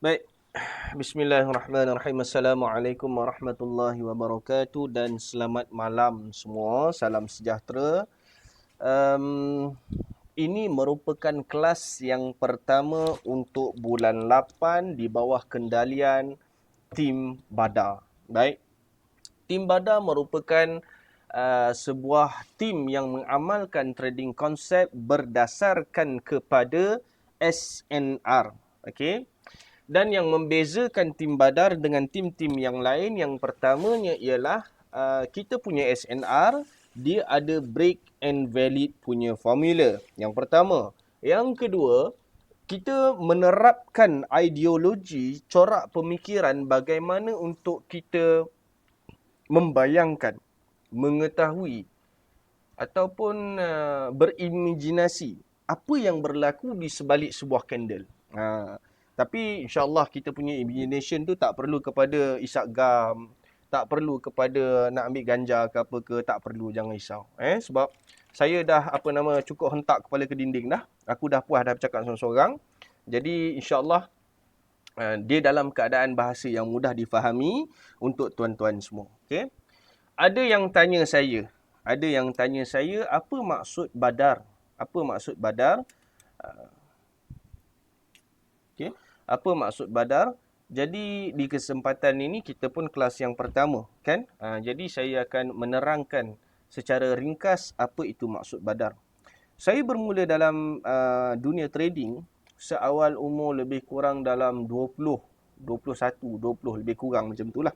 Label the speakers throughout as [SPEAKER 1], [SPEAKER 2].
[SPEAKER 1] Baik, bismillahirrahmanirrahim. Assalamualaikum warahmatullahi wabarakatuh dan selamat malam semua. Salam sejahtera. Um, ini merupakan kelas yang pertama untuk bulan 8 di bawah kendalian tim Badar. Baik, tim Badar merupakan sebuah tim yang mengamalkan trading konsep berdasarkan kepada SNR. Okey. Dan yang membezakan tim Badar dengan tim-tim yang lain, yang pertamanya ialah kita punya SNR, dia ada break and valid punya formula. Yang pertama. Yang kedua, kita menerapkan ideologi, corak pemikiran bagaimana untuk kita membayangkan, mengetahui ataupun berimajinasi apa yang berlaku di sebalik sebuah candle. Tapi insyaAllah kita punya imagination tu tak perlu kepada isap gam, tak perlu kepada nak ambil ganja ke apa ke, tak perlu, jangan risau. Sebab saya dah cukup hentak kepala ke dinding dah. Aku dah puas dah bercakap seorang-seorang. Jadi insyaAllah dia dalam keadaan bahasa yang mudah difahami untuk tuan-tuan semua. Okay? Ada yang tanya saya apa maksud badar? Apa maksud badar? Okey. Apa maksud badar? Jadi di kesempatan ini kita pun kelas yang pertama, kan? Jadi saya akan menerangkan secara ringkas apa itu maksud badar. Saya bermula dalam dunia trading seawal umur lebih kurang dalam 20, 21, 20 lebih kurang macam itulah.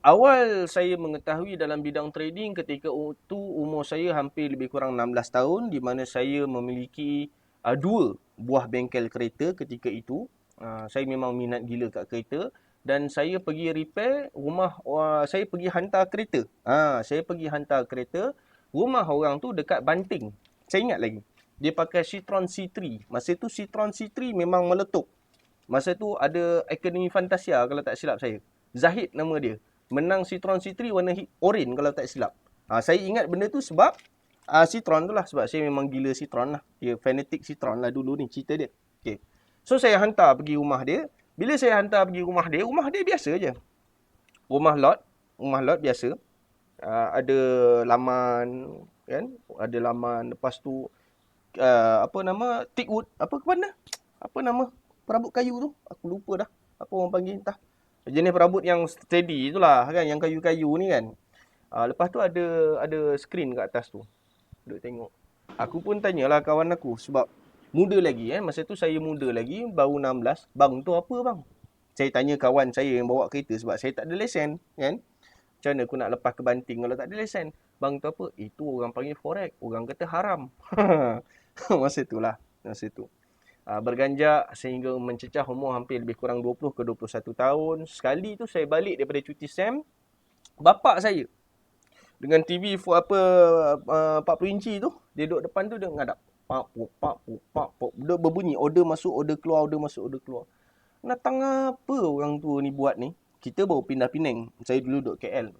[SPEAKER 1] Awal saya mengetahui dalam bidang trading ketika itu umur saya hampir lebih kurang 16 tahun, di mana saya memiliki dua buah bengkel kereta ketika itu. Saya memang minat gila kat kereta dan saya pergi repair rumah, saya pergi hantar kereta. Saya pergi hantar kereta, rumah orang tu dekat Banting. Saya ingat lagi. Dia pakai Citroen C3. Masa tu Citroen C3 memang meletup. Masa tu ada Akademi Fantasia kalau tak silap saya. Zahid nama dia. Menang Citroen C3 warna oren kalau tak silap. Saya ingat benda tu sebab Citroen tu lah. Sebab saya memang gila Citroen lah. Dia fanatik Citroen lah dulu ni cerita dia. Okay. So saya hantar pergi rumah dia. Bila saya hantar pergi rumah dia biasa je. Rumah lot biasa. Ada laman, kan? Ada laman. Lepas tu teakwood, apa ke mana? Apa nama perabot kayu tu? Aku lupa dah. Apa orang panggil entah. Jenis perabot yang steady itulah kan, yang kayu-kayu ni kan. Lepas tu ada skrin kat atas tu. Duk tengok. Aku pun tanyalah kawan aku sebab muda lagi masa tu saya muda lagi, baru 16. Bang tu apa bang? Saya tanya kawan saya yang bawa kereta sebab saya tak ada lesen kan. Macam mana aku nak lepas ke Banting kalau tak ada lesen? Bang tu apa? Itu orang panggil forex. Orang kata haram. Masa tu. Berganjak sehingga mencecah umur hampir lebih kurang 20 ke 21 tahun. Sekali tu saya balik daripada cuti SEM, bapak saya dengan TV full 40 inci tu, dia duduk depan tu, dia ngadap. Pak pop. Dia berbunyi, order masuk, order keluar, order masuk, order keluar. Natang apa orang tua ni buat ni? Kita baru pindah Penang. Saya dulu duduk KL.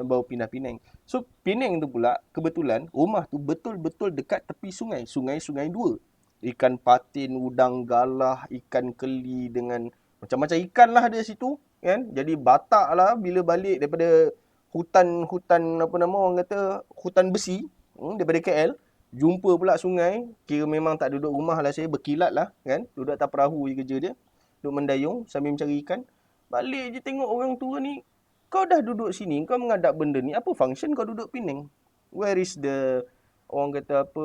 [SPEAKER 1] Baru pindah Penang. So, Penang tu pula, kebetulan, rumah tu betul-betul dekat tepi sungai. Sungai dua. Ikan patin, udang galah, ikan keli dengan macam-macam ikan lah ada situ. Kan? Jadi batak lah bila balik daripada hutan orang kata, hutan besi daripada KL. Jumpa pula sungai. Kira memang tak duduk rumah lah saya, berkilat lah. Kan? Duduk atas perahu je kerja dia. Duduk mendayung sambil mencari ikan. Balik je tengok orang tua ni. Kau dah duduk sini, kau mengadap benda ni. Apa function kau duduk Penang? Where is the, orang kata apa,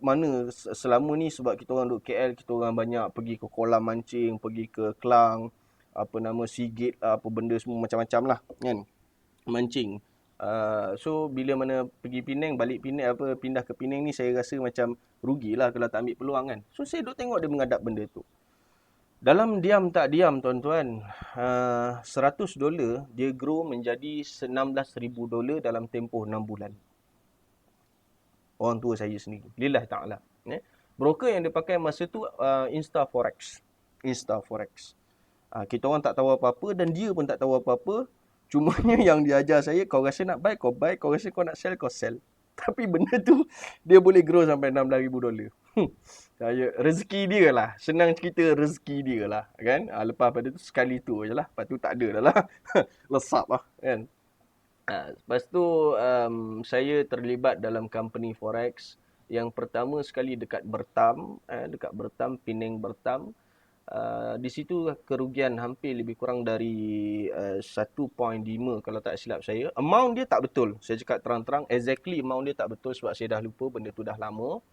[SPEAKER 1] mana selama ni sebab kita orang duduk KL, kita orang banyak pergi ke kolam mancing, pergi ke Kelang, Sigit, apa benda semua macam-macam lah, kan? Mancing. So bila mana pergi Penang, balik Penang, pindah ke Penang ni, saya rasa macam rugilah kalau tak ambil peluang kan. So saya duduk tengok dia mengadap benda tu. Dalam diam tak diam tuan-tuan, $100 dia grow menjadi $16,000 dalam tempoh 6 bulan. Orang tua saya sendiri. Lillah ta'ala. Broker yang dia pakai masa tu Instaforex. Kita orang tak tahu apa-apa dan dia pun tak tahu apa-apa. Cumanya yang dia ajar saya, kau rasa nak buy, kau buy. Kau rasa kau nak sell, kau sell. Tapi benda tu dia boleh grow sampai $16,000. Rezeki dia lah. Senang cerita rezeki dia lah. Kan? Lepas pada tu sekali tu je lah. Lepas tu tak ada dah lah. Lesap lah. Kan? Lepas tu saya terlibat dalam company forex. Yang pertama sekali dekat Bertam. Dekat Bertam, Penang Bertam. Di situ kerugian hampir lebih kurang dari 1.5 kalau tak silap saya. Amount dia tak betul. Saya cakap terang-terang, exactly amount dia tak betul sebab saya dah lupa, benda tu dah lama.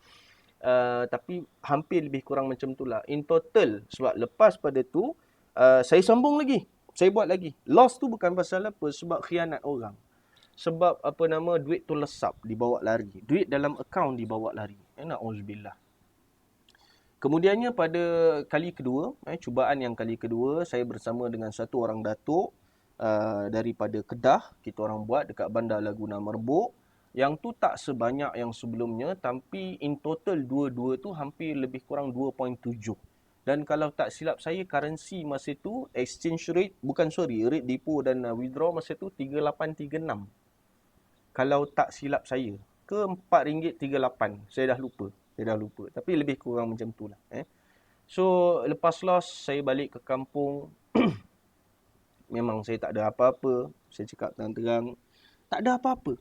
[SPEAKER 1] Tapi hampir lebih kurang macam tu lah. In total, sebab lepas pada tu, saya sambung lagi. Saya buat lagi. Loss tu bukan pasal apa, sebab khianat orang. Sebab duit tu lesap, dibawa lari. Duit dalam akaun dibawa lari. Na'udzubillah. Kemudiannya pada kali kedua, cubaan yang kali kedua, saya bersama dengan satu orang datuk daripada Kedah. Kita orang buat dekat Bandar Laguna Merbuk. Yang tu tak sebanyak yang sebelumnya, tapi in total dua-dua tu hampir lebih kurang 2.7. Dan kalau tak silap saya, currency masa tu, exchange rate, rate depo dan withdraw masa tu 3836. Kalau tak silap saya, ke RM4.38. Saya dah lupa. Tapi lebih kurang macam tu lah. So, lepas loss, saya balik ke kampung. Memang saya tak ada apa-apa. Saya cakap terang-terang, tak ada apa-apa.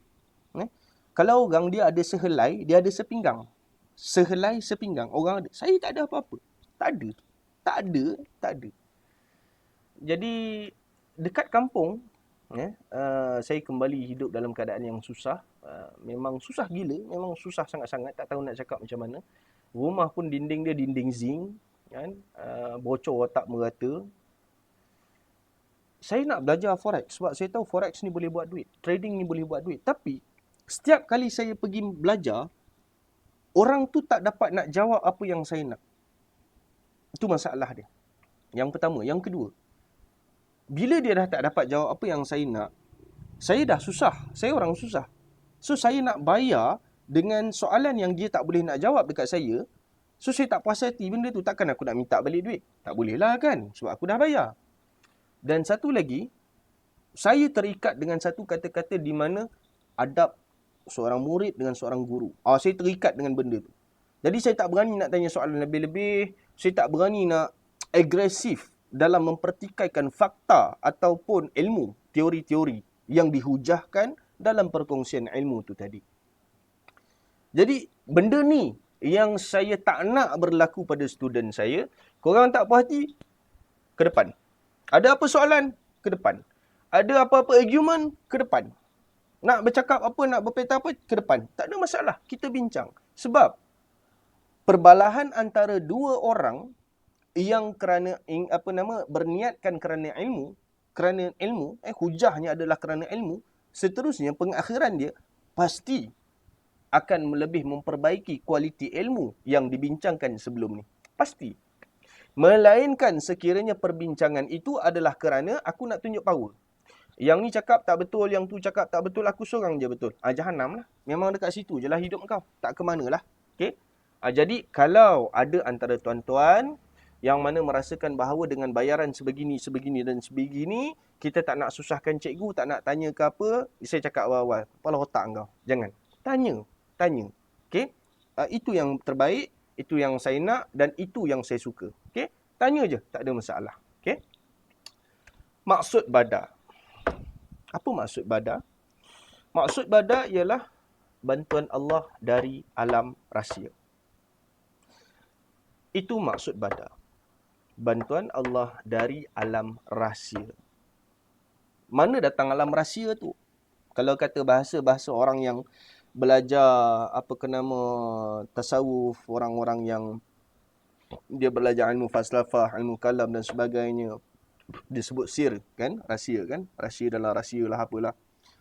[SPEAKER 1] Kalau orang dia ada sehelai, dia ada sepinggang. Sehelai, sepinggang. Orang ada. Saya tak ada apa-apa. Tak ada. Jadi, dekat kampung, saya kembali hidup dalam keadaan yang susah. Memang susah gila. Memang susah sangat-sangat. Tak tahu nak cakap macam mana. Rumah pun dinding dia dinding zinc. Kan? Bocor tak merata. Saya nak belajar forex sebab saya tahu forex ni boleh buat duit. Trading ni boleh buat duit. Tapi, setiap kali saya pergi belajar, orang tu tak dapat nak jawab apa yang saya nak. Itu masalah dia. Yang pertama. Yang kedua, bila dia dah tak dapat jawab apa yang saya nak, saya dah susah. Saya orang susah. So, saya nak bayar dengan soalan yang dia tak boleh nak jawab dekat saya. So, saya tak puas hati benda tu. Takkan aku nak minta balik duit? Tak boleh lah kan? Sebab aku dah bayar. Dan satu lagi, saya terikat dengan satu kata-kata di mana adab seorang murid dengan seorang guru. Saya terikat dengan benda tu. Jadi, saya tak berani nak tanya soalan lebih-lebih. Saya tak berani nak agresif dalam mempertikaikan fakta ataupun ilmu, teori-teori yang dihujahkan dalam perkongsian ilmu tu tadi. Jadi, benda ni yang saya tak nak berlaku pada student saya. Korang tak puas hati? Ke depan. Ada apa soalan? Ke depan. Ada apa-apa argument? Ke depan. Nak bercakap apa, nak berpeta apa? Ke depan. Tak ada masalah. Kita bincang. Sebab, perbalahan antara dua orang yang berniatkan kerana ilmu, hujahnya adalah kerana ilmu, seterusnya pengakhiran dia pasti akan lebih memperbaiki kualiti ilmu yang dibincangkan sebelum ni. Pasti. Melainkan sekiranya perbincangan itu adalah kerana aku nak tunjuk power. Yang ni cakap tak betul, yang tu cakap tak betul, aku seorang je betul. Jahanam lah. Memang dekat situ je lah hidup kau. Tak ke mana lah. Okay? Jadi, kalau ada antara tuan-tuan yang mana merasakan bahawa dengan bayaran sebegini dan sebegini, kita tak nak susahkan cikgu, tak nak tanya ke apa, saya cakap awal-awal, kepala otak kau. Jangan. Tanya. Okay? Itu yang terbaik, itu yang saya nak dan itu yang saya suka. Okay? Tanya je, tak ada masalah. Okay? Maksud badar. Apa maksud badar? Maksud badar ialah bantuan Allah dari alam rahsia. Itu maksud badar. Bantuan Allah dari alam rahsia. Mana datang alam rahsia tu? Kalau kata bahasa orang yang belajar tasawuf, orang-orang yang dia belajar ilmu falsafah, ilmu kalam dan sebagainya, dia sebut sir kan, rahsia kan, rahsia dalam rahsia lah apalah.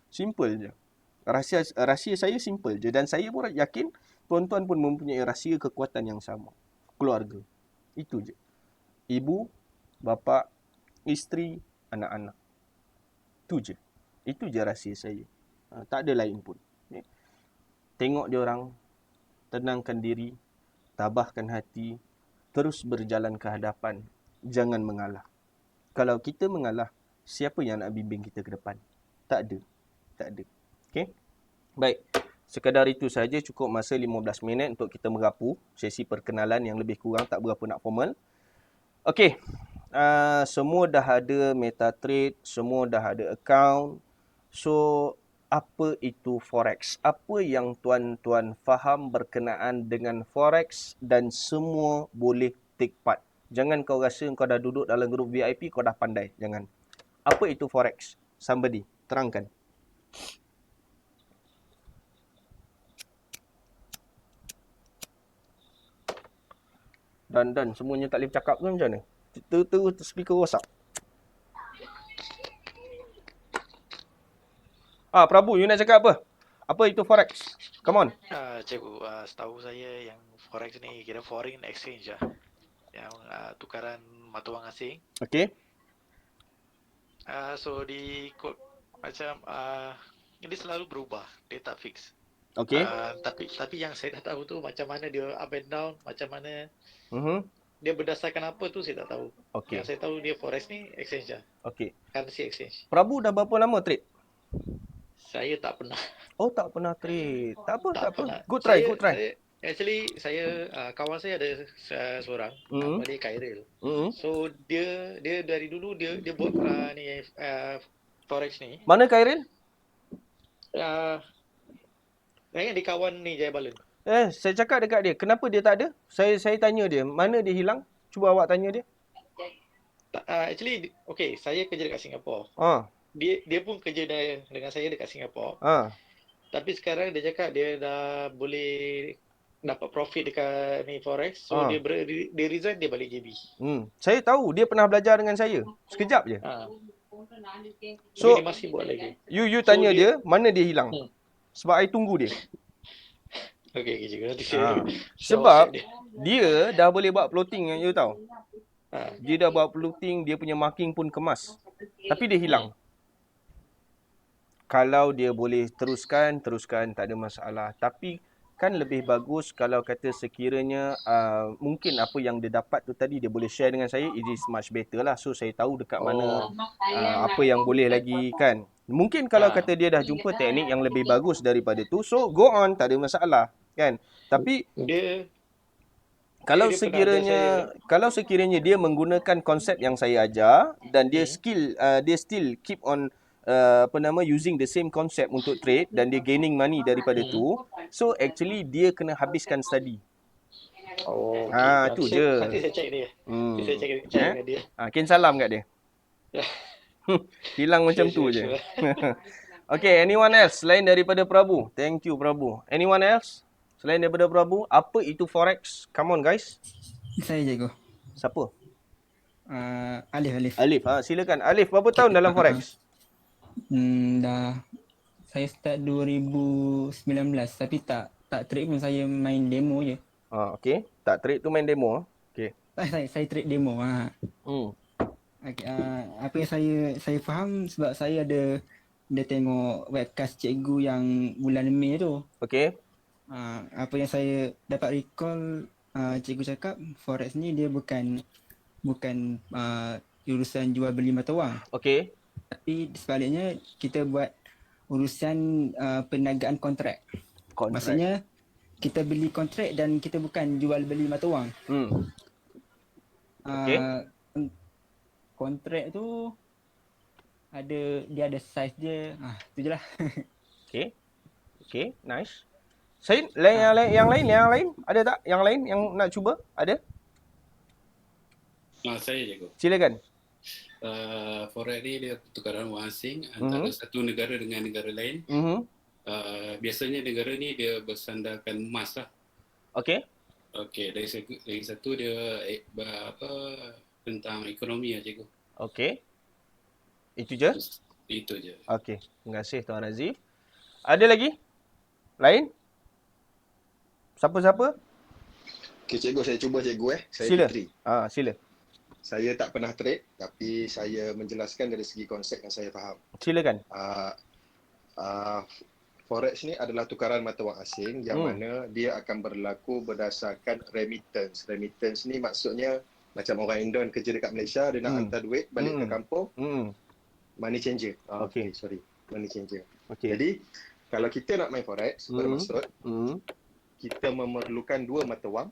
[SPEAKER 1] Simple je. Rahsia saya simple je dan saya pun yakin tuan-tuan pun mempunyai rahsia kekuatan yang sama. Keluarga. Itu je. Ibu, bapa, isteri, anak-anak. Itu je. Itu je rahsia saya. Tak ada lain pun. Okay. Tengok dia orang, tenangkan diri, tabahkan hati, terus berjalan ke hadapan. Jangan mengalah. Kalau kita mengalah, siapa yang nak bimbing kita ke depan? Tak ada. Okay. Baik. Sekadar itu saja, cukup masa 15 minit untuk kita merapu sesi perkenalan yang lebih kurang tak berapa nak formal. Okey, semua dah ada MetaTrade, semua dah ada account. So, apa itu Forex? Apa yang tuan-tuan faham berkenaan dengan Forex dan semua boleh take part? Jangan kau rasa kau dah duduk dalam grup VIP, kau dah pandai. Jangan. Apa itu Forex? Somebody, terangkan. Dan semuanya tak boleh bercakap ke macam mana? Terus speaker rosak. Prabu, you nak cakap apa? Apa itu Forex? Come on.
[SPEAKER 2] Cikgu, setahu saya yang Forex ni kira foreign exchange lah. Yang tukaran mata wang asing.
[SPEAKER 1] Okay.
[SPEAKER 2] So macam ini selalu berubah, dia tak fix.
[SPEAKER 1] Okay.
[SPEAKER 2] Tapi yang saya dah tahu tu macam mana dia up and down, macam mana
[SPEAKER 1] Mhm.
[SPEAKER 2] dia berdasarkan apa tu saya tak tahu.
[SPEAKER 1] Okay.
[SPEAKER 2] Yang saya tahu dia Forex ni exchange lah.
[SPEAKER 1] Okay.
[SPEAKER 2] Currency exchange.
[SPEAKER 1] Prabu dah berapa lama trade?
[SPEAKER 2] Saya tak pernah.
[SPEAKER 1] Oh, tak pernah trade. Tak apa.
[SPEAKER 2] Pernah.
[SPEAKER 1] Good try.
[SPEAKER 2] Saya kawan saya ada seorang nama dia Khairil. So dia dari dulu dia buat ni Forex ni.
[SPEAKER 1] Mana Khairil?
[SPEAKER 2] Yang di kawan ni Jaya Balun.
[SPEAKER 1] Saya cakap dekat dia, kenapa dia tak ada? Saya tanya dia, mana dia hilang? Cuba awak tanya dia.
[SPEAKER 2] Actually, okay, saya kerja dekat Singapura. Dia pun kerja dengan saya dekat Singapura. Tapi sekarang dia cakap dia dah boleh dapat profit dekat ni Forex. So dia resign, dia balik JB.
[SPEAKER 1] Saya tahu, dia pernah belajar dengan saya. Sekejap je.
[SPEAKER 2] So dia masih buat lagi.
[SPEAKER 1] You tanya dia, mana dia hilang? Sebab I tunggu dia.
[SPEAKER 2] Okay, nanti saya
[SPEAKER 1] sebab dia dah boleh buat floating yang you tahu. Dia dah buat floating, dia punya marking pun kemas. Tapi dia hilang. Kalau dia boleh teruskan, tak ada masalah. Tapi kan lebih bagus kalau kata sekiranya mungkin apa yang dia dapat tu tadi dia boleh share dengan saya, it is much better lah. So saya tahu dekat mana apa yang boleh lagi kan. Mungkin kalau kata dia dah jumpa teknik yang lebih bagus daripada tu, so go on, tak ada masalah kan. Tapi kalau sekiranya dia menggunakan konsep yang saya ajar dan dia still keep on using the same concept untuk trade dan dia gaining money daripada tu, so actually dia kena habiskan study. Tu je.
[SPEAKER 2] Nanti saya check dia. Saya check dengan dia.
[SPEAKER 1] Ken salam kat dia. Hilang macam tu je. Okay, anyone else selain daripada Prabu? Thank you Prabu. Anyone else selain daripada Prabu? Apa itu Forex? Come on guys.
[SPEAKER 3] Saya cikgu.
[SPEAKER 1] Siapa?
[SPEAKER 3] Alif.
[SPEAKER 1] Silakan. Alif, berapa tahun dalam Forex?
[SPEAKER 3] Dah saya start 2019 tapi tak trade pun, saya main demo je.
[SPEAKER 1] Okay. Tak trade tu main demo. Okay.
[SPEAKER 3] Saya trade demo. Okay, apa yang saya faham sebab saya ada tengok webcast cikgu yang bulan Mei tu.
[SPEAKER 1] Okay.
[SPEAKER 3] Apa yang saya dapat recall, cikgu cakap Forex ni dia bukan urusan jual beli mata wang.
[SPEAKER 1] Okay.
[SPEAKER 3] Tapi sebaliknya kita buat urusan perniagaan kontrak. Maksudnya kita beli kontrak dan kita bukan jual beli mata wang. Okay. Kontrak tu dia ada size dia. Tu je lah.
[SPEAKER 1] Okay, nice. Yang lain ada tak? Yang lain yang nak cuba? Ada?
[SPEAKER 4] Saya cikgu.
[SPEAKER 1] Silakan.
[SPEAKER 4] Forex ni dia tukaran wang asing antara satu negara dengan negara lain. Biasanya negara ni dia bersandarkan emas lah. Okay, dari satu dia tentang ekonomi lah cikgu. Okay. Itu je? Itu je. Okay, terima kasih Tuan Razif. Ada lagi? Lain? Siapa-siapa?
[SPEAKER 5] Okay cikgu, saya cuba cikgu Saya
[SPEAKER 1] sila.
[SPEAKER 5] Fitri.
[SPEAKER 1] Sila.
[SPEAKER 5] Saya tak pernah trade tapi saya menjelaskan dari segi konsep yang saya faham.
[SPEAKER 1] Silakan.
[SPEAKER 5] Forex ni adalah tukaran mata wang asing yang mana dia akan berlaku berdasarkan remittance. Remittance ni maksudnya macam orang Indon kerja dekat Malaysia, dia nak hantar duit balik ke kampung. Money changer. Money changer. Okay. Jadi Kalau kita nak main forex, bermaksud kita memerlukan 2 mata wang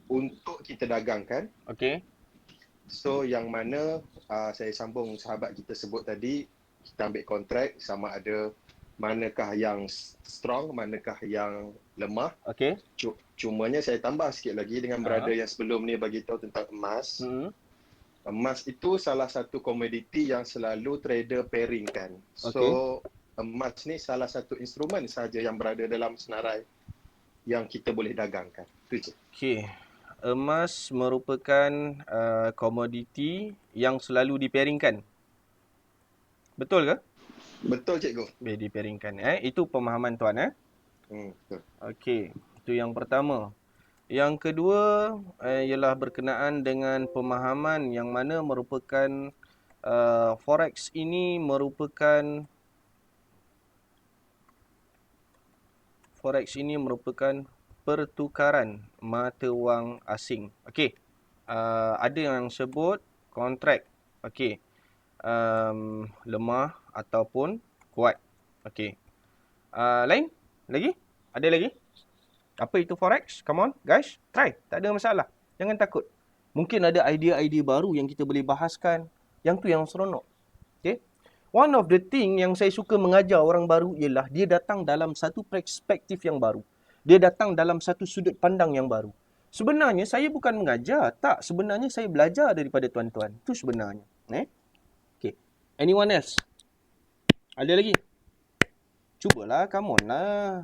[SPEAKER 5] untuk kita dagangkan.
[SPEAKER 1] Okey.
[SPEAKER 5] So yang mana saya sambung sahabat kita sebut tadi, kita ambil kontrak sama ada manakah yang strong, manakah yang lemah.
[SPEAKER 1] Okey.
[SPEAKER 5] Cumanya saya tambah sikit lagi dengan brother yang sebelum ni bagi tahu tentang emas. Emas itu salah satu komoditi yang selalu trader pairingkan. So emas ni salah satu instrumen sahaja yang berada dalam senarai yang kita boleh dagangkan. Itu je.
[SPEAKER 1] Okey. Emas merupakan komoditi yang selalu dipairingkan. Betul ke?
[SPEAKER 5] Betul cikgu.
[SPEAKER 1] Dipairingkan. Itu pemahaman tuan
[SPEAKER 5] Betul.
[SPEAKER 1] Okey, itu yang pertama. Yang kedua ialah berkenaan dengan pemahaman yang mana merupakan forex ini merupakan pertukaran mata wang asing. Okey. Ada yang sebut kontrak. Okey. Lemah ataupun kuat. Okey. Lain? Lagi? Ada lagi? Apa itu forex? Come on, guys. Try. Tak ada masalah. Jangan takut. Mungkin ada idea-idea baru yang kita boleh bahaskan. Yang tu yang seronok. Okay? One of the thing yang saya suka mengajar orang baru ialah dia datang dalam satu perspektif yang baru. Dia datang dalam satu sudut pandang yang baru. Sebenarnya saya bukan mengajar. Tak. Sebenarnya saya belajar daripada tuan-tuan. Itu sebenarnya. Okay. Anyone else? Ada lagi? Cubalah. Come on lah.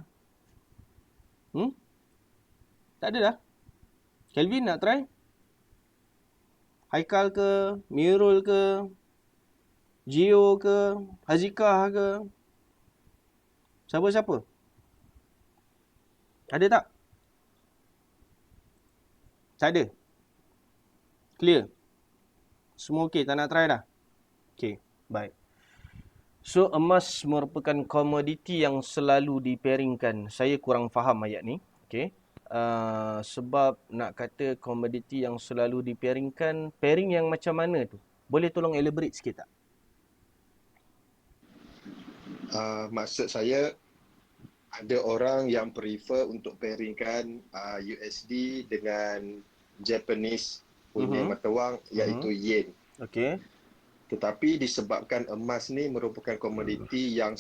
[SPEAKER 1] Tak ada dah. Kelvin nak try? Haikal ke? Mirul ke? Gio ke? Hazikah ke? Siapa-siapa? Ada tak? Tak ada? Clear? Semua okey? Tak nak try dah? Okey, baik. So, emas merupakan komoditi yang selalu dipairingkan. Saya kurang faham ayat ni. Okey. Sebab nak kata komoditi yang selalu dipairingkan, pairing yang macam mana tu? Boleh tolong elaborate sikit tak?
[SPEAKER 5] Maksud saya, ada orang yang prefer untuk pairingkan USD dengan Japanese punya mata wang, iaitu yen.
[SPEAKER 1] Okey.
[SPEAKER 5] Tetapi disebabkan emas ni merupakan komoditi yang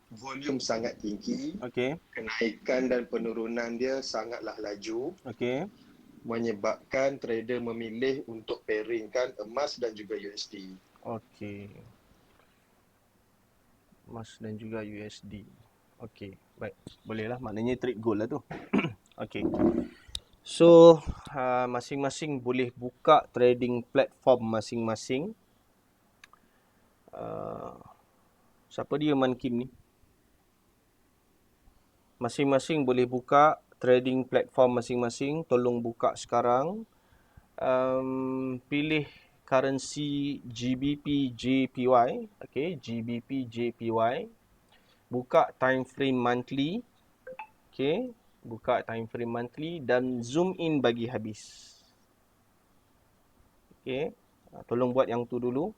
[SPEAKER 5] volume sangat tinggi.
[SPEAKER 1] Okey.
[SPEAKER 5] Kenaikan dan penurunan dia sangatlah laju.
[SPEAKER 1] Okey.
[SPEAKER 5] Menyebabkan trader memilih untuk pairingkan emas dan juga USD.
[SPEAKER 1] Okey. Emas dan juga USD. Okey, baik. Bolehlah, maknanya trade gold lah tu. Okey. So, masing-masing boleh buka trading platform masing-masing. Siapa dia Mankim ni? Masing-masing boleh buka trading platform masing-masing. Tolong buka sekarang. Pilih currency GBP JPY. Okay, GBP JPY. Buka time frame monthly. Okay, buka time frame monthly dan zoom in bagi habis. Okay, tolong buat yang tu dulu.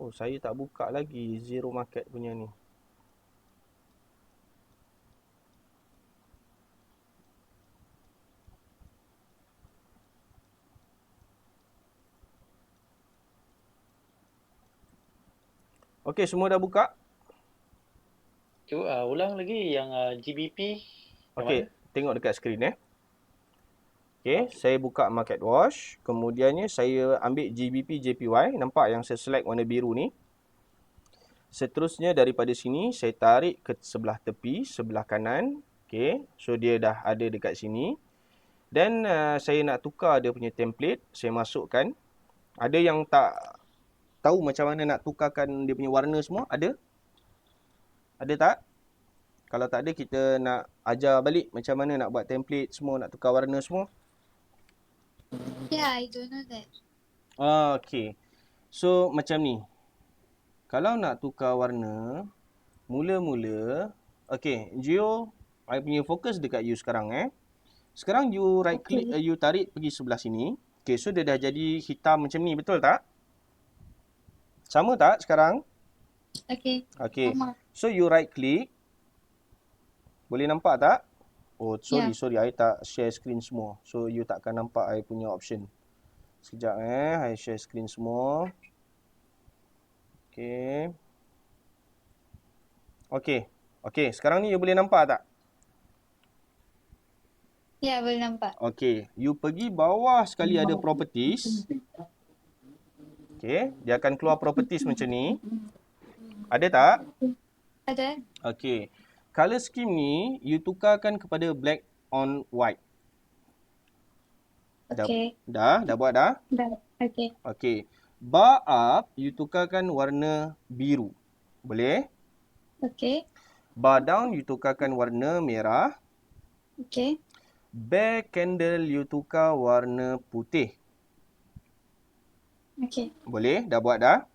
[SPEAKER 1] Oh, saya tak buka lagi zero market punya ni. Okey, semua dah buka?
[SPEAKER 2] Ulang lagi yang GBP.
[SPEAKER 1] Okey, tengok dekat skrin Okey, saya buka market watch. Kemudiannya saya ambil GBP JPY. Nampak yang saya select warna biru ni. Seterusnya daripada sini saya tarik ke sebelah tepi, sebelah kanan. Okey, so dia dah ada dekat sini. Dan saya nak tukar dia punya template. Saya masukkan. Ada yang tak tahu macam mana nak tukarkan dia punya warna semua? Ada? Ada tak? Kalau tak ada, kita nak ajar balik macam mana nak buat template semua, nak tukar warna semua.
[SPEAKER 6] Yeah, I don't know that.
[SPEAKER 1] Okay. So, macam ni. Kalau nak tukar warna, mula-mula, okay, Gio, I punya fokus dekat you sekarang Sekarang you right click, you tarik pergi sebelah sini. Okay, so dia dah jadi hitam macam ni, betul tak? Sama tak sekarang?
[SPEAKER 6] Okay.
[SPEAKER 1] Okay,
[SPEAKER 6] Sama.
[SPEAKER 1] so you right click. Boleh nampak tak? Oh, sorry,
[SPEAKER 6] Ya.
[SPEAKER 1] I tak share screen semua. So, you takkan nampak I punya option. Sekejap I share screen semua. Okay. Okay, sekarang ni you boleh nampak tak?
[SPEAKER 6] Ya, boleh nampak.
[SPEAKER 1] Okay, you pergi bawah sekali ada properties. Okay, dia akan keluar properties macam ni. Ada tak?
[SPEAKER 6] Ada.
[SPEAKER 1] Okay, color scheme ni you tukarkan kepada black on white.
[SPEAKER 6] Okay.
[SPEAKER 1] Dah buat dah?
[SPEAKER 6] Dah. Okay.
[SPEAKER 1] Okay, bar up you tukarkan warna biru. Boleh?
[SPEAKER 6] Okay.
[SPEAKER 1] Bar down you tukarkan warna merah.
[SPEAKER 6] Okay.
[SPEAKER 1] Bare candle you tukar warna putih.
[SPEAKER 6] Okay.
[SPEAKER 1] Boleh? Dah buat dah?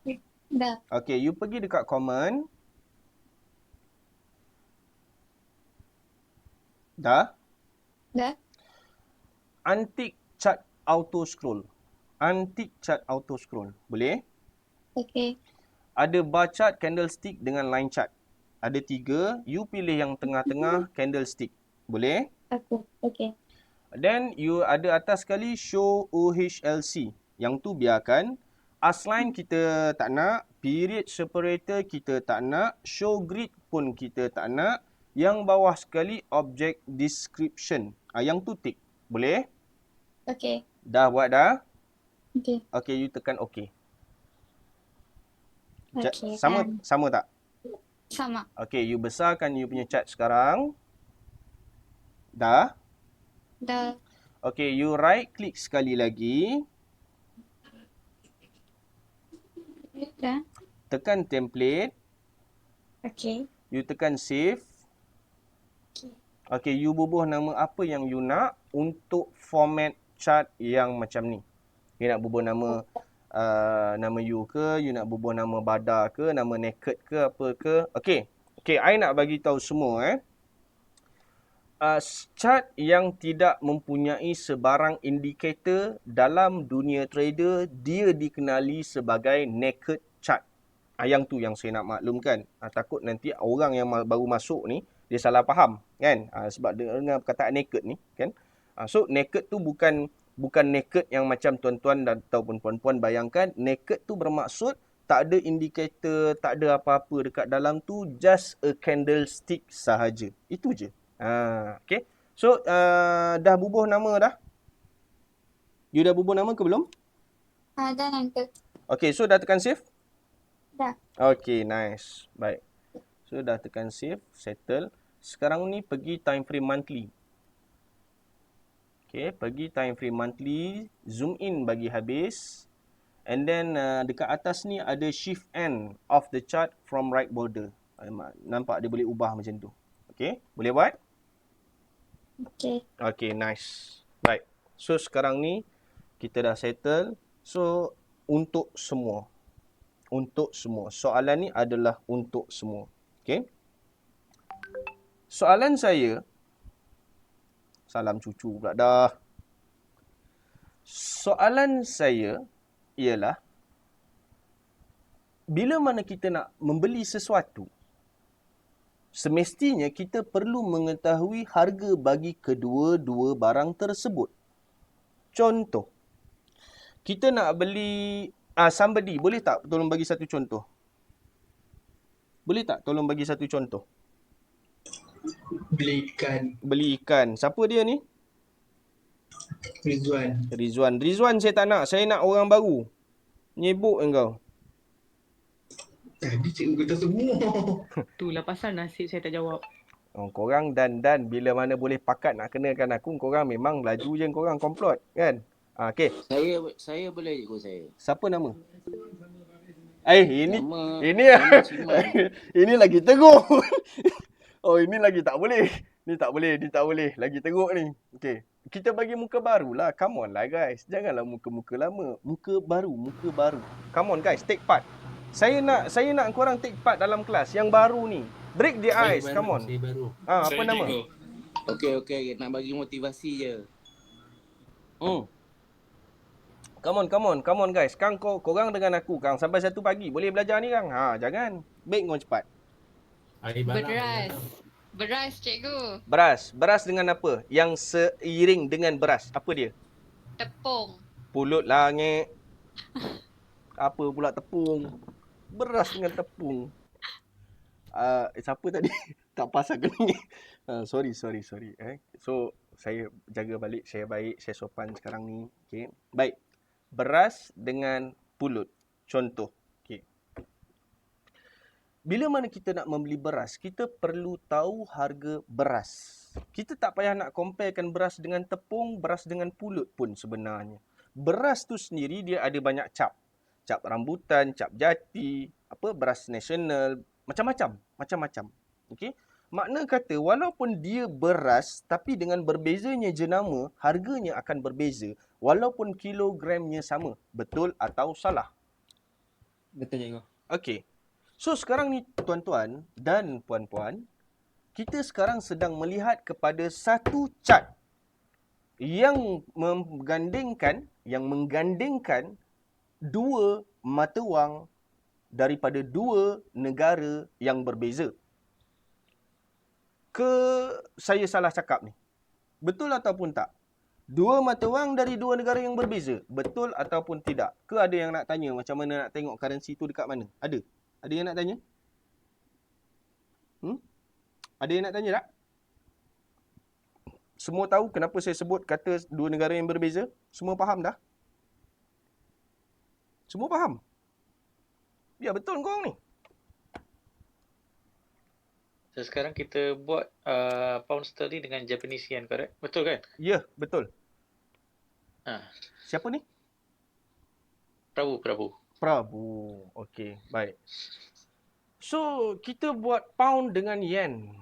[SPEAKER 6] Dah.
[SPEAKER 1] Okay, you pergi dekat common. Dah?
[SPEAKER 6] Dah.
[SPEAKER 1] Untick chart auto scroll. Untick chart auto scroll. Boleh?
[SPEAKER 6] Okay.
[SPEAKER 1] Ada bar chart, candlestick dengan line chart. Ada 3. You pilih yang tengah-tengah candlestick. Boleh?
[SPEAKER 6] Okay.
[SPEAKER 1] Then you ada atas sekali show OHLC. Yang tu biarkan. Asline kita tak nak. Period separator kita tak nak. Show grid pun kita tak nak. Yang bawah sekali object description. Yang tu tick. Boleh?
[SPEAKER 6] Okay.
[SPEAKER 1] Dah buat dah?
[SPEAKER 6] Okay.
[SPEAKER 1] Okay, you tekan okay.
[SPEAKER 6] Okay.
[SPEAKER 1] Sama tak?
[SPEAKER 6] Sama.
[SPEAKER 1] Okay, you besarkan you punya chart sekarang. Dah?
[SPEAKER 6] Dah.
[SPEAKER 1] Okay, you right click sekali lagi.
[SPEAKER 6] Dah.
[SPEAKER 1] Tekan template.
[SPEAKER 6] Okay.
[SPEAKER 1] You tekan save. Okay, you bubuh nama apa yang you nak untuk format chart yang macam ni. You nak bubuh nama nama you ke, you nak bubuh nama Badar ke, nama Naked ke, apa ke. Okay, I nak bagi tahu semua chart yang tidak mempunyai sebarang indikator dalam dunia trader, dia dikenali sebagai naked chart. Yang tu yang saya nak maklumkan. Takut nanti orang yang baru masuk ni, dia salah faham. Kan? Sebab dengan perkataan naked ni. Kan? So, naked tu bukan naked yang macam tuan-tuan ataupun puan-puan bayangkan. Naked tu bermaksud tak ada indikator, tak ada apa-apa dekat dalam tu. Just a candlestick sahaja. Itu je. Okay. So, dah bubuh nama dah? You dah bubuh nama ke belum?
[SPEAKER 6] Dah nanti.
[SPEAKER 1] Okay, so dah tekan save?
[SPEAKER 6] Dah.
[SPEAKER 1] Okay, nice. Baik. So, dah tekan save, settle. Sekarang ni pergi time frame monthly. Okay, pergi time frame monthly. Zoom in bagi habis. And then, dekat atas ni ada shift end of the chart from right border. Nampak dia boleh ubah macam tu. Okay, boleh buat?
[SPEAKER 6] Okay.
[SPEAKER 1] Okay, nice. Right. So, sekarang ni kita dah settle. So, untuk semua. Untuk semua. Soalan ni adalah untuk semua. Okay. Soalan saya. Salam cucu pula dah. Soalan saya ialah. Bila mana kita nak membeli sesuatu. Semestinya kita perlu mengetahui harga bagi kedua-dua barang tersebut. Contoh. Kita nak beli somebody, boleh tak tolong bagi satu contoh? Boleh tak tolong bagi satu contoh?
[SPEAKER 7] Beli ikan.
[SPEAKER 1] Beli ikan. Siapa dia ni?
[SPEAKER 7] Rizwan.
[SPEAKER 1] Rizwan saya tak nak. Saya nak orang baru. Nyebuk engkau.
[SPEAKER 7] Tadi cikgu kata semua.
[SPEAKER 8] Itulah pasal nasib saya tak jawab.
[SPEAKER 1] Oh, korang dan bila mana boleh pakat nak kenakan aku, korang memang laju je korang komplot, kan? Okey.
[SPEAKER 9] Saya boleh ikut saya.
[SPEAKER 1] Siapa nama? Ini
[SPEAKER 9] Nama
[SPEAKER 1] ini lagi teruk. Oh, ini lagi tak boleh. Ni tak boleh. Lagi teruk ni. Okey. Kita bagi muka baru lah. Come on lah guys. Janganlah muka-muka lama. Muka baru. Come on guys, take part. Saya nak korang take part dalam kelas yang baru ni. Break the ice. Come on.
[SPEAKER 4] Saya baru.
[SPEAKER 1] Apa nama?
[SPEAKER 9] Okey, nak bagi motivasi je.
[SPEAKER 1] Come on guys. Kang korang dengan aku Kang sampai 1 pagi. Boleh belajar ni Kang. Jangan. Baik kau cepat.
[SPEAKER 7] Beras cikgu.
[SPEAKER 1] Beras dengan apa? Yang seiring dengan beras. Apa dia?
[SPEAKER 7] Tepung.
[SPEAKER 1] Pulut lah ngek. Apa pula tepung? Beras dengan tepung. Siapa tadi? Tak pasal ke ni? Sorry. So, saya jaga balik. Saya baik. Saya sopan sekarang ni. Okay. Baik. Beras dengan pulut. Contoh. Okay. Bila mana kita nak membeli beras, kita perlu tahu harga beras. Kita tak payah nak comparekan beras dengan tepung, beras dengan pulut pun sebenarnya. Beras tu sendiri dia ada banyak cap. Cap rambutan, cap jati, beras nasional, macam-macam. Okey. Makna kata walaupun dia beras tapi dengan berbezanya jenama, harganya akan berbeza walaupun kilogramnya sama. Betul atau salah?
[SPEAKER 3] Betul cikgu.
[SPEAKER 1] Okey. So sekarang ni tuan-tuan dan puan-puan, kita sekarang sedang melihat kepada satu chart yang menggandingkan dua mata wang daripada dua negara yang berbeza. Saya salah cakap ni? Betul ataupun tak? Dua mata wang dari dua negara yang berbeza. Betul ataupun tidak? Ke ada yang nak tanya macam mana nak tengok currency tu dekat mana? Ada? Ada yang nak tanya? Ada yang nak tanya tak? Semua tahu kenapa saya sebut kata dua negara yang berbeza? Semua faham dah? Semua faham? Ya, betul kau ni.
[SPEAKER 2] So, sekarang kita buat pound sterling dengan Japanese yen, correct? Betul kan?
[SPEAKER 1] Ya, betul. Siapa ni?
[SPEAKER 2] Prabu.
[SPEAKER 1] Okey, baik. So, kita buat pound dengan yen.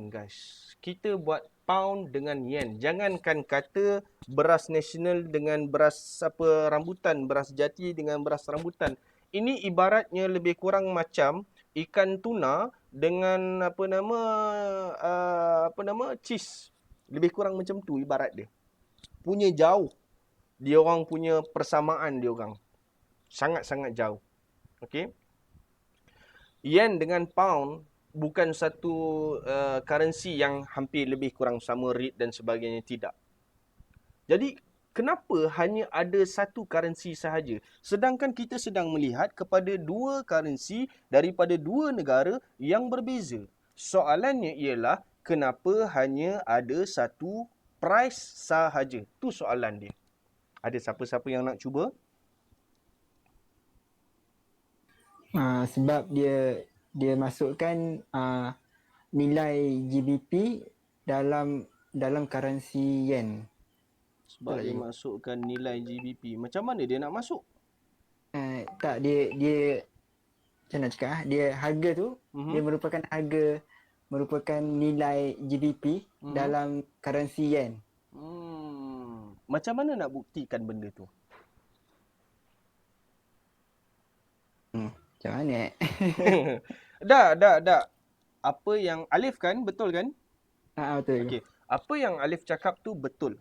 [SPEAKER 1] Guys. Kita buat pound dengan yen. Jangankan kata beras nasional dengan beras rambutan, beras jati dengan beras rambutan. Ini ibaratnya lebih kurang macam ikan tuna dengan cheese. Lebih kurang macam tu ibarat dia. Punya jauh. Dia orang punya persamaan dia orang. Sangat-sangat jauh. Okey. Yen dengan pound bukan satu currency yang hampir lebih kurang sama rate dan sebagainya, tidak. Jadi kenapa hanya ada satu currency sahaja? Sedangkan kita sedang melihat kepada dua currency daripada dua negara yang berbeza. Soalannya ialah kenapa hanya ada satu price sahaja? Tu soalan dia. Ada siapa-siapa yang nak cuba?
[SPEAKER 3] Sebab dia masukkan nilai GBP dalam currency yen.
[SPEAKER 1] Sebab dia masukkan nilai GBP. Macam mana dia nak masuk?
[SPEAKER 3] Tak, dia macam nak cakap, dia harga tu dia merupakan nilai GBP dalam currency yen.
[SPEAKER 1] Macam mana nak buktikan benda tu?
[SPEAKER 3] Macam mana?
[SPEAKER 1] Dah. Apa yang Alif kan? Betul kan?
[SPEAKER 3] Betul.
[SPEAKER 1] Okey. Apa yang Alif cakap tu betul.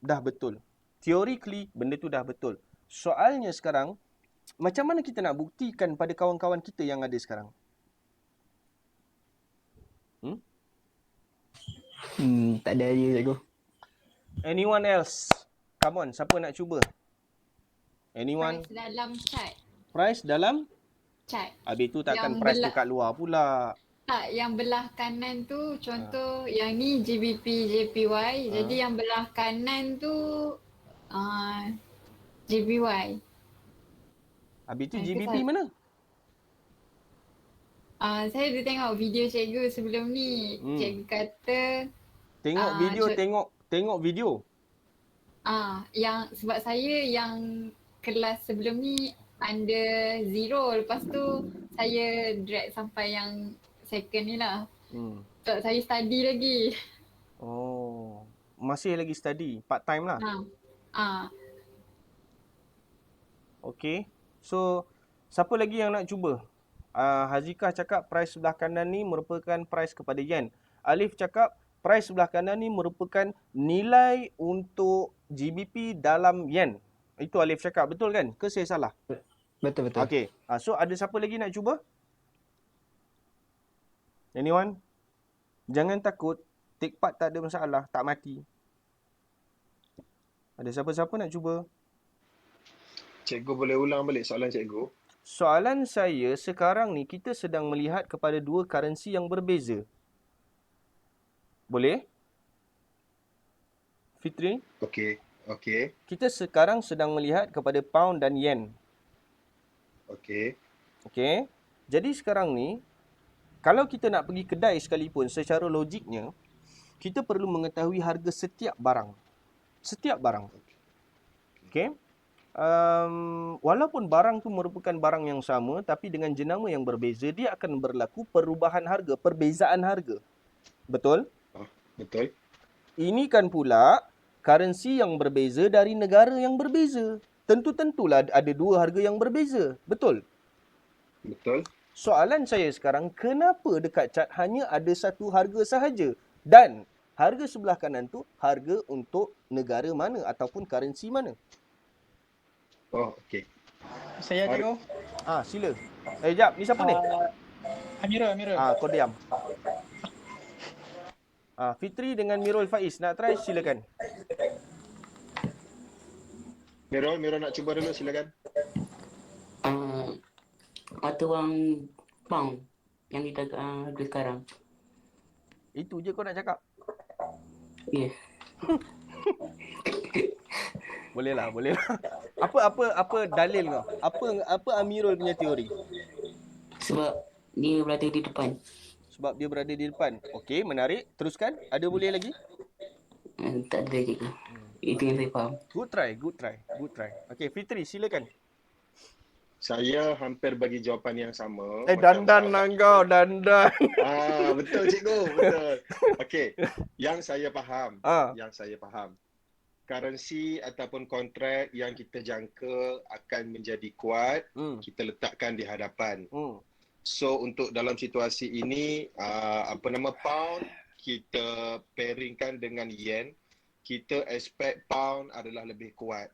[SPEAKER 1] Dah betul. Theoretically, benda tu dah betul. Soalnya sekarang, macam mana kita nak buktikan pada kawan-kawan kita yang ada sekarang?
[SPEAKER 3] Tak ada idea cikgu.
[SPEAKER 1] Anyone else? Come on, siapa nak cuba? Anyone?
[SPEAKER 7] Price dalam chart.
[SPEAKER 1] Price dalam?
[SPEAKER 7] Chart.
[SPEAKER 1] Habis tu takkan price dekat luar pula.
[SPEAKER 7] Tak, yang belah kanan tu contoh yang ni GBP, JPY. Jadi yang belah kanan tu JPY.
[SPEAKER 1] Habis tu GBP mana?
[SPEAKER 7] Saya dah tengok video cikgu sebelum ni. Cikgu kata
[SPEAKER 1] tengok video.
[SPEAKER 7] Yang sebab saya yang kelas sebelum ni under 0. Lepas tu saya drag sampai yang second ni lah. Sebab saya study lagi.
[SPEAKER 1] Oh, masih lagi study, part time lah. Okay. So, siapa lagi yang nak cuba? Hazikah cakap price sebelah kanan ni merupakan price kepada yen. Alif cakap price sebelah kanan ni merupakan nilai untuk GBP dalam yen. Itu Alif cakap, betul kan? Ke saya salah?
[SPEAKER 3] Betul.
[SPEAKER 1] Okey. So ada siapa lagi nak cuba? Anyone? Jangan takut. Take part tak ada masalah. Tak mati. Ada siapa-siapa nak cuba?
[SPEAKER 5] Cikgu boleh ulang balik soalan cikgu?
[SPEAKER 1] Soalan saya sekarang ni kita sedang melihat kepada dua currency yang berbeza. Boleh? Fitri?
[SPEAKER 5] Okey.
[SPEAKER 1] Kita sekarang sedang melihat kepada pound dan yen.
[SPEAKER 5] Okey.
[SPEAKER 1] Jadi sekarang ni, kalau kita nak pergi kedai sekalipun, secara logiknya, kita perlu mengetahui harga setiap barang. Okey? Walaupun barang tu merupakan barang yang sama, tapi dengan jenama yang berbeza, dia akan berlaku perubahan harga, perbezaan harga. Betul?
[SPEAKER 5] Betul.
[SPEAKER 1] Ini kan pula currency yang berbeza dari negara yang berbeza. Tentu-tentulah ada dua harga yang berbeza. Betul?
[SPEAKER 5] Betul.
[SPEAKER 1] Soalan saya sekarang, kenapa dekat cat hanya ada satu harga sahaja? Dan harga sebelah kanan tu harga untuk negara mana ataupun currency mana?
[SPEAKER 5] Oh, okey.
[SPEAKER 10] Saya cikgu.
[SPEAKER 1] Sila. Jap, ni siapa ni?
[SPEAKER 10] Amira.
[SPEAKER 1] Kau diam. Fitri dengan Mirul Faiz nak try, silakan.
[SPEAKER 5] Mirul nak cuba dulu, silakan.
[SPEAKER 9] Mata wang pound yang harga sekarang.
[SPEAKER 1] Itu je kau nak cakap?
[SPEAKER 9] Ya.
[SPEAKER 1] Boleh lah. Apa dalil kau? Apa Amirul punya teori?
[SPEAKER 9] Sebab dia berada di depan.
[SPEAKER 1] Okey, menarik. Teruskan. Ada boleh lagi?
[SPEAKER 9] Tak ada cikgu. Itu yang saya faham.
[SPEAKER 1] Good try. Okey, Fitri, silakan.
[SPEAKER 5] Saya hampir bagi jawapan yang sama.
[SPEAKER 1] Dandan lah kau, dandan.
[SPEAKER 5] Betul cikgu, betul. Okey, yang saya faham. Currency ataupun kontrak yang kita jangka akan menjadi kuat, kita letakkan di hadapan. So untuk dalam situasi ini, pound kita pairingkan dengan yen, kita expect pound adalah lebih kuat.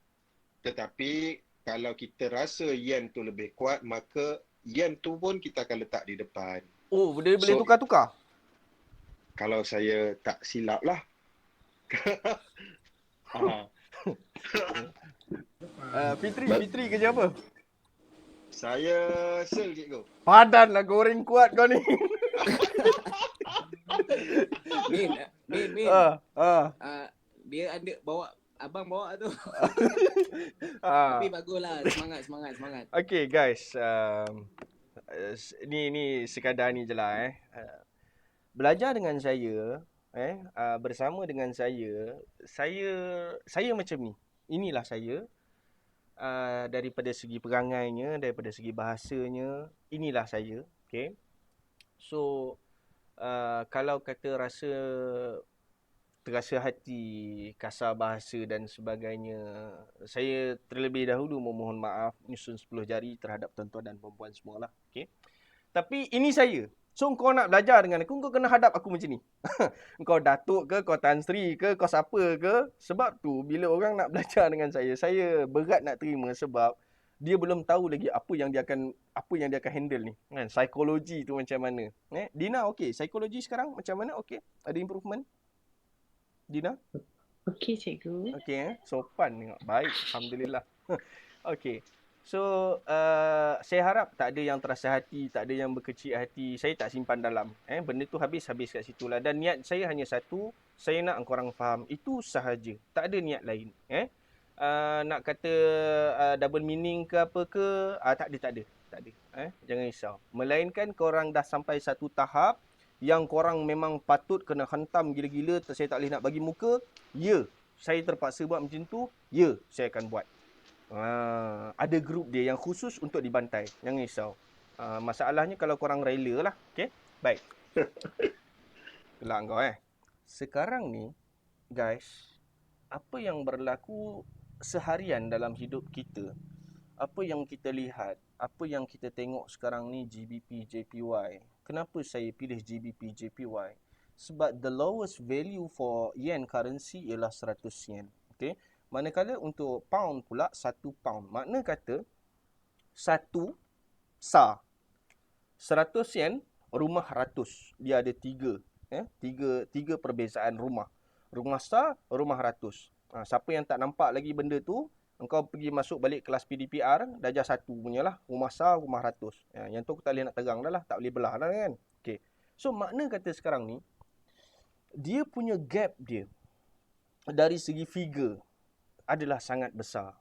[SPEAKER 5] Tetapi kalau kita rasa yen tu lebih kuat, maka yen tu pun kita akan letak di depan.
[SPEAKER 1] Oh, boleh tukar-tukar?
[SPEAKER 5] Kalau saya tak silap lah.
[SPEAKER 1] Fitri kerja apa?
[SPEAKER 5] Saya sel cikgu.
[SPEAKER 1] Padan lah goreng kuat kau ni.
[SPEAKER 9] Min. Dia ada abang bawa tu. Tapi baguslah, semangat.
[SPEAKER 1] Okay guys, ni sekadar ni je lah. Belajar dengan saya, bersama dengan saya macam ni. Inilah saya. Daripada segi perangainya, daripada segi bahasanya, inilah saya. Okay. So kalau kata terasa hati, kasar bahasa dan sebagainya, saya terlebih dahulu memohon maaf, nyusun 10 jari terhadap tuan-tuan dan perempuan semualah. Okay. Tapi ini saya. So kau nak belajar dengan aku, kau kena hadap aku macam ni. Kau Datuk ke, kau Tan Sri ke, kau siapa ke. Sebab tu bila orang nak belajar dengan saya berat nak terima sebab dia belum tahu lagi apa yang dia akan handle ni. Kan, psikologi tu macam mana. Dina okey, psikologi sekarang macam mana? Okey. Ada improvement? Dina?
[SPEAKER 8] Okey cikgu.
[SPEAKER 1] Okey sopan tengok. Baik, alhamdulillah. Okey. So, saya harap tak ada yang terasa hati, tak ada yang berkecil hati. Saya tak simpan dalam. Benda tu habis kat situ lah. Dan niat saya hanya satu, saya nak korang faham. Itu sahaja. Tak ada niat lain. Nak kata double meaning ke apa ke, tak ada. Jangan risau. Melainkan korang dah sampai satu tahap yang korang memang patut kena hentam gila-gila, saya tak boleh nak bagi muka. Ya, saya terpaksa buat macam tu. Ya, saya akan buat. Ada grup dia yang khusus untuk dibantai. Jangan risau. Masalahnya kalau korang rela lah. Okay? Baik. Gelak kau Sekarang ni, guys, apa yang berlaku seharian dalam hidup kita, apa yang kita lihat, apa yang kita tengok sekarang ni GBP, JPY. Kenapa saya pilih GBP, JPY? Sebab the lowest value for yen currency ialah 100 yen. Okay. Manakala untuk pound pula 1 pound. Makna kata 1 sa. 100 yen, rumah ratus. Dia ada 3. Tiga perbezaan rumah. Rumah sa, rumah ratus. Siapa yang tak nampak lagi benda tu, engkau pergi masuk balik kelas PDPR, darjah 1 punya lah. Rumah sa, rumah ratus. Yang tu aku tak boleh nak terang dah lah. Tak boleh belah dah kan. Okay. So makna kata sekarang ni, dia punya gap dia dari segi figure adalah sangat besar.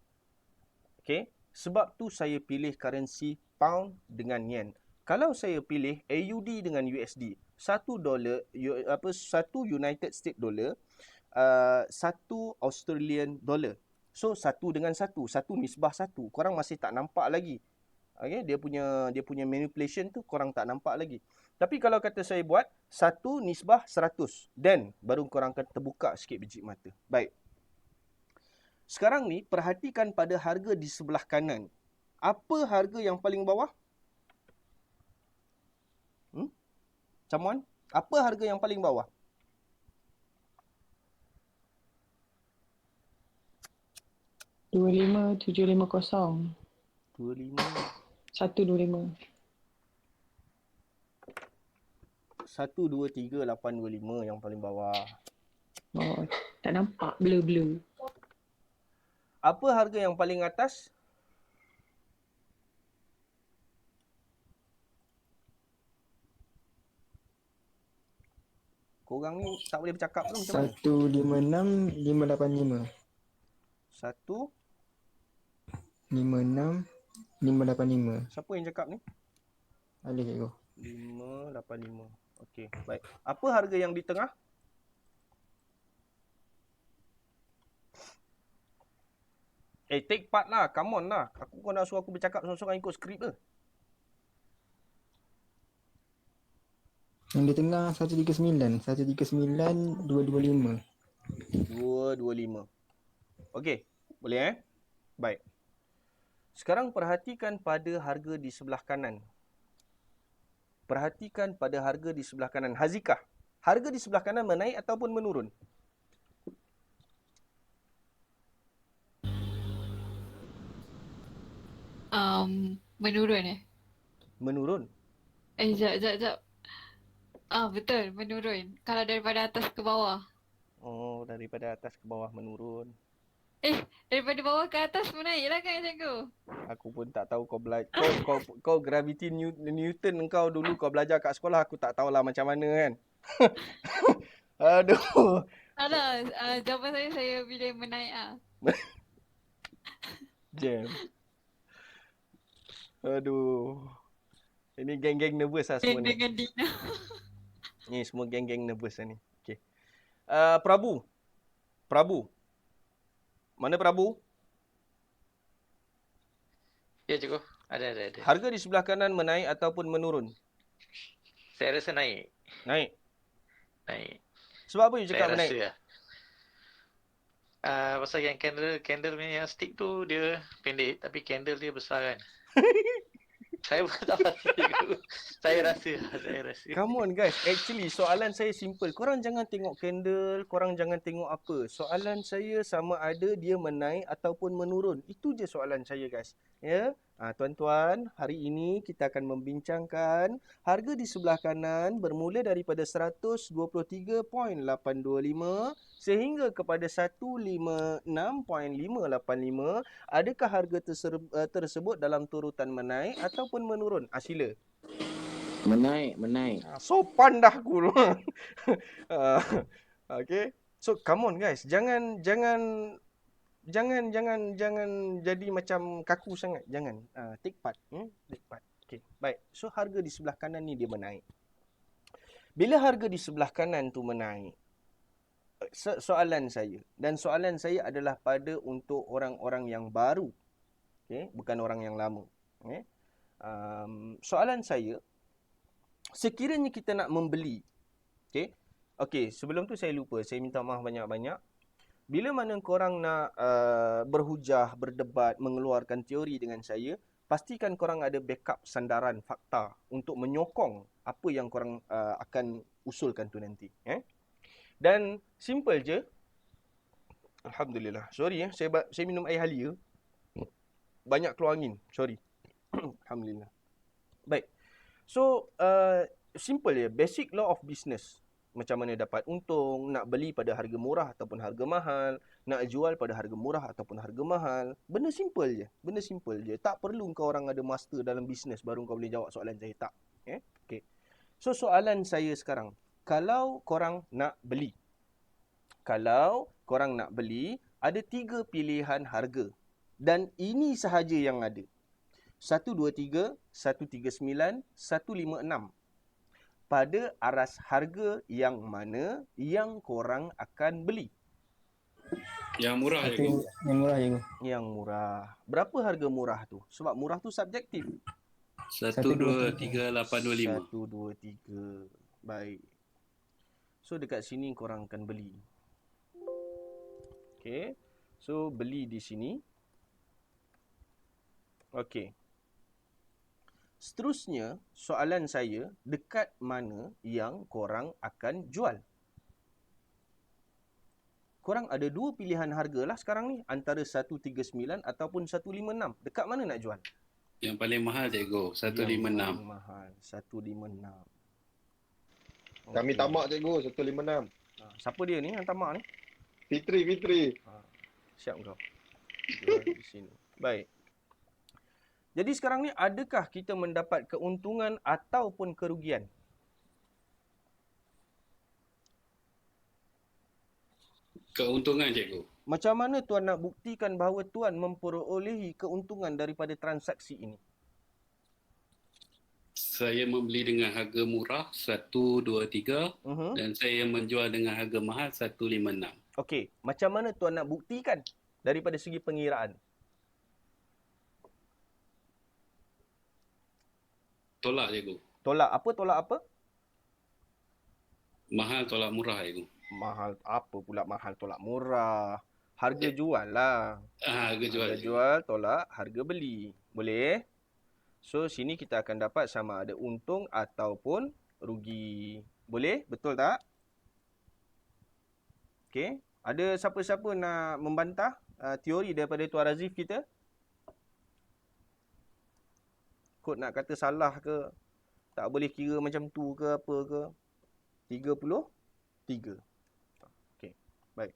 [SPEAKER 1] Okay. Sebab tu saya pilih currency pound dengan yen. Kalau saya pilih AUD dengan USD, $1 United States dollar, 1 Australian dollar. So 1 dengan 1 nisbah 1. Korang masih tak nampak lagi. Okay, dia punya manipulation tu korang tak nampak lagi. Tapi kalau kata saya buat 1 nisbah 100, then baru korang akan terbuka sikit biji mata. Baik. Sekarang ni perhatikan pada harga di sebelah kanan. Apa harga yang paling bawah? Camuan, apa harga yang paling bawah?
[SPEAKER 8] $25,750.
[SPEAKER 1] 25.
[SPEAKER 8] 125.
[SPEAKER 1] 123,825 yang paling bawah.
[SPEAKER 8] Oh, tak nampak blur-blur.
[SPEAKER 1] Apa harga yang paling atas? Korang ni tak boleh bercakap tu macam mana?
[SPEAKER 3] 156,585. 156,585.
[SPEAKER 1] Siapa yang cakap ni?
[SPEAKER 3] Ada cikgu.
[SPEAKER 1] 585. Okey, baik. Apa harga yang di tengah? Take part lah. Come on lah. Kau nak suruh aku bercakap seorang-seorang ikut skrip ke?
[SPEAKER 3] Yang di tengah 139. 139, 225.
[SPEAKER 1] 225. Okey, boleh Baik. Sekarang perhatikan pada harga di sebelah kanan. Perhatikan pada harga di sebelah kanan. Hazikah, harga di sebelah kanan menaik ataupun menurun?
[SPEAKER 7] Menurun
[SPEAKER 1] Menurun?
[SPEAKER 7] Sekejap. Betul, menurun. Kalau daripada atas ke bawah.
[SPEAKER 1] Oh, daripada atas ke bawah menurun.
[SPEAKER 7] Daripada bawah ke atas menaik lah kan cikgu?
[SPEAKER 1] Aku pun tak tahu kau belajar. Kau gravity Newton kau dulu kau belajar kat sekolah. Aku tak tahulah macam mana kan. Aduh.
[SPEAKER 7] Alah, jawapan saya pilih menaik lah.
[SPEAKER 1] Jam. Aduh. Ini geng-geng nervous lah semua ni.
[SPEAKER 7] Dengan Dina.
[SPEAKER 1] Ni semua geng-geng nervous lah ni. Okay. Prabu. Mana Prabu?
[SPEAKER 2] Ya cikgu, ada.
[SPEAKER 1] Harga di sebelah kanan menaik ataupun menurun?
[SPEAKER 2] Saya rasa naik.
[SPEAKER 1] Naik.
[SPEAKER 2] Sebab
[SPEAKER 1] apa you cakap menaik?
[SPEAKER 2] Saya rasa pasal yang candle ni yang stick tu dia pendek tapi candle dia besar kan. Saya pun tak pasti cikgu. Saya rasa.
[SPEAKER 1] Come on guys, actually soalan saya simple. Korang jangan tengok candle, korang jangan tengok apa. Soalan saya sama ada dia menaik ataupun menurun. Itu je soalan saya guys. Ya. Tuan-tuan, hari ini kita akan membincangkan harga di sebelah kanan bermula daripada 123.825 sehingga kepada 156.585. Adakah harga tersebut dalam turutan menaik ataupun menurun? Sila.
[SPEAKER 11] Menaik.
[SPEAKER 1] Sopan dah aku. Okay. So come on guys, jangan jadi macam kaku sangat. Jangan. Take part. Okay. Baik. So harga di sebelah kanan ni dia menaik. Bila harga di sebelah kanan tu menaik, soalan saya adalah pada untuk orang-orang yang baru. Okay? Bukan orang yang lama. Okay? Soalan saya, sekiranya kita nak membeli. Okay, sebelum tu saya lupa. Saya minta maaf banyak-banyak. Bila mana korang nak berhujah, berdebat, mengeluarkan teori dengan saya, pastikan korang ada backup sandaran fakta untuk menyokong apa yang korang akan usulkan tu nanti. Dan simple je. Alhamdulillah. Sorry saya minum air halia. Banyak keluar angin. Sorry. Alhamdulillah. Baik. So, simple je. Basic law of business. Macam mana dapat untung, nak beli pada harga murah ataupun harga mahal, nak jual pada harga murah ataupun harga mahal. Benda simple je. Benda simple je. Tak perlu kau orang ada master dalam bisnes baru kau boleh jawab soalan saya. Tak. Okay. So, soalan saya sekarang. Kalau korang nak beli. Ada 3 pilihan harga. Dan ini sahaja yang ada. 123, 139, 156. Pada aras harga yang mana yang korang akan beli?
[SPEAKER 4] Yang murah je.
[SPEAKER 3] Yang murah je.
[SPEAKER 1] Yang murah. Berapa harga murah tu? Sebab murah tu subjektif.
[SPEAKER 4] 123,825.
[SPEAKER 1] 123. Baik. So dekat sini korang akan beli. Okay. So beli di sini. Okay. Seterusnya, soalan saya, dekat mana yang korang akan jual? Korang ada 2 pilihan harga lah sekarang ni. Antara 139 ataupun 156. Dekat mana nak jual?
[SPEAKER 4] Yang paling mahal cikgu, 156.
[SPEAKER 1] Yang paling mahal, 156.
[SPEAKER 5] Kami tamak cikgu, 156.
[SPEAKER 1] Siapa dia ni yang tamak ni?
[SPEAKER 5] Fitri.
[SPEAKER 1] Siap kau. Jual di sini. Baik. Jadi sekarang ni, adakah kita mendapat keuntungan ataupun kerugian?
[SPEAKER 4] Keuntungan cikgu.
[SPEAKER 1] Macam mana tuan nak buktikan bahawa tuan memperolehi keuntungan daripada transaksi ini?
[SPEAKER 4] Saya membeli dengan harga murah 123 dan saya menjual dengan harga mahal 156.
[SPEAKER 1] Okey, macam mana tuan nak buktikan daripada segi pengiraan?
[SPEAKER 4] Tolak cikgu.
[SPEAKER 1] Tolak apa? Tolak apa?
[SPEAKER 4] Mahal tolak murah cikgu.
[SPEAKER 1] Mahal apa pula mahal tolak murah? Harga jual lah.
[SPEAKER 4] Harga jual.
[SPEAKER 1] Harga jual tolak harga beli. Boleh? So sini kita akan dapat sama ada untung ataupun rugi. Boleh? Betul tak? Okey. Ada siapa-siapa nak membantah teori daripada Tuan Razif kita? Kot nak kata salah ke, tak boleh kira macam tu ke apa ke. 33. Okey, baik.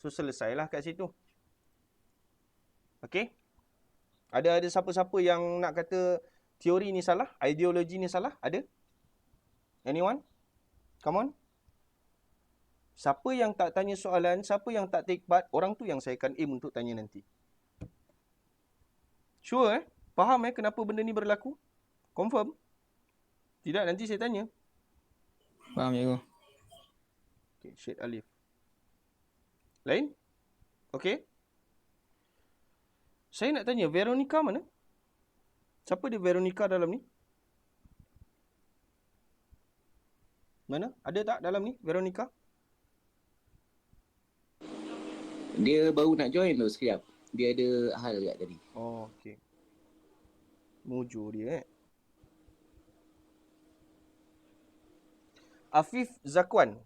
[SPEAKER 1] So selesailah kat situ. Okey. Ada siapa-siapa yang nak kata teori ni salah, ideologi ni salah? Ada? Anyone? Come on. Siapa yang tak tanya soalan, siapa yang tak take part, orang tu yang saya akan aim untuk tanya nanti. Sure Faham kenapa benda ni berlaku? Confirm? Tidak, nanti saya tanya.
[SPEAKER 3] Faham cikgu.
[SPEAKER 1] Okay, Syed Alif. Lain? Okay. Saya nak tanya, Veronica mana? Siapa dia Veronica dalam ni? Mana? Ada tak dalam ni, Veronica?
[SPEAKER 11] Dia baru nak join tu sekejap. Dia ada hal kat tadi.
[SPEAKER 1] Oh, okay. Mojo dia Afif Zakwan.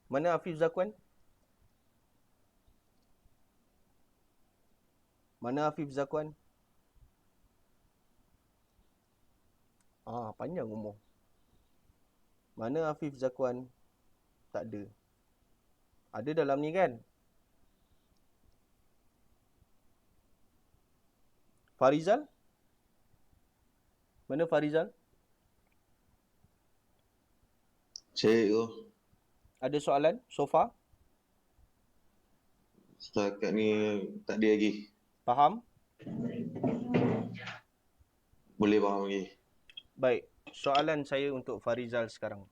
[SPEAKER 1] Mana Afif Zakwan? Mana Afif Zakwan? Panjang umur. Mana Afif Zakwan? Tak ada. Ada dalam ni kan? Farizal? Mana Farizal?
[SPEAKER 12] Cikgu.
[SPEAKER 1] Ada soalan so far?
[SPEAKER 12] Setakat ni tak ada lagi.
[SPEAKER 1] Faham?
[SPEAKER 12] Boleh faham lagi.
[SPEAKER 1] Baik. Soalan saya untuk Farizal sekarang.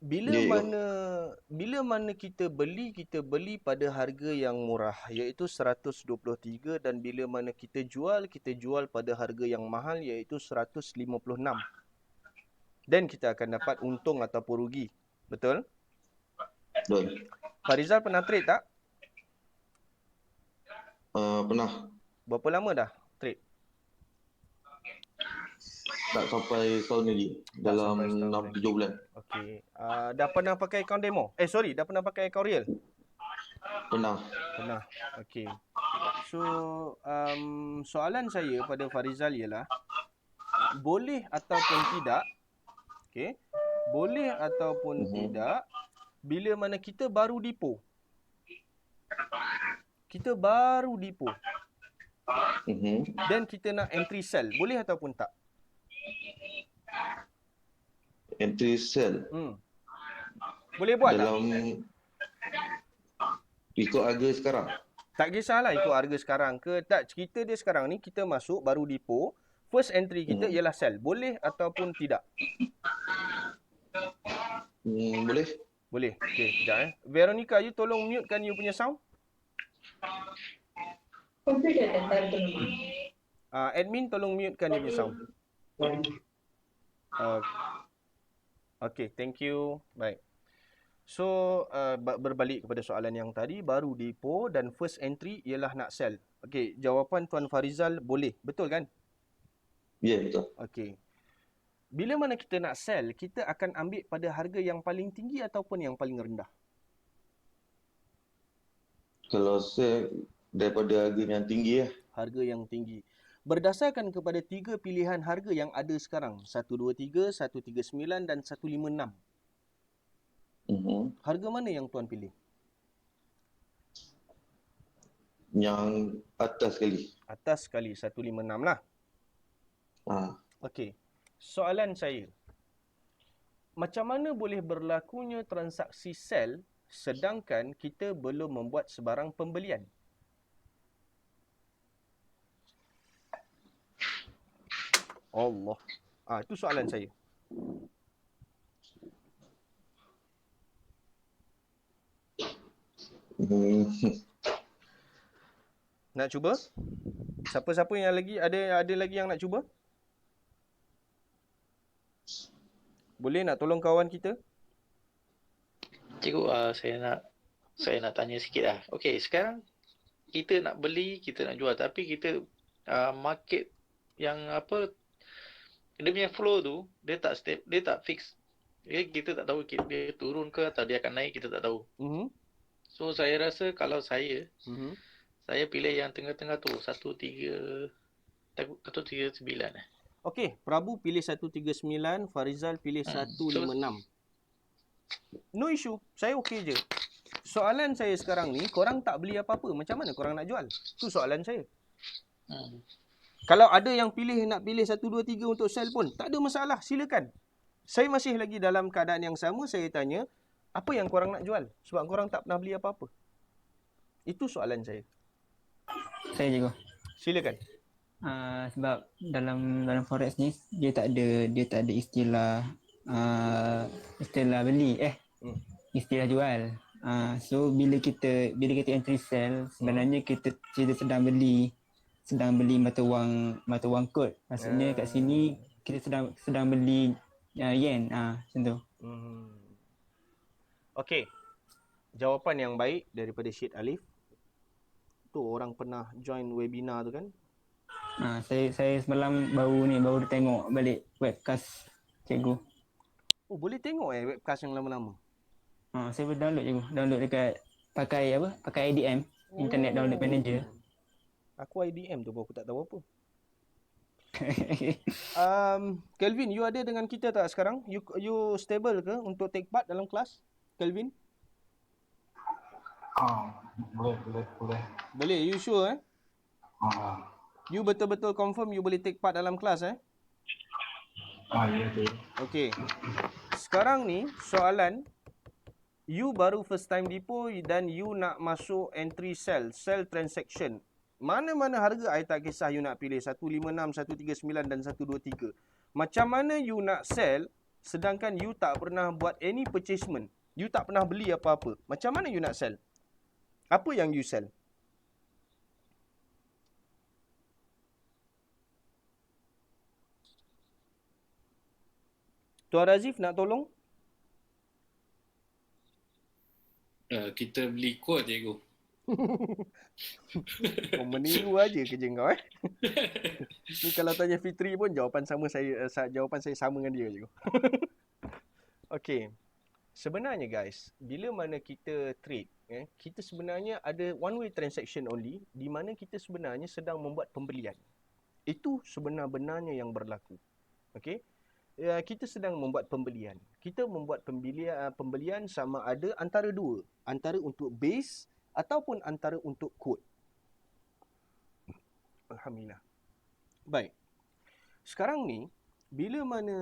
[SPEAKER 1] Bila mana kita beli pada harga yang murah iaitu 123 dan bila mana kita jual pada harga yang mahal iaitu 156. Dan kita akan dapat untung ataupun rugi. Betul?
[SPEAKER 12] Betul.
[SPEAKER 1] Farizal pernah trade tak?
[SPEAKER 12] Pernah.
[SPEAKER 1] Berapa lama dah trade?
[SPEAKER 12] tak sampai setahun lagi. Dalam 6-7 bulan.
[SPEAKER 1] Okey. Dah pernah pakai akaun demo? Dah pernah pakai akaun real?
[SPEAKER 12] Pernah.
[SPEAKER 1] Okey. So, soalan saya pada Farizal ialah, boleh ataupun tidak, okey, boleh ataupun tidak, bila mana kita baru depo. Dan kita nak entry sell, boleh ataupun tak?
[SPEAKER 12] Entry sell.
[SPEAKER 1] Boleh buat
[SPEAKER 12] dalam ikut harga sekarang.
[SPEAKER 1] Tak kisahlah ikut harga sekarang ke tak. Cerita dia sekarang ni kita masuk baru depo, first entry kita ialah sell. Boleh ataupun tidak?
[SPEAKER 12] Boleh.
[SPEAKER 1] Okey, sekejap Veronica, you tolong mutekan you punya sound. Admin tolong mutekan dia punya sound. Okey, thank you. Baik. So, berbalik kepada soalan yang tadi, baru depo dan first entry ialah nak sell. Okey, jawapan Tuan Farizal boleh. Betul kan?
[SPEAKER 12] Ya, betul.
[SPEAKER 1] Okey. Bila mana kita nak sell, kita akan ambil pada harga yang paling tinggi ataupun yang paling rendah?
[SPEAKER 12] Kalau sell daripada harga yang tinggi
[SPEAKER 1] Harga yang tinggi. Berdasarkan kepada 3 pilihan harga yang ada sekarang, 123, 139 dan 156. Harga mana yang tuan pilih?
[SPEAKER 12] Yang atas sekali.
[SPEAKER 1] Atas sekali, 156 lah. Okey. Soalan saya. Macam mana boleh berlakunya transaksi sell sedangkan kita belum membuat sebarang pembelian? Allah. Itu soalan saya. Nak cuba? Siapa-siapa yang lagi ada lagi yang nak cuba? Boleh nak tolong kawan kita?
[SPEAKER 2] Cikgu, saya nak tanya sikit lah. Okey, sekarang kita nak beli, kita nak jual, tapi kita market yang apa, dia punya flow tu dia tak fix. Kita tak tahu dia turun ke atau dia akan naik, kita tak tahu. So saya rasa kalau saya pilih yang tengah-tengah tu, 139.
[SPEAKER 1] Okey, Prabu pilih 139, Farizal pilih 156. No issue, saya okey je. Soalan saya sekarang ni, korang tak beli apa-apa, macam mana korang nak jual? Tu soalan saya. Kalau ada yang nak pilih 123 untuk sell pun, tak ada masalah, silakan. Saya masih lagi dalam keadaan yang sama, saya tanya, apa yang korang nak jual? Sebab korang tak pernah beli apa-apa. Itu soalan saya.
[SPEAKER 3] Saya juga.
[SPEAKER 1] Silakan.
[SPEAKER 3] Sebab dalam forex ni dia tak ada istilah beli istilah jual. So bila kita entry sell, sebenarnya kita sedang beli mata wang kod. Maksudnya kat sini kita sedang beli yen macam tu.
[SPEAKER 1] Okey. Jawapan yang baik daripada Syed Alif. Tu orang pernah join webinar tu kan?
[SPEAKER 3] Saya semalam baru tengok balik webcast cikgu.
[SPEAKER 1] Oh, boleh tengok webcast yang lama-lama.
[SPEAKER 3] Saya boleh download dekat pakai IDM, Internet Download Manager.
[SPEAKER 1] Aku IDM tu aku tak tahu apa. Kelvin, you ada dengan kita tak sekarang? You stable ke untuk take part dalam kelas? Kelvin?
[SPEAKER 13] Boleh.
[SPEAKER 1] Boleh, you sure You betul-betul confirm you boleh take part dalam kelas
[SPEAKER 13] Ya, betul.
[SPEAKER 1] Okey. Sekarang ni soalan, you baru first time depo dan you nak masuk entry sell transaction. Mana-mana harga I tak kisah you nak pilih 156, 139 dan 123. Macam mana you nak sell sedangkan you tak pernah buat any purchasement. You tak pernah beli apa-apa. Macam mana you nak sell? Apa yang you sell? Tuan Razif nak tolong?
[SPEAKER 4] Kita beli quote, cikgu.
[SPEAKER 1] Kau meniru aja kerja kau Ni kalau tanya Fitri pun jawapan sama jawapan saya sama dengan dia je. Okey. Sebenarnya guys, bila mana kita trade, kita sebenarnya ada one way transaction only di mana kita sebenarnya sedang membuat pembelian. Itu sebenar-benarnya yang berlaku. Okey. Kita sedang membuat pembelian. Kita membuat pembelian sama ada antara dua, antara untuk base ataupun antara untuk quote. Alhamdulillah. Baik. Sekarang ni bila mana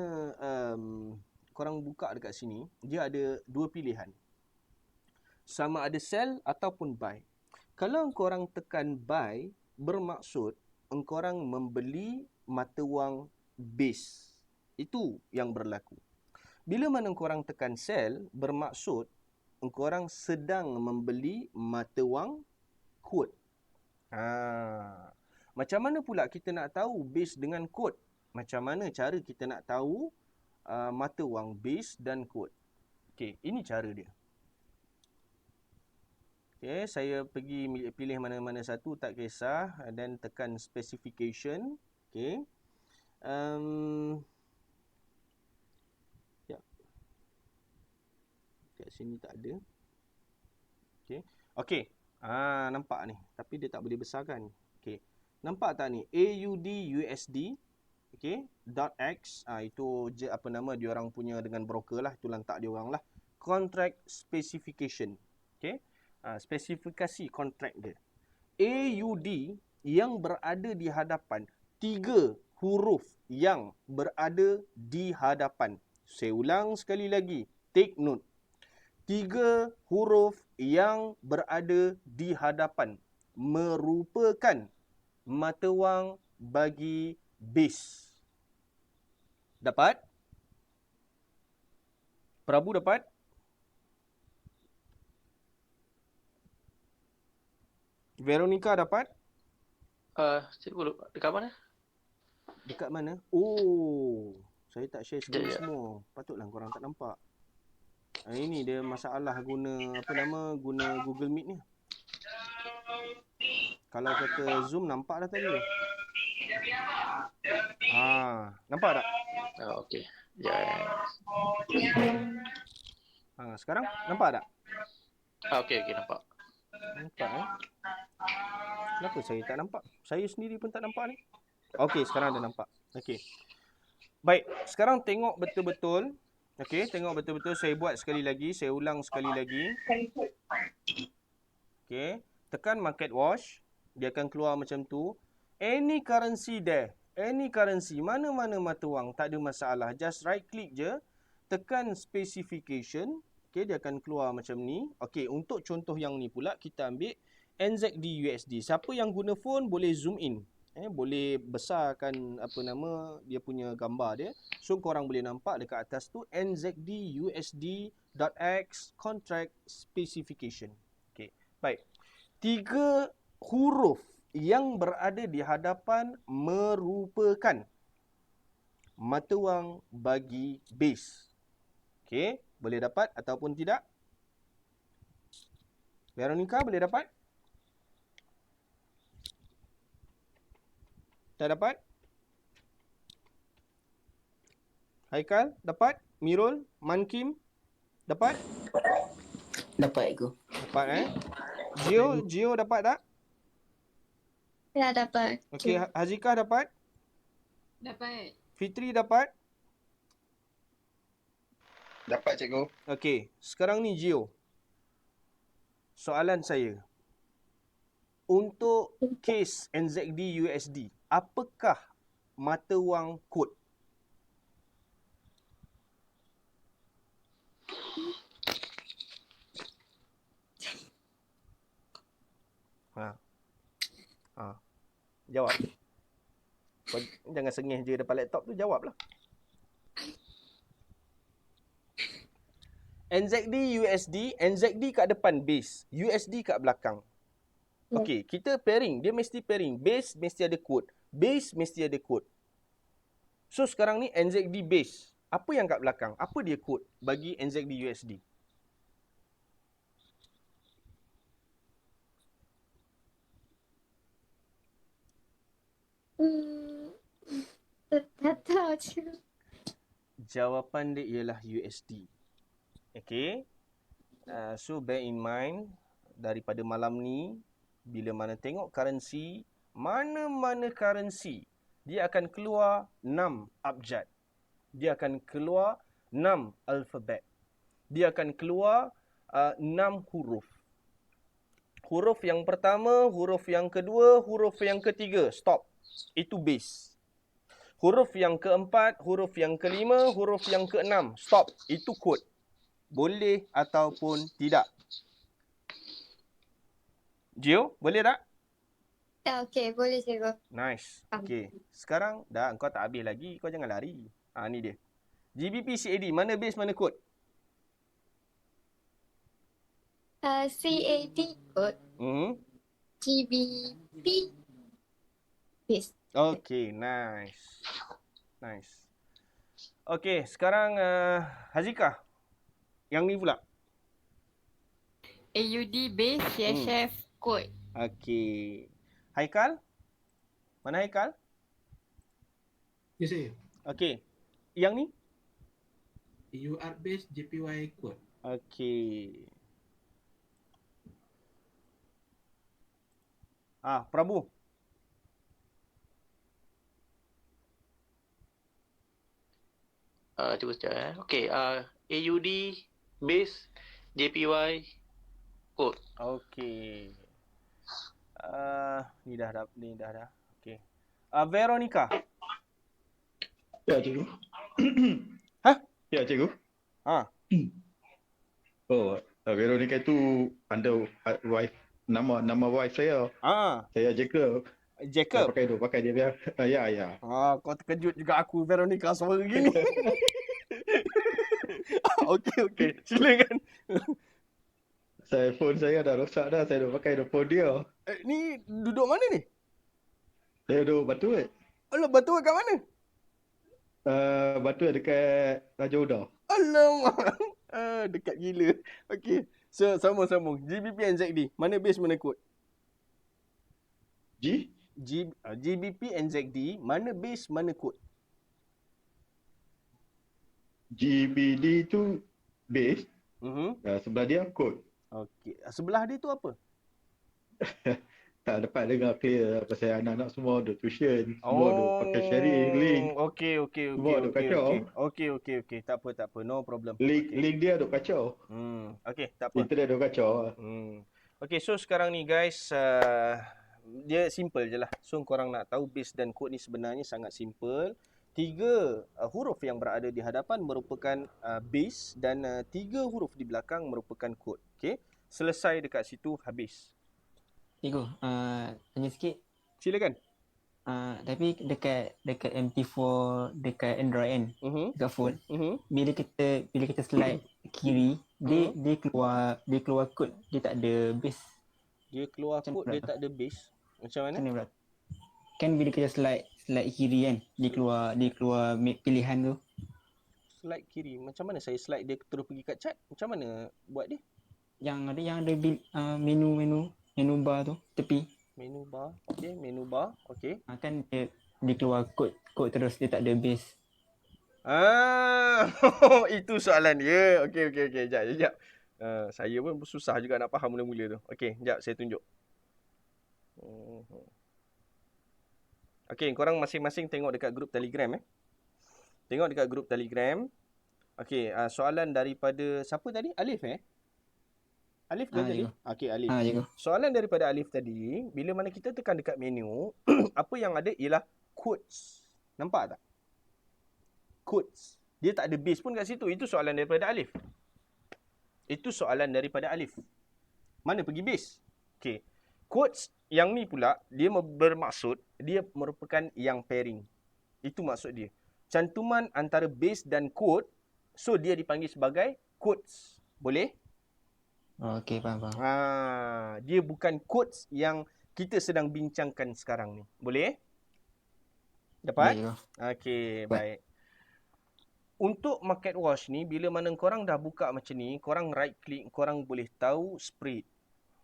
[SPEAKER 1] korang buka dekat sini, dia ada dua pilihan. Sama ada sell ataupun buy. Kalau korang tekan buy, bermaksud korang membeli mata wang base. Itu yang berlaku. Bila mana korang tekan sell, bermaksud korang sedang membeli mata wang quote. Macam mana pula kita nak tahu base dengan quote? Macam mana cara kita nak tahu mata wang base dan quote? Okey, ini cara dia. Okey, saya pergi pilih mana-mana satu, tak kisah, dan tekan specification. Okey. Ya. Kat sini tak ada. Okey. Okey. Nampak ni, tapi dia tak boleh besarkan. Okey. Nampak tak ni? AUD USD. Okey, .x itu je apa nama dia orang punya dengan broker lah, itu lantak dia orang lah. Contract specification. Okey. Spesifikasi kontrak dia. AUD yang berada di hadapan, 3 huruf yang berada di hadapan. Saya ulang sekali lagi, take note. 3 huruf yang berada di hadapan merupakan mata wang bagi base. Dapat? Prabu dapat? Veronica dapat?
[SPEAKER 2] Cikgu lupa. Dekat mana?
[SPEAKER 1] Dekat mana? Oh, saya tak share screen semua. Patutlah korang tak nampak. Ini dia masalah guna guna Google Meet ni. Kalau kata Zoom nampak dah tadi. Nampak tak?
[SPEAKER 2] Okey. Ya.
[SPEAKER 1] Sekarang nampak tak?
[SPEAKER 2] Okey, nampak.
[SPEAKER 1] Nampak Kenapa saya tak nampak? Saya sendiri pun tak nampak ni. Okey, sekarang dah nampak. Okey. Baik, sekarang tengok betul-betul. Okey, tengok betul-betul. Saya buat sekali lagi, saya ulang sekali lagi. Okey, tekan market watch, dia akan keluar macam tu. Any currency there. Any currency, mana-mana mata wang, tak ada masalah. Just right click je, tekan specification. Okey, dia akan keluar macam ni. Okey, untuk contoh yang ni pula, kita ambil NZD USD. Siapa yang guna phone boleh zoom in. Boleh besarkan dia punya gambar dia. So korang boleh nampak dekat atas tu NZD USD.x contract specification. Okey, baik. 3 huruf yang berada di hadapan merupakan mata wang bagi base. Okey, boleh dapat ataupun tidak? Veronica boleh dapat? Tak dapat? Haikal dapat? Mirul, Mankim dapat?
[SPEAKER 9] Dapat aku.
[SPEAKER 1] Dapat Gio dapat tak?
[SPEAKER 6] Ya, dapat.
[SPEAKER 1] Okey, Hazika dapat?
[SPEAKER 7] Dapat.
[SPEAKER 1] Fitri dapat?
[SPEAKER 5] Dapat, cikgu.
[SPEAKER 1] Okey, sekarang ni Gio. Soalan saya. Untuk kes NZD USD, apakah mata wang kod? Jawab. Jangan sengih je depan laptop tu, jawablah. NZD USD, NZD kat depan base, USD kat belakang. Okey, kita pairing, dia mesti pairing. Base mesti ada code, base mesti ada code. So sekarang ni NZD base, apa yang kat belakang? Apa dia code bagi NZD USD?
[SPEAKER 6] tahu cikgu.
[SPEAKER 1] Jawapan dia ialah USD. Okay. So bear in mind, daripada malam ni, bila mana tengok currency, mana-mana currency, dia akan keluar 6 abjad. Dia akan keluar 6 alfabet. Dia akan keluar 6 huruf. Huruf yang pertama, huruf yang kedua, huruf yang ketiga. Stop. Itu base. Huruf yang keempat, huruf yang kelima, huruf yang keenam. Stop. Itu kod. Boleh ataupun tidak. Gio, boleh tak?
[SPEAKER 6] Ya, okey. Boleh cikgu.
[SPEAKER 1] Nice. Okey. Sekarang dah kau tak habis lagi. Kau jangan lari. Ni dia. GBP CAD. Mana base, mana kod?
[SPEAKER 6] CAD kod. GBP base.
[SPEAKER 1] Okay, nice. Nice. Okay, sekarang Hazika. Yang ni pula.
[SPEAKER 7] AUD base, CHF code.
[SPEAKER 1] Okay. Haikal? Mana Haikal?
[SPEAKER 13] Ya, saya.
[SPEAKER 1] Okay. Yang ni?
[SPEAKER 13] UR base, JPY code.
[SPEAKER 1] Okay. Prabu.
[SPEAKER 2] Cuba sekejap. Okay, AUD base, JPY code.
[SPEAKER 1] Okay. Ni dah. Okay. Veronica.
[SPEAKER 5] Ya, cikgu. Ya, cikgu. Oh, Veronica itu under wife, nama wife saya. Saya Jacob.
[SPEAKER 1] Jacob.
[SPEAKER 5] Pakai dia biar. Ya.
[SPEAKER 1] Kau terkejut juga aku, Veronica, suara gini. Okey. Silakan.
[SPEAKER 5] Phone saya dah rosak dah. Saya dah pakai phone dia.
[SPEAKER 1] Ni duduk mana ni?
[SPEAKER 5] Saya duduk Batu.
[SPEAKER 1] Alah, Batu kat mana?
[SPEAKER 5] Batu dekat Raja Uda.
[SPEAKER 1] Alamak. Dekat gila. Okey. So, sambung. GBP NZD. Mana base, mana kod? GBP NZD. Mana base, mana kod?
[SPEAKER 5] GBD tu base. Sebelah dia kod.
[SPEAKER 1] Okey. Sebelah dia tu apa?
[SPEAKER 5] Tak dapat dengar clear pasal anak-anak semua ada tuition. Semua ada pakai sharing link.
[SPEAKER 1] Okey.
[SPEAKER 5] Semua ada kacau.
[SPEAKER 1] Okey. Tak apa. No problem.
[SPEAKER 5] Link dia ada kacau.
[SPEAKER 1] Okey, tak apa.
[SPEAKER 5] Internet ada kacau.
[SPEAKER 1] Okey, so sekarang ni guys, dia simple je lah. So korang nak tahu base dan kod ni sebenarnya sangat simple. 3 huruf yang berada di hadapan merupakan base dan 3 huruf di belakang merupakan kod. Okey, selesai dekat situ, habis.
[SPEAKER 3] Cikgu, tanya sikit.
[SPEAKER 1] Silakan.
[SPEAKER 3] Tapi dekat MT4 dekat Android kan, dekat phone, bila kita slide kiri, dia keluar kod, dia tak ada base.
[SPEAKER 1] Dia keluar kod, dia tak ada base. Macam mana?
[SPEAKER 3] Macam mana? Kan bila kita slide kiri kan, dia keluar pilihan tu.
[SPEAKER 1] Slide kiri. Macam mana saya slide dia terus pergi kat chat? Macam mana buat dia?
[SPEAKER 3] Yang ada menu bar tu tepi.
[SPEAKER 1] Menu bar. Okey, menu bar. Okey.
[SPEAKER 3] Kan dia keluar kod terus, dia tak ada base.
[SPEAKER 1] Itu soalan dia. Okey. Sekejap. Saya pun susah juga nak faham mula-mula tu. Okey, sekejap saya tunjuk. Okey, korang masing-masing tengok dekat grup Telegram Tengok dekat grup Telegram. Okey, soalan daripada siapa tadi? Alif Alif kan tadi? Okey, Alif. Soalan daripada Alif tadi, bila mana kita tekan dekat menu, apa yang ada ialah codes. Nampak tak? Codes. Dia tak ada base pun kat situ. Itu soalan daripada Alif. Mana pergi base? Okey. Codes yang ni pula, dia bermaksud, dia merupakan yang pairing. Itu maksud dia. Cantuman antara base dan code, so dia dipanggil sebagai codes. Boleh?
[SPEAKER 3] Okey, faham.
[SPEAKER 1] Dia bukan codes yang kita sedang bincangkan sekarang ni. Boleh? Dapat? Okey, baik. Untuk market watch ni, bila mana korang dah buka macam ni, korang right click, korang boleh tahu spread.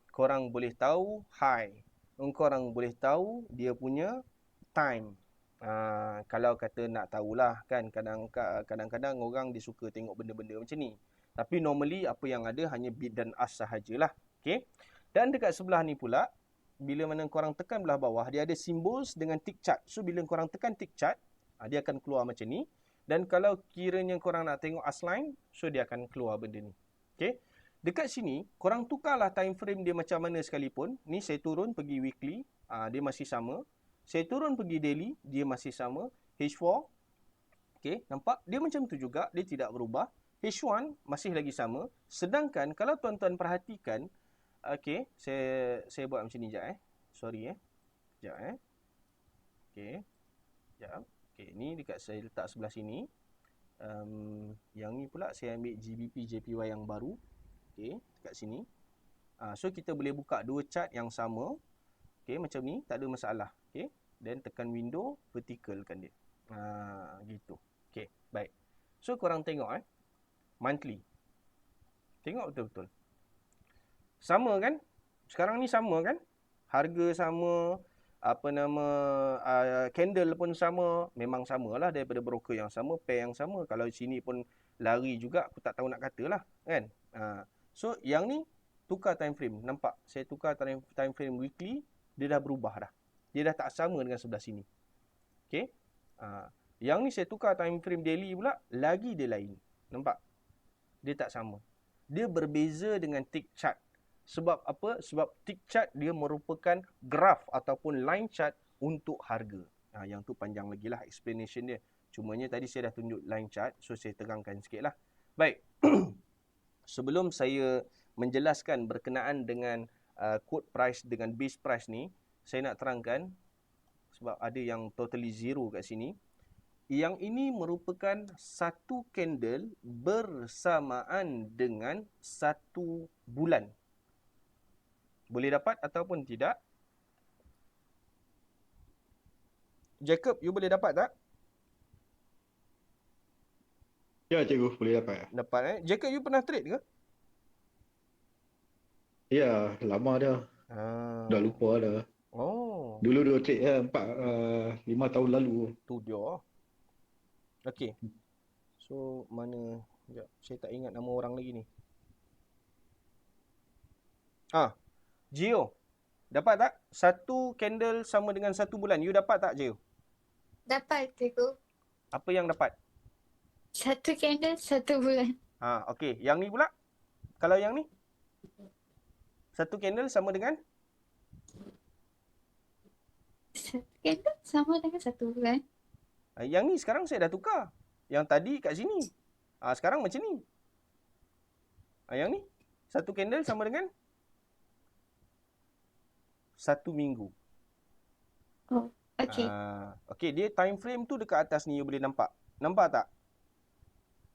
[SPEAKER 1] Korang boleh tahu high. Korang boleh tahu dia punya time. Kalau kata nak tahulah kan, kadang-kadang orang dia suka tengok benda-benda macam ni. Tapi normally apa yang ada hanya bid dan as sahajalah. Okay. Dan dekat sebelah ni pula, bila mana korang tekan belah bawah, dia ada symbols dengan tick chart. So bila korang tekan tick chart, dia akan keluar macam ni. Dan kalau kiranya korang nak tengok as line, so dia akan keluar benda ni. Okay. Dekat sini, korang tukarlah time frame dia macam mana sekalipun. Ni saya turun pergi weekly, dia masih sama. Saya turun pergi daily, dia masih sama. H4, okay, nampak? Dia macam tu juga, dia tidak berubah. H1 masih lagi sama. Sedangkan kalau tuan-tuan perhatikan, okay, saya buat macam ni sekejap Sorry sekejap Okay, sekejap. Okay, ni dekat saya letak sebelah sini. Yang ni pula saya ambil GBP JPY yang baru. Okay, dekat sini. So kita boleh buka dua chart yang sama. Okay, macam ni, tak ada masalah. Okay, then tekan window, verticalkan dia. Gitu. Okay, baik. So korang tengok monthly. Tengok betul-betul. Sama kan? Sekarang ni sama kan? Harga sama, candle pun sama. Memang samalah daripada broker yang sama, pair yang sama. Kalau sini pun lari juga, aku tak tahu nak katalah kan. So yang ni tukar time frame. Nampak? Saya tukar time frame weekly, dia dah berubah dah. Dia dah tak sama dengan sebelah sini. Okay? Yang ni saya tukar time frame daily pula, lagi dia lain. Nampak? Dia tak sama. Dia berbeza dengan tick chart. Sebab apa? Sebab tick chart dia merupakan graph ataupun line chart untuk harga. Yang tu panjang lagi lah explanation dia. Cumanya tadi saya dah tunjuk line chart, so saya terangkan sikit lah. Baik. Sebelum saya menjelaskan berkenaan dengan quote price dengan base price ni, saya nak terangkan sebab ada yang totally zero kat sini. Yang ini merupakan satu candle bersamaan dengan satu bulan. Boleh dapat ataupun tidak? Jacob, you boleh dapat tak?
[SPEAKER 5] Ya, cikgu, boleh dapat.
[SPEAKER 1] Dapat Jacob, you pernah trade ke?
[SPEAKER 5] Ya, lama dah. Dah lupa dah.
[SPEAKER 1] Oh.
[SPEAKER 5] Dulu trade 5 tahun lalu.
[SPEAKER 1] Tu dia. Okey. So, mana? Sekejap. Saya tak ingat nama orang lagi ni. Gio. Dapat tak? Satu candle sama dengan satu bulan. You dapat tak, Gio?
[SPEAKER 6] Dapat, cikgu.
[SPEAKER 1] Apa yang dapat?
[SPEAKER 6] Satu candle, satu bulan.
[SPEAKER 1] Okey. Yang ni pula? Kalau yang ni? Satu candle sama dengan?
[SPEAKER 6] Satu candle sama dengan satu bulan.
[SPEAKER 1] Yang ni sekarang saya dah tukar. Yang tadi kat sini. Sekarang macam ni. Yang ni. Satu candle sama dengan? Satu minggu.
[SPEAKER 6] Oh, okey.
[SPEAKER 1] Okey, dia time frame tu dekat atas ni you boleh nampak. Nampak tak?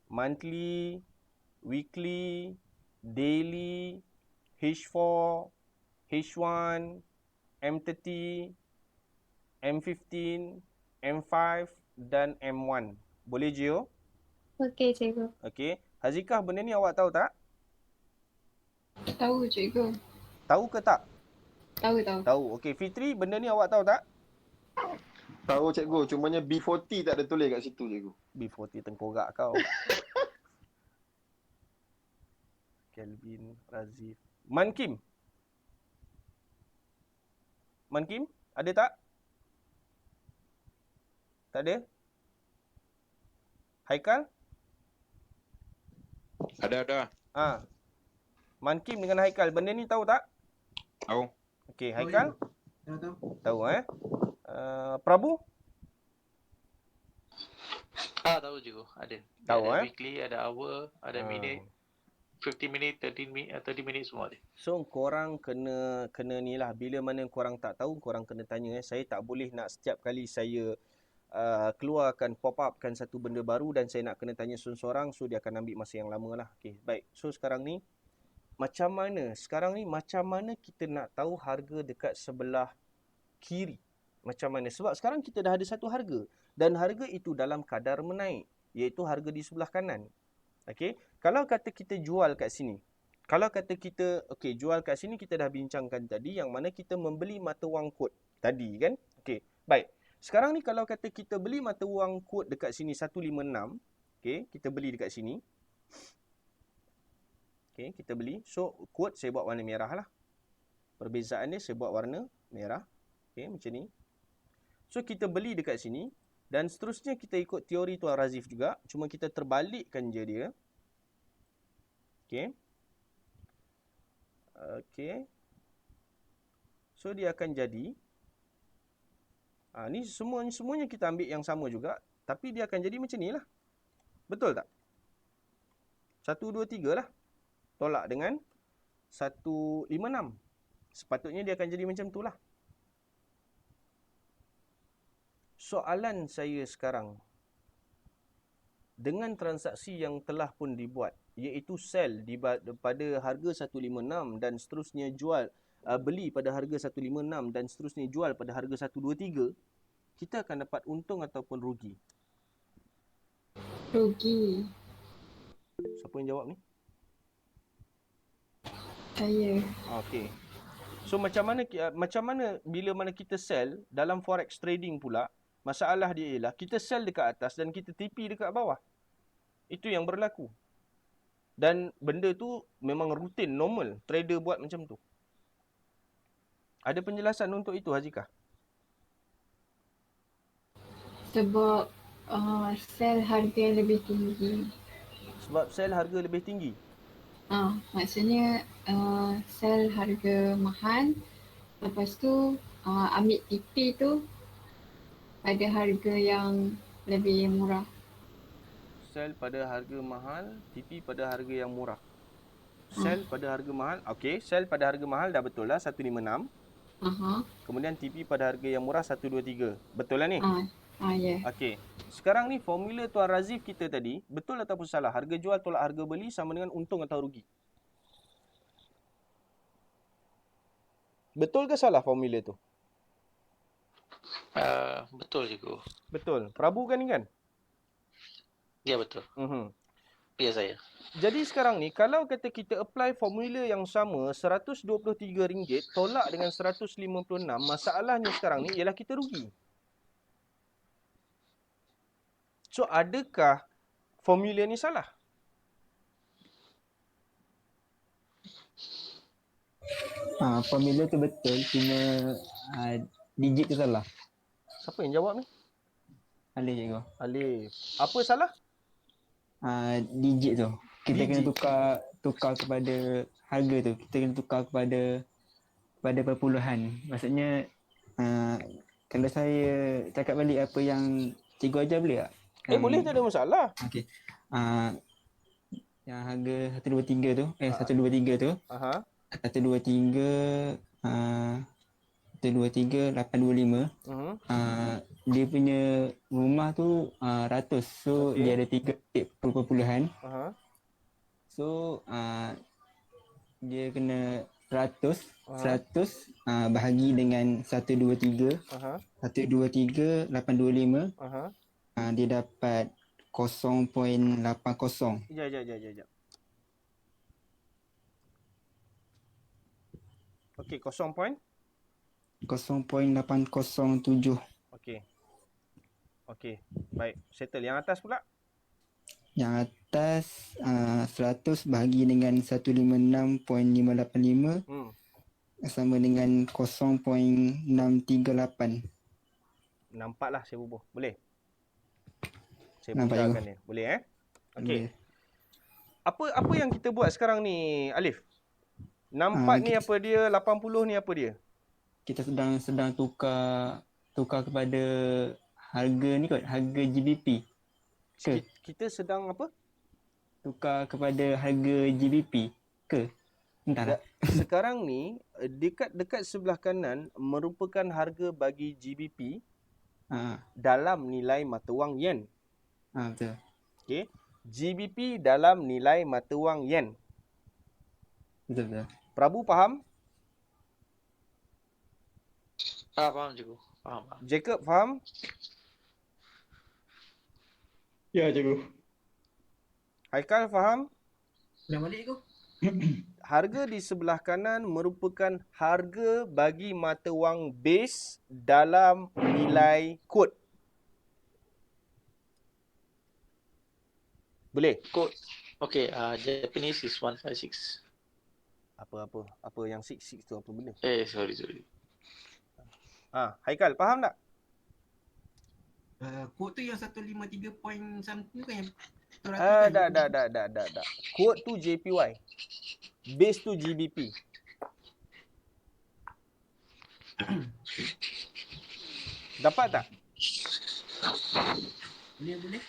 [SPEAKER 1] Monthly, weekly, daily, H4, H1, M30, M15, M5 dan M1. Boleh Gio?
[SPEAKER 6] Okey, cikgu.
[SPEAKER 1] Okey. Hazikah, benda ni awak tahu tak?
[SPEAKER 7] Tahu, cikgu.
[SPEAKER 1] Tahu ke tak?
[SPEAKER 7] Tahu.
[SPEAKER 1] Tahu. Okey, Fitri, benda ni awak tahu tak?
[SPEAKER 5] Tahu, cikgu. Cumanya B40 tak ada tulis kat situ, cikgu.
[SPEAKER 1] B40 tengkorak kau. Kelvin, Razif. Mankim. Mankim, ada tak? Tak ada? Haikal?
[SPEAKER 14] Ada.
[SPEAKER 1] Mankim dengan Haikal, benda ni tahu tak?
[SPEAKER 14] Tahu.
[SPEAKER 1] Okey, Haikal?
[SPEAKER 13] Tahu.
[SPEAKER 1] Prabu?
[SPEAKER 2] Tahu juga. Ada.
[SPEAKER 1] Tahu
[SPEAKER 2] ada weekly, ada hour, ada minute. 50 minit, 30 minit semua ada.
[SPEAKER 1] So korang kena ni lah. Bila mana korang tak tahu, korang kena tanya. Saya tak boleh nak setiap kali saya keluarkan, pop upkan satu benda baru dan saya nak kena tanya seorang-seorang, so dia akan ambil masa yang lama lah. Okay, baik. So sekarang ni macam mana kita nak tahu harga dekat sebelah kiri? Macam mana? Sebab sekarang kita dah ada satu harga dan harga itu dalam kadar menaik, iaitu harga di sebelah kanan. Okey, kalau kata kita jual kat sini. Kalau kata kita jual kat sini, kita dah bincangkan tadi yang mana kita membeli mata wang kod tadi kan? Okey, baik. Sekarang ni kalau kata kita beli mata wang kod dekat sini 156, okey, kita beli dekat sini. Okey, kita beli. So kod saya buat warna merah lah. Perbezaan dia saya buat warna merah. Okey, macam ni. So kita beli dekat sini dan seterusnya kita ikut teori Tuan Razif juga, cuma kita terbalikkan je dia. Okey. Okey. So dia akan jadi ni semuanya kita ambil yang sama juga, tapi dia akan jadi macam ni lah. Betul tak? 1, 2, 3 lah. Tolak dengan 156. Sepatutnya dia akan jadi macam tu lah. Soalan saya sekarang, dengan transaksi yang telah pun dibuat, iaitu sell pada harga 156 dan seterusnya jual, beli pada harga 156 dan seterusnya jual pada harga 123, kita akan dapat untung ataupun rugi?
[SPEAKER 7] Rugi.
[SPEAKER 1] Siapa yang jawab ni?
[SPEAKER 7] Saya.
[SPEAKER 1] Okey. So macam mana bila mana kita sell dalam forex trading pula, masalah dia ialah kita sell dekat atas dan kita TP dekat bawah. Itu yang berlaku. Dan benda tu memang rutin, normal. Trader buat macam tu. Ada penjelasan untuk itu, Hajikah?
[SPEAKER 7] Sebab sell harga yang lebih tinggi.
[SPEAKER 1] Sebab sell harga lebih tinggi?
[SPEAKER 7] Maksudnya sell harga mahal, lepas tu ambil TP tu pada harga yang lebih murah.
[SPEAKER 1] Sell pada harga mahal, TP pada harga yang murah. Sell pada harga mahal, okey, sell pada harga mahal dah betul lah, 156. Kemudian TP pada harga yang murah 123. Betul lah ni?
[SPEAKER 7] Ya.
[SPEAKER 1] Okey. Sekarang ni formula Tuan Razif kita tadi, betul ataupun salah? Harga jual tolak harga beli sama dengan untung atau rugi? Betul ke salah formula tu?
[SPEAKER 2] Betul cikgu.
[SPEAKER 1] Betul. Prabu kan ni kan?
[SPEAKER 2] Ya betul. Ya saya.
[SPEAKER 1] Jadi sekarang ni kalau kata kita apply formula yang sama RM123 tolak dengan 156, masalahnya sekarang ni ialah kita rugi. So adakah formula ni salah?
[SPEAKER 3] Formula tu betul, cuma digit tu salah.
[SPEAKER 1] Siapa yang jawab ni?
[SPEAKER 3] Alif cikgu.
[SPEAKER 1] Alif. Apa salah?
[SPEAKER 3] Digit tu. Kita
[SPEAKER 1] Digit.
[SPEAKER 3] kena tukar kepada harga tu. Kita kena tukar kepada perpuluhan. Maksudnya kalau saya cakap balik apa yang cikgu ajar boleh tak?
[SPEAKER 1] Boleh, tak ada masalah.
[SPEAKER 3] Okey. Yang harga 123 tu, 123 tu. 123 825. Dia punya rumah tu 100. So dia ada 3 perpuluhan. So dia kena 100 bahagi dengan 123. 123 825. Dia dapat 0.80.
[SPEAKER 1] Sekejap. Okey,
[SPEAKER 3] 0.807.
[SPEAKER 1] Okey. Baik, settle. Yang atas pula?
[SPEAKER 3] Yang atas 100 bahagi dengan 156.585 sama dengan 0.638.
[SPEAKER 1] Nampaklah saya bubuh. Boleh? Saya
[SPEAKER 3] Nampak
[SPEAKER 1] pecahkan dia. Boleh Okey. Apa yang kita buat sekarang ni, Alif? Nampak ni apa dia, 80 ni apa dia?
[SPEAKER 3] Kita sedang tukar kepada harga ni kot, harga GBP.
[SPEAKER 1] Kita sedang apa?
[SPEAKER 3] Tukar kepada harga GBP ke? Entah.
[SPEAKER 1] Sekarang ni dekat sebelah kanan merupakan harga bagi GBP dalam nilai mata wang yen.
[SPEAKER 3] Betul.
[SPEAKER 1] Okey. GBP dalam nilai mata wang yen.
[SPEAKER 3] Betul.
[SPEAKER 1] Prabu faham?
[SPEAKER 2] Faham cikgu. Faham.
[SPEAKER 1] Jacob faham?
[SPEAKER 10] Ya cikgu.
[SPEAKER 1] Haikal faham?
[SPEAKER 13] Ulang balik cikgu.
[SPEAKER 1] Harga di sebelah kanan merupakan harga bagi mata wang base dalam nilai kod. Boleh?
[SPEAKER 2] Kod. Okay, Japanese is 156.
[SPEAKER 1] Apa yang 66 tu apa benda?
[SPEAKER 2] Sorry.
[SPEAKER 1] Haikal, faham tak?
[SPEAKER 13] Kod tu yang 153 point something tu kan yang
[SPEAKER 1] Dah. Kod tu JPY. Base tu GBP. Dapat tak?
[SPEAKER 13] boleh.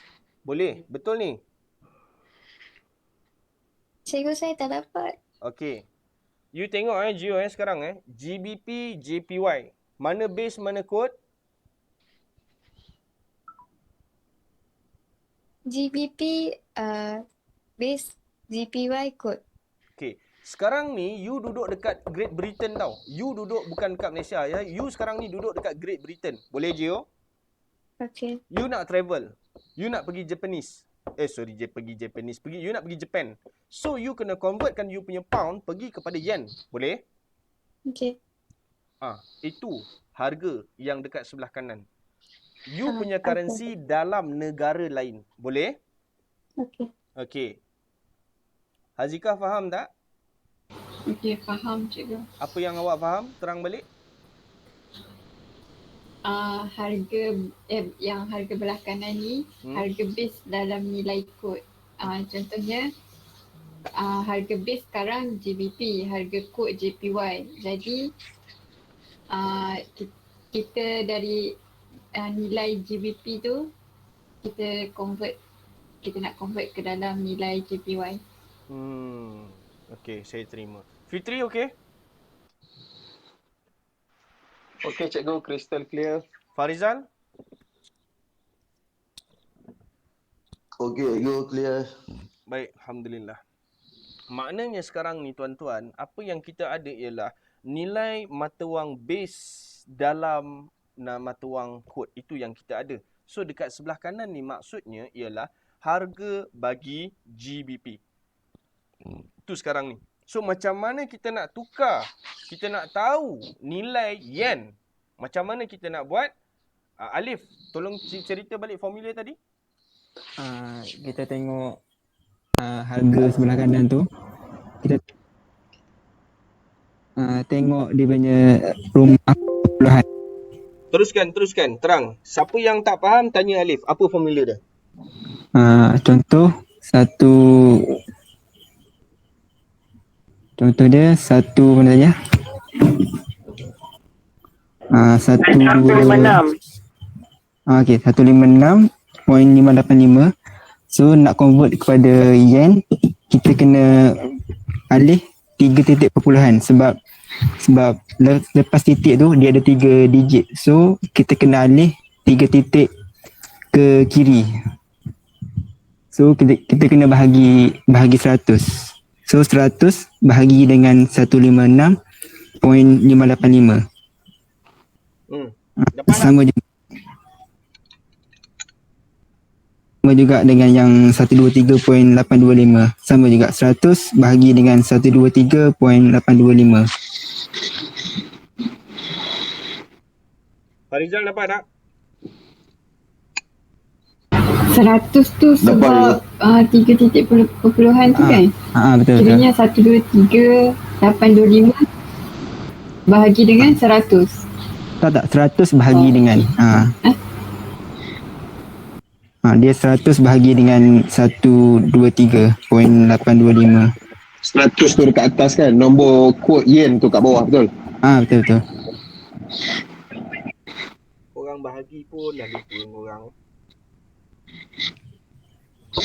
[SPEAKER 1] Boleh, betul ni.
[SPEAKER 6] Cikgu saya tak dapat.
[SPEAKER 1] Okay. You tengok Gio sekarang GBP, JPY. Mana base, mana kod?
[SPEAKER 6] GBP base, GPY code.
[SPEAKER 1] Okay. Sekarang ni you duduk dekat Great Britain tau. You duduk bukan dekat Malaysia ya. You sekarang ni duduk dekat Great Britain. Boleh Gio?
[SPEAKER 6] Okay.
[SPEAKER 1] You nak travel. You nak pergi Japanese. You nak pergi Japan. So you kena convertkan you punya pound pergi kepada yen. Boleh?
[SPEAKER 6] Okay.
[SPEAKER 1] Itu harga yang dekat sebelah kanan. You punya currency dalam negara lain. Boleh? Okay. Hazika faham tak?
[SPEAKER 7] Okay, faham cikgu.
[SPEAKER 1] Apa yang awak faham? Terang balik.
[SPEAKER 7] Harga belah kanan ni harga base dalam nilai kod. Contohnya harga base sekarang GBP, harga kod JPY. Jadi kita dari nilai GBP tu kita nak convert ke dalam nilai JPY.
[SPEAKER 1] Okay, saya terima. Fitri okey?
[SPEAKER 5] Okey cikgu, crystal clear.
[SPEAKER 1] Farizal?
[SPEAKER 12] Okey, cikgu clear.
[SPEAKER 1] Baik, alhamdulillah. Maknanya sekarang ni tuan-tuan, apa yang kita ada ialah nilai mata wang base dalam mata wang kod. Itu yang kita ada. So dekat sebelah kanan ni maksudnya ialah harga bagi GBP. Itu sekarang ni. So macam mana kita nak tukar? Kita nak tahu nilai yen. Macam mana kita nak buat? Alif, tolong cerita balik formula tadi.
[SPEAKER 3] Kita tengok harga sebelah kanan tu. Kita tengok dia punya rumah puluhan.
[SPEAKER 1] Teruskan. Terang. Siapa yang tak faham, tanya Alif. Apa formula dia?
[SPEAKER 3] Contoh dia mana tanya? 156. Okey, 156.585. So nak convert kepada yen, kita kena alih 3 titik perpuluhan sebab lepas titik tu dia ada 3 digit. So kita kena alih 3 titik ke kiri. So kita kena bahagi 100. So 100 bahagi dengan 156.585. Sama juga dengan yang 123.825. Sama juga 100 bahagi dengan 123.825.
[SPEAKER 1] Farizal dapat tak?
[SPEAKER 7] 100 tu sebab 3 titik perpuluhan tu kan?
[SPEAKER 3] Betul.
[SPEAKER 7] Kiranya 123.825 bahagi dengan 100.
[SPEAKER 3] Tak, 100 bahagi dengan dia 100 bahagi dengan 123.825.
[SPEAKER 5] 100 tu dekat atas kan, nombor kod yen tu kat bawah, betul?
[SPEAKER 3] Betul.
[SPEAKER 1] Orang bahagi pun dah lupa orang.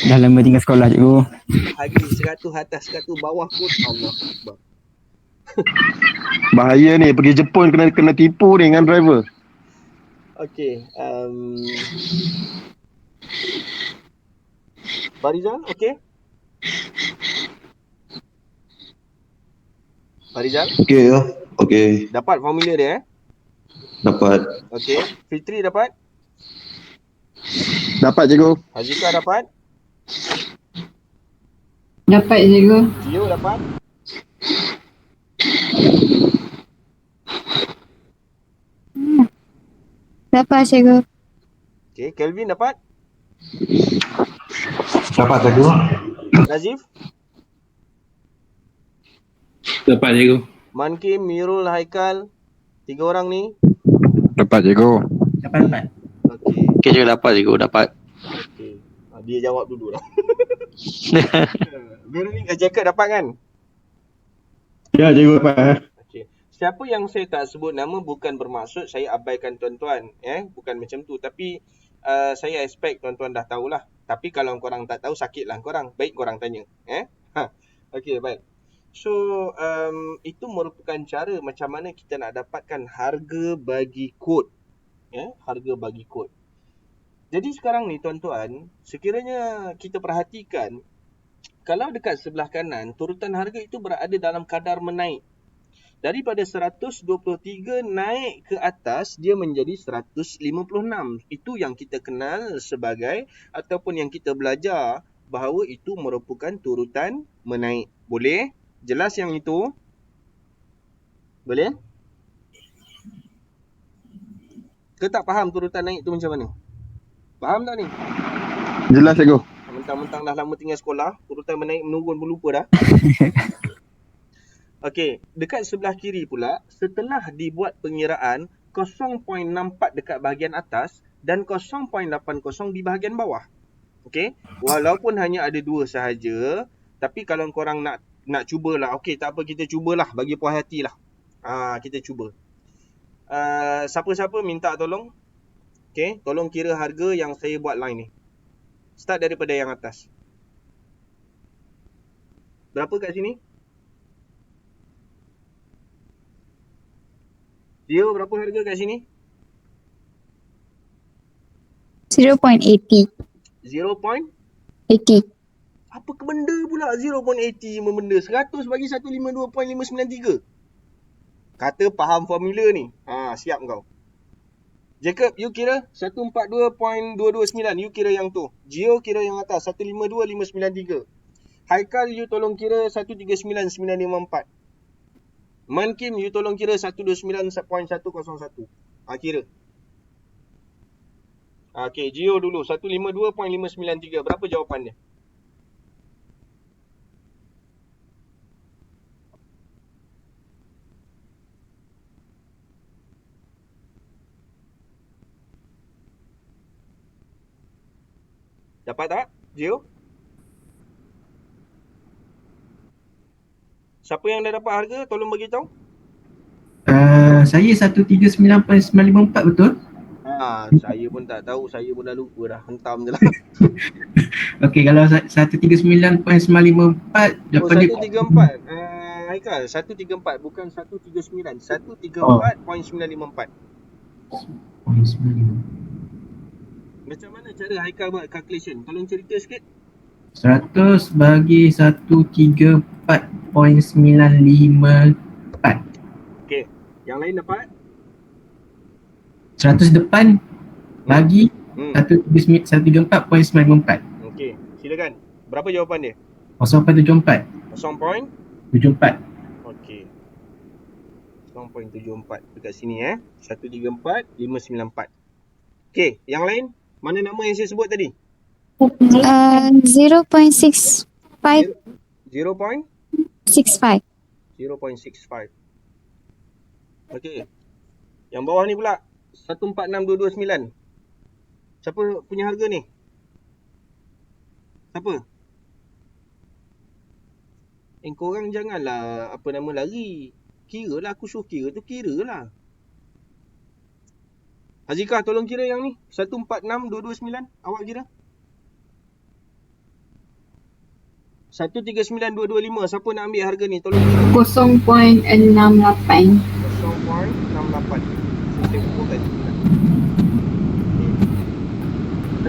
[SPEAKER 3] Dah lama tinggal sekolah cikgu.
[SPEAKER 1] Bahagi 100 atas, 100 bawah pun Allah Akbar.
[SPEAKER 5] Bahaya ni, pergi Jepun kena tipu ni dengan driver.
[SPEAKER 1] Okey, Farizal, okey? Farizal?
[SPEAKER 12] Okey.
[SPEAKER 1] Dapat formula dia
[SPEAKER 12] Dapat.
[SPEAKER 1] Okey, Fitri dapat?
[SPEAKER 5] Dapat cikgu.
[SPEAKER 1] Hazika dapat?
[SPEAKER 7] Dapat cikgu.
[SPEAKER 1] Gio dapat?
[SPEAKER 6] Dapat cikgu.
[SPEAKER 1] Okay, Kelvin dapat?
[SPEAKER 12] Dapat cikgu.
[SPEAKER 1] Nazif?
[SPEAKER 4] Dapat cikgu.
[SPEAKER 1] Mankim, Mirul, Haikal. 3 orang ni.
[SPEAKER 14] Dapat cikgu.
[SPEAKER 10] Dapat.
[SPEAKER 1] Okey.
[SPEAKER 2] Okay, cikgu dapat cikgu, dapat.
[SPEAKER 1] Okey. Dia jawab dulu lah. Veronica Jacob dapat kan?
[SPEAKER 14] Ya, cikgu dapat.
[SPEAKER 1] Okey. Siapa yang saya tak sebut nama bukan bermaksud saya abaikan tuan-tuan. Bukan macam tu. Tapi saya expect tuan-tuan dah tahulah. Tapi kalau korang tak tahu, sakitlah korang. Baik korang tanya. Okey, baik. So, itu merupakan cara macam mana kita nak dapatkan harga bagi kod. Harga bagi kod. Jadi sekarang ni tuan-tuan, sekiranya kita perhatikan, kalau dekat sebelah kanan, turutan harga itu berada dalam kadar menaik. Daripada 123 naik ke atas, dia menjadi 156. Itu yang kita kenal sebagai, ataupun yang kita belajar bahawa itu merupakan turutan menaik. Boleh? Jelas yang itu? Boleh? Ke tak faham turutan naik tu macam mana? Faham tak ni?
[SPEAKER 14] Jelas cikgu.
[SPEAKER 1] Mentang-mentang dah lama tinggal sekolah, turutan menaik menurun pun lupa dah. Okey, dekat sebelah kiri pula, setelah dibuat pengiraan 0.64 dekat bahagian atas dan 0.80 di bahagian bawah. Okey, walaupun hanya ada 2 sahaja, tapi kalau korang nak cubalah, okey tak apa, kita cubalah, bagi puas hatilah. Kita cuba. Siapa-siapa minta tolong? Okey, tolong kira harga yang saya buat line ni. Start daripada yang atas. Berapa kat sini? Dia berapa harga kat sini?
[SPEAKER 6] 0.80.
[SPEAKER 1] 0.80. Apa ke benda pula 0.80 membenda? 100 bagi 152.593. Kata faham formula ni. Siap kau. Jacob, you kira 142.229. You kira yang tu. Gio kira yang atas 152.593. Haikal, you tolong kira 139.954. Mankim, you tolong kira 129.101. Kira. Okay, Gio dulu 152.593. Berapa jawapan dia? Dapat tak, Gio? Siapa yang dah dapat harga, tolong bagi tahu.
[SPEAKER 13] Saya 139.954 betul?
[SPEAKER 1] Saya pun tak tahu, saya pun dah lupa dah. Hentam je lah.
[SPEAKER 13] Okey, kalau 139.954 dapat dia
[SPEAKER 1] 134. Haikal, 134 bukan 139. 134.954. Macam mana cara Haikal buat calculation? Tolong cerita sikit.
[SPEAKER 13] 100 bagi 134.954.
[SPEAKER 1] Okey, yang lain dapat?
[SPEAKER 13] 100 depan bagi 134.954.
[SPEAKER 1] Okey, silakan. Berapa jawapan dia?
[SPEAKER 13] 0.74.
[SPEAKER 1] 0.74. Okey. 0.74 dekat sini 134.594. Okey, yang lain? Mana nama yang saya sebut tadi?
[SPEAKER 6] 0.65.
[SPEAKER 1] 0.65. Okey. Yang bawah ni pula 146.229. Siapa punya harga ni? Siapa? Korang janganlah lari. Kiralah, aku suruh kira tu kiralah. Hazikah, tolong kira yang ni. 146.229. Awak kira. 139.225. Siapa nak ambil harga ni? Tolong kira.
[SPEAKER 7] 0.68.
[SPEAKER 1] 0.68. Sistem pun tadi.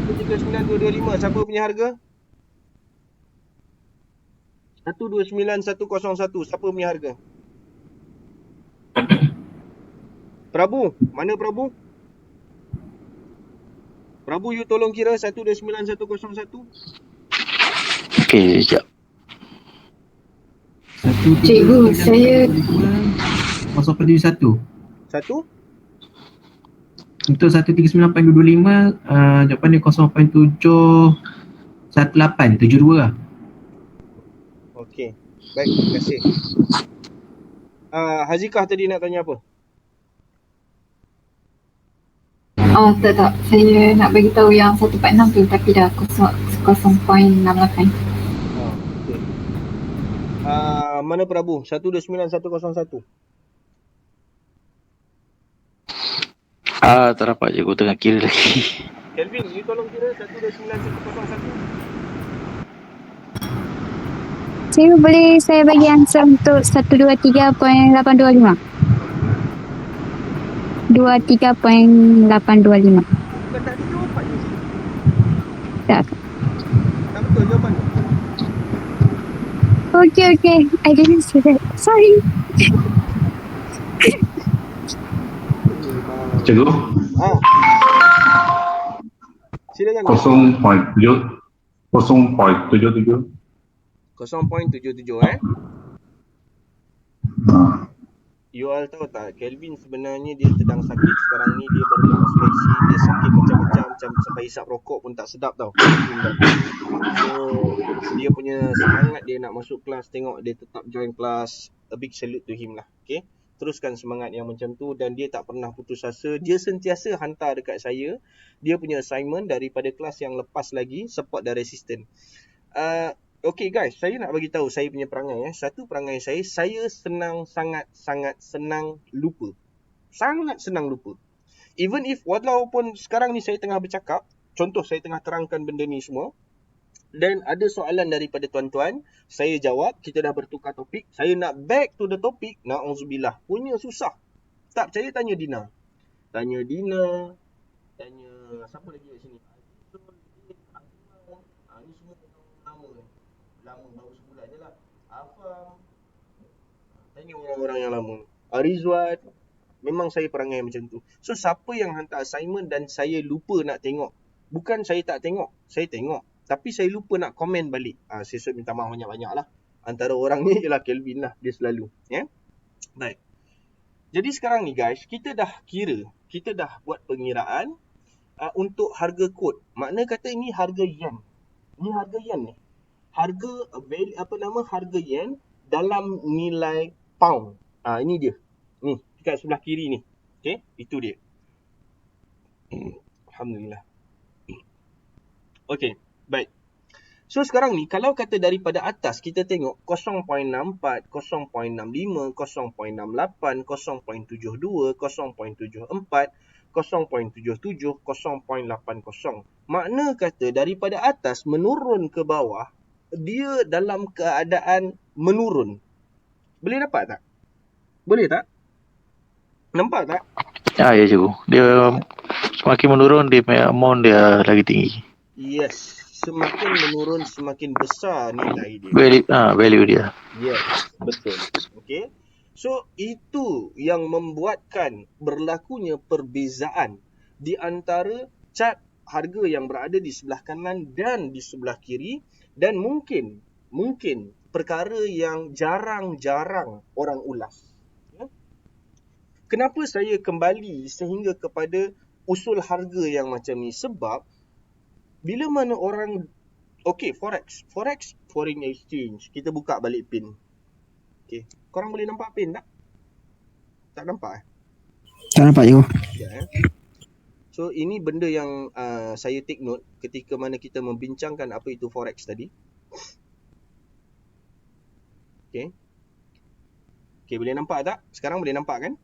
[SPEAKER 1] 139.225. Siapa punya harga? 129.101. Siapa punya harga? Prabu. Mana Prabu? Prabu, you tolong kira 129.101.
[SPEAKER 2] Okey, sekejap.
[SPEAKER 6] Cikgu, saya
[SPEAKER 13] 0.71.
[SPEAKER 1] Satu?
[SPEAKER 13] Untuk 139.25 jawapan dia 0.718, 72 lah.
[SPEAKER 1] Okey. Baik, terima kasih. Hazikah tadi nak tanya apa?
[SPEAKER 7] Oh, tak. Saya nak bagi tahu yang 146 tu tapi dah 0.68.
[SPEAKER 1] Okey. Mana Prabu? 129101.
[SPEAKER 15] Tak dapat je, aku tengah kira lagi.
[SPEAKER 1] Kelvin, you tolong kira 129101.
[SPEAKER 6] Cikgu, boleh saya bagi answer untuk 123.825? 23.825.
[SPEAKER 1] Bukan tak ada jawapan ni.
[SPEAKER 6] Tak.
[SPEAKER 1] Tak betul jawapan tu.
[SPEAKER 6] Okay. I didn't say that. Sorry.
[SPEAKER 14] Cikgu,
[SPEAKER 1] Silakan.
[SPEAKER 14] 0.77.
[SPEAKER 1] 0.77 You all tahu tak, Kelvin sebenarnya dia sedang sakit sekarang ni. Dia baru lepas seleksi. Dia sakit macam-macam sampai hisap rokok pun tak sedap tau. So dia punya semangat dia nak masuk kelas, tengok dia tetap join kelas. A big salute to him lah. Okay, teruskan semangat yang macam tu. Dan dia tak pernah putus asa. Dia sentiasa hantar dekat saya dia punya assignment daripada kelas yang lepas lagi, support dan resistant. Okay guys, saya nak bagi tahu saya punya perangai. Satu perangai saya sangat senang lupa. Sangat senang lupa. Even if walaupun sekarang ni saya tengah bercakap, contoh saya tengah terangkan benda ni semua, dan ada soalan daripada tuan-tuan, saya jawab, kita dah bertukar topik, saya nak back to the topic, na'udzubillah, punya susah. Tak percaya tanya Dina. Tanya siapa lagi kat sini? Ni semua lama baru sebulan je lah. Afam, tanya orang-orang yang lama. Rizwan, memang saya perangai macam tu. So siapa yang hantar assignment dan saya lupa nak tengok, bukan saya tak tengok, saya tengok, tapi saya lupa nak komen balik. Saya minta maaf banyak-banyak lah. Antara orang ni ialah Kelvin lah, dia selalu. Baik. Jadi sekarang ni guys, kita dah buat pengiraan untuk harga kod. Makna kata ini harga yen. Ni harga yen ni. Harga yen dalam nilai pound. Ini dia. Ni, dekat sebelah kiri ni. Okay, itu dia. Alhamdulillah. Okay, baik. So sekarang ni, kalau kata daripada atas kita tengok 0.64, 0.65, 0.68, 0.72, 0.74, 0.77, 0.80. Makna kata daripada atas menurun ke bawah, dia dalam keadaan menurun. Boleh dapat tak? Boleh tak? Nampak tak?
[SPEAKER 15] Ya cikgu. Dia semakin menurun, dia amount dia lagi tinggi.
[SPEAKER 1] Yes. Semakin menurun, semakin besar nilai dia.
[SPEAKER 15] Value dia.
[SPEAKER 1] Yes, betul. Okay. So, itu yang membuatkan berlakunya perbezaan di antara chart harga yang berada di sebelah kanan dan di sebelah kiri, dan mungkin perkara yang jarang-jarang orang ulas. Kenapa saya kembali sehingga kepada usul harga yang macam ni? Sebab bila mana orang forex, foreign exchange, kita buka balik pin. Okay, korang boleh nampak pin tak? Tak nampak
[SPEAKER 3] Tak nampak je.
[SPEAKER 1] So ini benda yang saya take note ketika mana kita membincangkan apa itu forex tadi. Okay, boleh nampak tak? Sekarang boleh nampak kan?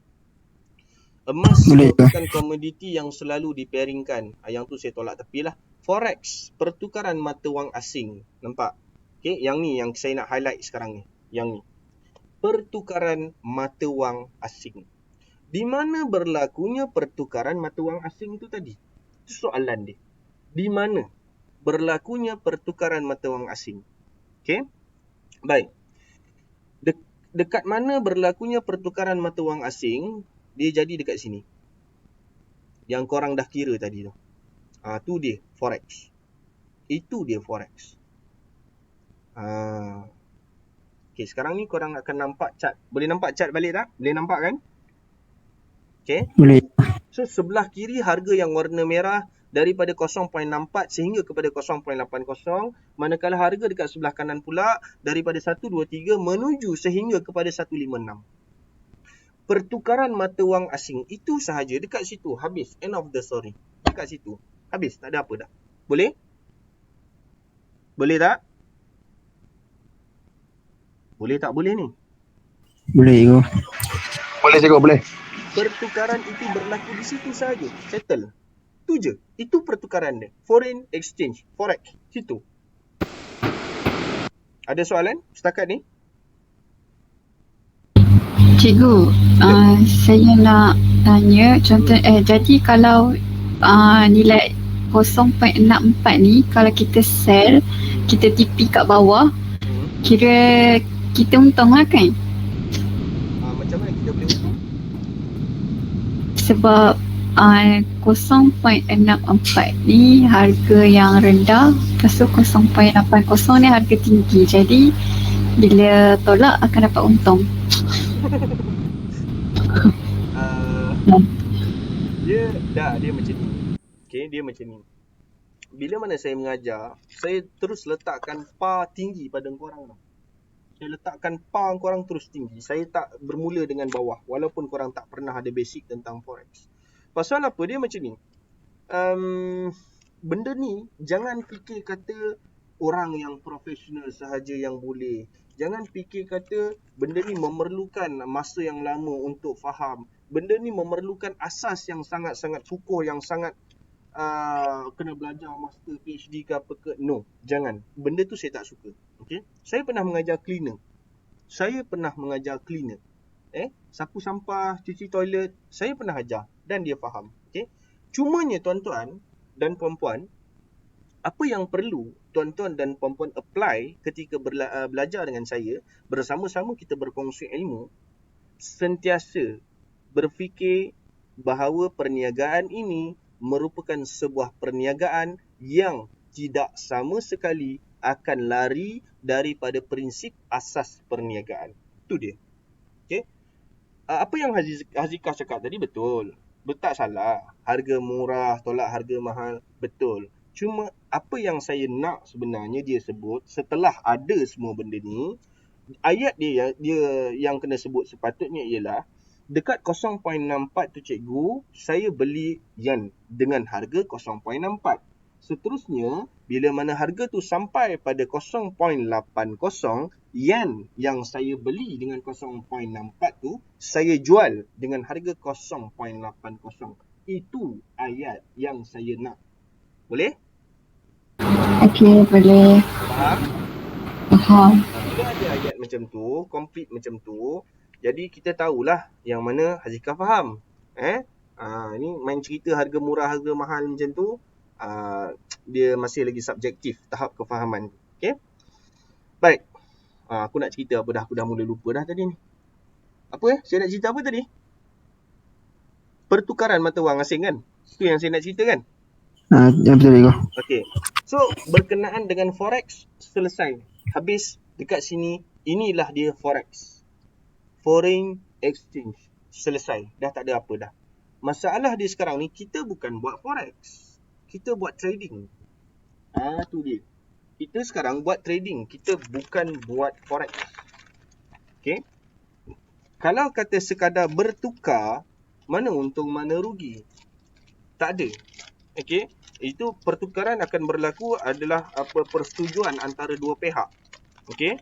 [SPEAKER 1] Emas merupakan komoditi yang selalu dipairingkan. Yang tu saya tolak tepilah. Forex, pertukaran mata wang asing. Nampak? Okay, yang ni yang saya nak highlight sekarang ni. Yang ni. Pertukaran mata wang asing. Di mana berlakunya pertukaran mata wang asing tu tadi? Itu soalan dia. Di mana berlakunya pertukaran mata wang asing? Okay? Baik. Dekat mana berlakunya pertukaran mata wang asing? Dia jadi dekat sini. Yang korang dah kira tadi tu. Tu dia forex. Itu dia forex. Okay, sekarang ni korang akan nampak chart. Boleh nampak chart balik tak? Boleh nampak kan? Okay.
[SPEAKER 13] Boleh.
[SPEAKER 1] So, sebelah kiri harga yang warna merah daripada 0.64 sehingga kepada 0.80. Manakala harga dekat sebelah kanan pula daripada 123 menuju sehingga kepada 156. Pertukaran mata wang asing itu sahaja dekat situ. Habis. End of the story. Dekat situ. Habis. Tak ada apa dah. Boleh? Boleh tak? Boleh tak boleh ni?
[SPEAKER 13] Boleh cikgu.
[SPEAKER 14] Boleh cikgu, boleh.
[SPEAKER 1] Pertukaran itu berlaku di situ sahaja. Settle. Tu je. Itu pertukaran dia. Foreign exchange. Forex. Situ. Ada soalan setakat ni?
[SPEAKER 6] Cikgu, saya nak tanya contoh jadi kalau nilai 0.64 ni kalau kita sell, kita TP kat bawah, kira kita untung lah kan?
[SPEAKER 1] Macam mana kita boleh untung?
[SPEAKER 6] Sebab 0.64 ni harga yang rendah, lepas tu 0.80 ni harga tinggi. Jadi bila tolak akan dapat untung.
[SPEAKER 1] Dia macam ni. Okay, dia macam ni. Bila mana saya mengajar, saya terus letakkan par tinggi pada korang. Saya letakkan par korang terus tinggi. Saya tak bermula dengan bawah. Walaupun korang tak pernah ada basic tentang forex. Pasal apa? Dia macam ni. Benda ni, jangan fikir kata orang yang profesional sahaja yang boleh. Jangan fikir kata benda ni memerlukan masa yang lama untuk faham. Benda ni memerlukan asas yang sangat-sangat kukuh, yang sangat kena belajar master PhD ke apa ke. No, jangan. Benda tu saya tak suka. Okay? Saya pernah mengajar cleaner. Sapu sampah, cuci toilet, saya pernah ajar dan dia faham. Okay? Cumanya tuan-tuan dan puan-puan, apa yang perlu tuan-tuan dan puan-puan apply ketika belajar dengan saya, bersama-sama kita berkongsi ilmu, sentiasa berfikir bahawa perniagaan ini merupakan sebuah perniagaan yang tidak sama sekali akan lari daripada prinsip asas perniagaan. Itu dia. Okay? Apa yang Hazikah cakap tadi betul. Tak salah. Harga murah, tolak harga mahal. Betul. Cuma apa yang saya nak sebenarnya dia sebut, setelah ada semua benda ni, ayat dia yang kena sebut sepatutnya ialah dekat 0.64 tu cikgu, saya beli yen dengan harga 0.64. Seterusnya, bila mana harga tu sampai pada 0.80, yen yang saya beli dengan 0.64 tu, saya jual dengan harga 0.80. Itu ayat yang saya nak. Boleh?
[SPEAKER 6] Okey, boleh. Faham.
[SPEAKER 1] Bila ada ayat macam tu, complete macam tu, jadi kita tahulah yang mana Hazikah faham. Ni main cerita harga murah, harga mahal macam tu, dia masih lagi subjektif tahap kefahaman. Okey? Baik. Aku nak cerita apa dah? Aku dah mula lupa dah tadi ni. Apa saya nak cerita apa tadi? Pertukaran mata wang asing kan? Itu yang saya nak cerita kan?
[SPEAKER 13] Ya betul cikgu.
[SPEAKER 1] Okey. So, berkenaan dengan forex, selesai. Habis dekat sini, inilah dia forex. Foreign exchange. Selesai. Dah tak ada apa dah. Masalah dia sekarang ni, kita bukan buat forex. Kita buat trading. Tu dia. Kita sekarang buat trading. Kita bukan buat forex. Okey. Kalau kata sekadar bertukar, mana untung, mana rugi? Tak ada. Okey. Itu pertukaran akan berlaku adalah persetujuan antara dua pihak. Okey.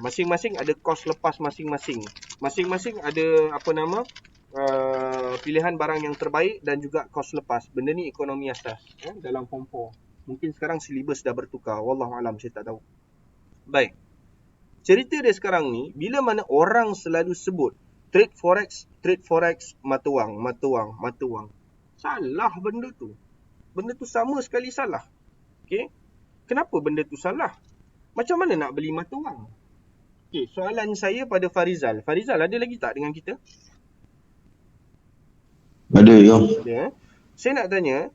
[SPEAKER 1] Masing-masing ada kos lepas masing-masing. Masing-masing ada pilihan barang yang terbaik dan juga kos lepas. Benda ni ekonomi asas dalam form 4. Mungkin sekarang silibus dah bertukar. Wallahualam, saya tak tahu. Baik. Cerita dia sekarang ni, bila mana orang selalu sebut trade forex, mata wang. Salah benda tu. Benda tu sama sekali salah. Okey. Kenapa benda tu salah? Macam mana nak beli mata wang? Okey, soalan saya pada Farizal. Farizal ada lagi tak dengan kita?
[SPEAKER 12] Ada, ya.
[SPEAKER 1] Ada. Saya nak tanya,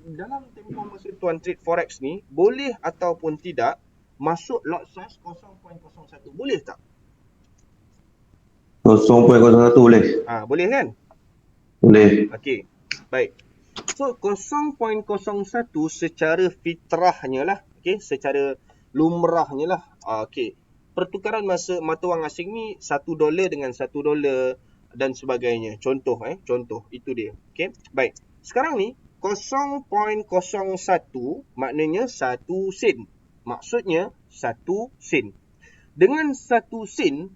[SPEAKER 1] dalam tempoh masa tuan trade forex ni, boleh ataupun tidak masuk lot size 0.01. Boleh tak?
[SPEAKER 12] 0.01 boleh.
[SPEAKER 1] Boleh kan?
[SPEAKER 12] Boleh.
[SPEAKER 1] Okey. Baik. So 0.01 secara fitrahnya lah, okey, secara lumrahnya lah. Okey. Pertukaran mata wang asing ni $1 dengan $1 dan sebagainya. Contoh itu dia. Okey. Baik. Sekarang ni 0.01 maknanya 1 sen. Maksudnya 1 sen. Dengan 1 sen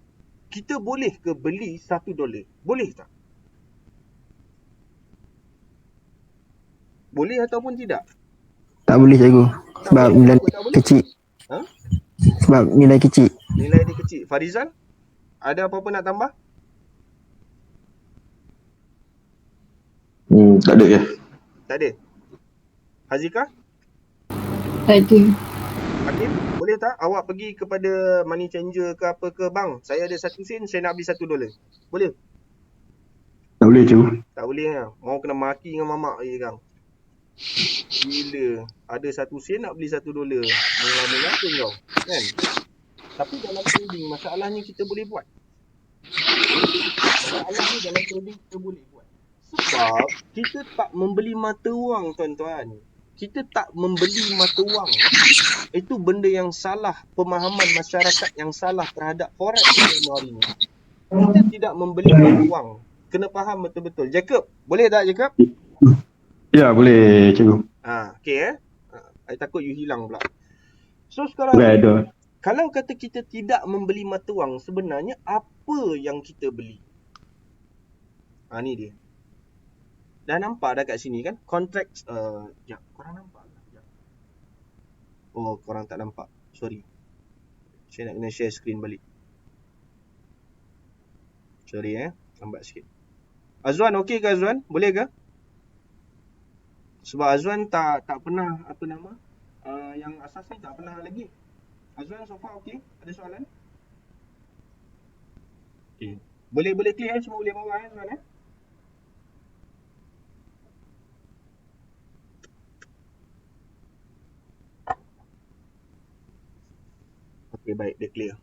[SPEAKER 1] kita boleh ke beli $1? Boleh tak? Boleh ataupun tidak?
[SPEAKER 13] Tak boleh cikgu. Sebab nilai kecil. Sebab nilai kecil.
[SPEAKER 1] Nilai dia kecil. Farizal, ada apa-apa nak tambah?
[SPEAKER 12] Tak ada ya.
[SPEAKER 1] Tak ada. Hazika?
[SPEAKER 6] Tak ada.
[SPEAKER 1] Hakim, boleh tak awak pergi kepada money changer ke apa ke, bang, saya ada 1 sen, saya nak beli $1. Boleh?
[SPEAKER 13] Tak boleh cikgu.
[SPEAKER 1] Tak boleh lah. Mau kena maki dengan mamak je kang. Gila. Ada 1 sen nak beli $1. Mengapa kau? Kan? Tapi dalam trading, masalahnya kita boleh buat. Masalahnya dalam trading kita boleh buat. Sebab kita tak membeli mata wang, tuan-tuan. Kita tak membeli mata wang. Itu benda yang salah. Pemahaman masyarakat yang salah terhadap forex hari ni. Kita tidak membeli mata wang. Kena faham betul-betul. Jacob, boleh tak Jacob?
[SPEAKER 13] Ya, boleh cikgu.
[SPEAKER 1] Okey I takut you hilang pula. So sekarang ni, kalau kata kita tidak membeli mata wang, sebenarnya apa yang kita beli? Ni dia. Dah nampak dah kat sini kan? Contract, korang nampak tak? Oh, korang tak nampak. Sorry. Saya nak kena share screen balik. Sorry lambat sikit. Azwan, okey ke Azwan? Boleh ke? Sebab Azwan tak pernah, yang asas ni tak pernah lagi. Azwan, so far okey? Ada soalan? Okey. Boleh clear semua boleh bawa Azwan Okey, baik, dia clear.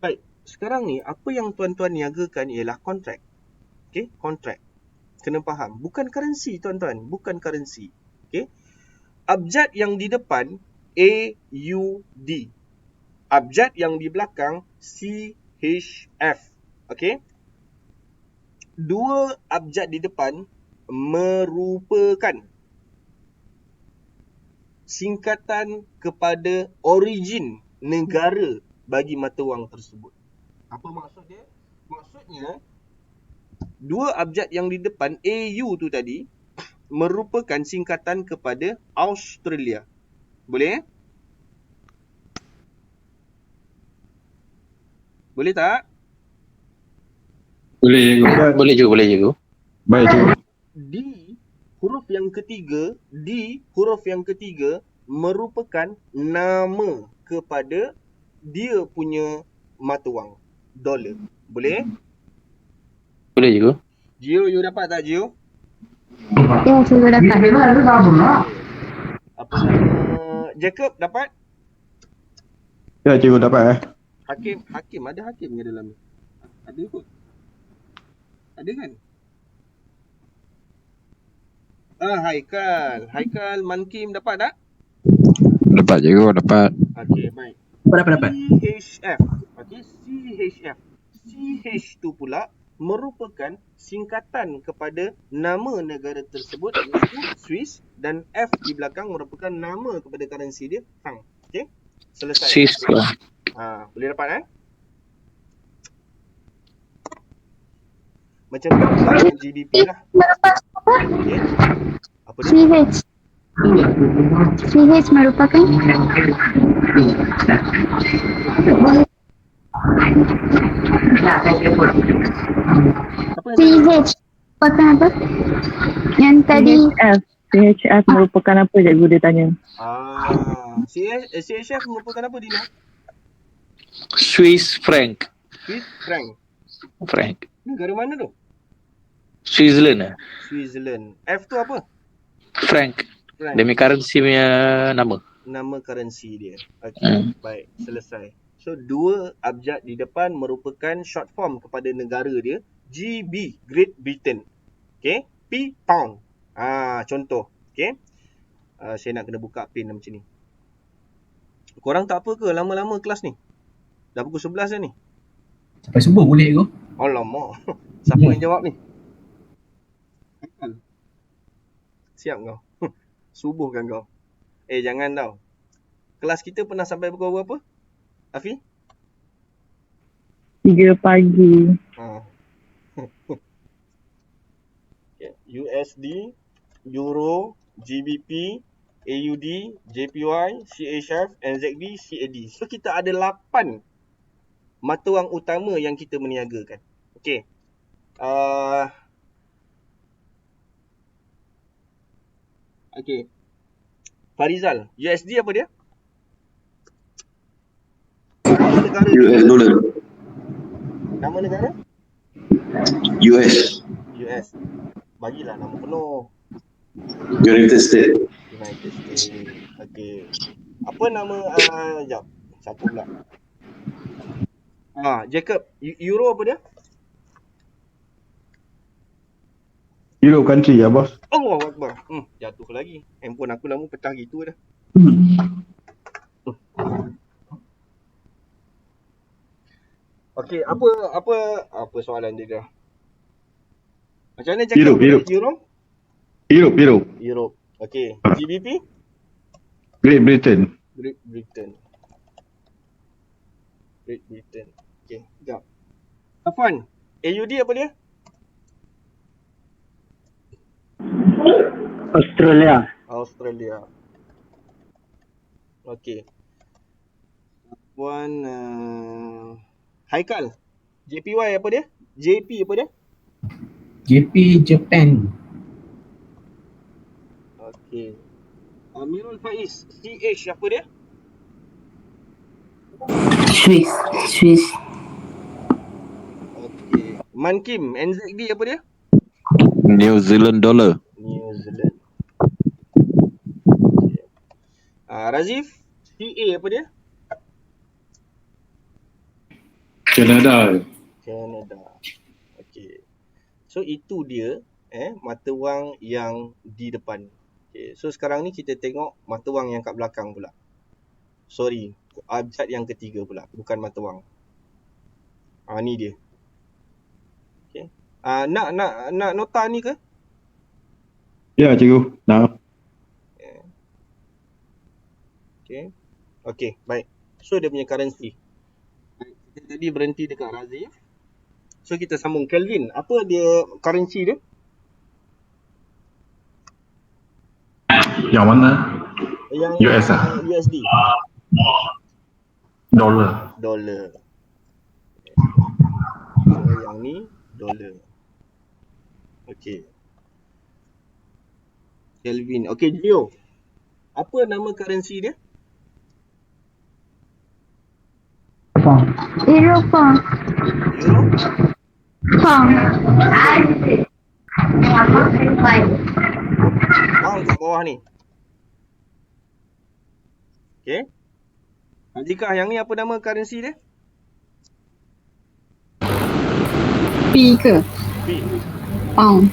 [SPEAKER 1] Baik, sekarang ni apa yang tuan-tuan niagakan ialah kontrak. Okey, kontrak. Kena faham, bukan currency tuan-tuan, bukan currency. Okey. Abjad yang di depan AUD. Abjad yang di belakang CHF. Okey. Dua abjad di depan merupakan singkatan kepada origin negara bagi mata wang tersebut. Apa maksud dia? Maksudnya dua abjad yang di depan AU tu tadi merupakan singkatan kepada Australia. Boleh? Boleh tak?
[SPEAKER 15] Boleh cikgu. Boleh cikgu.
[SPEAKER 13] Baik cikgu.
[SPEAKER 1] D huruf yang ketiga merupakan nama kepada dia punya mata wang, dolar. Boleh?
[SPEAKER 15] Boleh cikgu.
[SPEAKER 1] Gio, you dapat tak Gio?
[SPEAKER 6] Ya, saya dapat.
[SPEAKER 1] Apa nama? Jacob dapat?
[SPEAKER 13] Ya cikgu dapat
[SPEAKER 1] Hakim ada Hakim ke dalam ni? Ada kot. Ada kan? Haikal Mankim dapat tak?
[SPEAKER 13] Dapat cikgu, dapat.
[SPEAKER 1] Okey, baik.
[SPEAKER 13] Dapat.
[SPEAKER 1] CHF. Okey, CHF. CH tu pula merupakan singkatan kepada nama negara tersebut, iaitu Swiss, dan F di belakang merupakan nama kepada currency dia, franc. Okey? Selesai.
[SPEAKER 15] Swiss.
[SPEAKER 1] Boleh dapat Macam tu GDP lah. Okey. Apa dia?
[SPEAKER 6] CH merupakan CH merupakan apa? Yang tadi
[SPEAKER 8] CHF merupakan apa cikgu dia tanya?
[SPEAKER 1] CHF merupakan apa Dina?
[SPEAKER 15] Swiss franc.
[SPEAKER 1] Swiss franc. Negara mana tu?
[SPEAKER 15] Switzerland.
[SPEAKER 1] Switzerland. F tu apa?
[SPEAKER 15] Franc. Demi currency punya nama.
[SPEAKER 1] nama currency dia. Okey, baik, selesai. So 2 abjad di depan merupakan short form kepada negara dia, GB, Great Britain. Okey, P, pound. Contoh. Okey. Saya nak kena buka pin macam ni. Korang tak apa ke lama-lama kelas ni? Dah pukul 11 dah ni.
[SPEAKER 16] Sampai subuh boleh ke?
[SPEAKER 1] Alamak. Siapa yang jawab ni? Siap kau. Subuh kan kau. Jangan tau. Kelas kita pernah sampai pukul berapa? Afi?
[SPEAKER 8] 3 pagi.
[SPEAKER 1] USD, Euro, GBP, AUD, JPY, CHF, NZD, CAD. So kita ada 8 mata wang utama yang kita meniagakan. Okey. Okey. Farizal, USD apa dia? Nama negara
[SPEAKER 12] US dollar.
[SPEAKER 1] Nama negara?
[SPEAKER 12] US.
[SPEAKER 1] US. Bagilah nama penuh.
[SPEAKER 12] United States.
[SPEAKER 1] United States. Okey. Apa nama jap. Satu pula. Jacob, Euro apa dia?
[SPEAKER 14] Euro country ya bos.
[SPEAKER 1] Allahu Akbar. Jatuh lagi. Handphone aku lama pecah gitu dah. Okey, apa soalan dia? Macam mana cakap Euro?
[SPEAKER 14] Europe.
[SPEAKER 1] Okey. GBP?
[SPEAKER 14] Great Britain.
[SPEAKER 1] Great Britain. Okey, sekejap. Afwan, AUD apa dia? Australia. Okey. Afwan, Haikal, JPY apa dia? JP apa dia?
[SPEAKER 16] JP Japan.
[SPEAKER 1] Okey. Amirul Faiz, CH apa dia?
[SPEAKER 9] Swiss.
[SPEAKER 1] Okey. Mankim, NZD apa dia?
[SPEAKER 12] New Zealand dollar.
[SPEAKER 1] New Zealand. Razif, CA apa dia?
[SPEAKER 4] Canada.
[SPEAKER 1] Okey. So itu dia mata wang yang di depan. Okay. So sekarang ni kita tengok mata wang yang kat belakang pula. Sorry, abjad yang ketiga pula, bukan mata wang. Ni dia. Okay. Nak nota ni ke?
[SPEAKER 14] Ya cikgu, nak.
[SPEAKER 1] Okay, baik. So dia punya currency. Kita tadi berhenti dekat Razif. So kita sambung. Kelvin, apa dia currency dia?
[SPEAKER 14] Yang mana?
[SPEAKER 1] Yang
[SPEAKER 14] US
[SPEAKER 1] USD.
[SPEAKER 14] Dollar.
[SPEAKER 1] So yang ni dollar. Okey. Kelvin. Okey, Gio. Apa nama currency dia?
[SPEAKER 6] Euro pound.
[SPEAKER 1] Pound kat bawah ni. Okey. Jika yang ni apa nama currency dia?
[SPEAKER 6] P ke? Pound.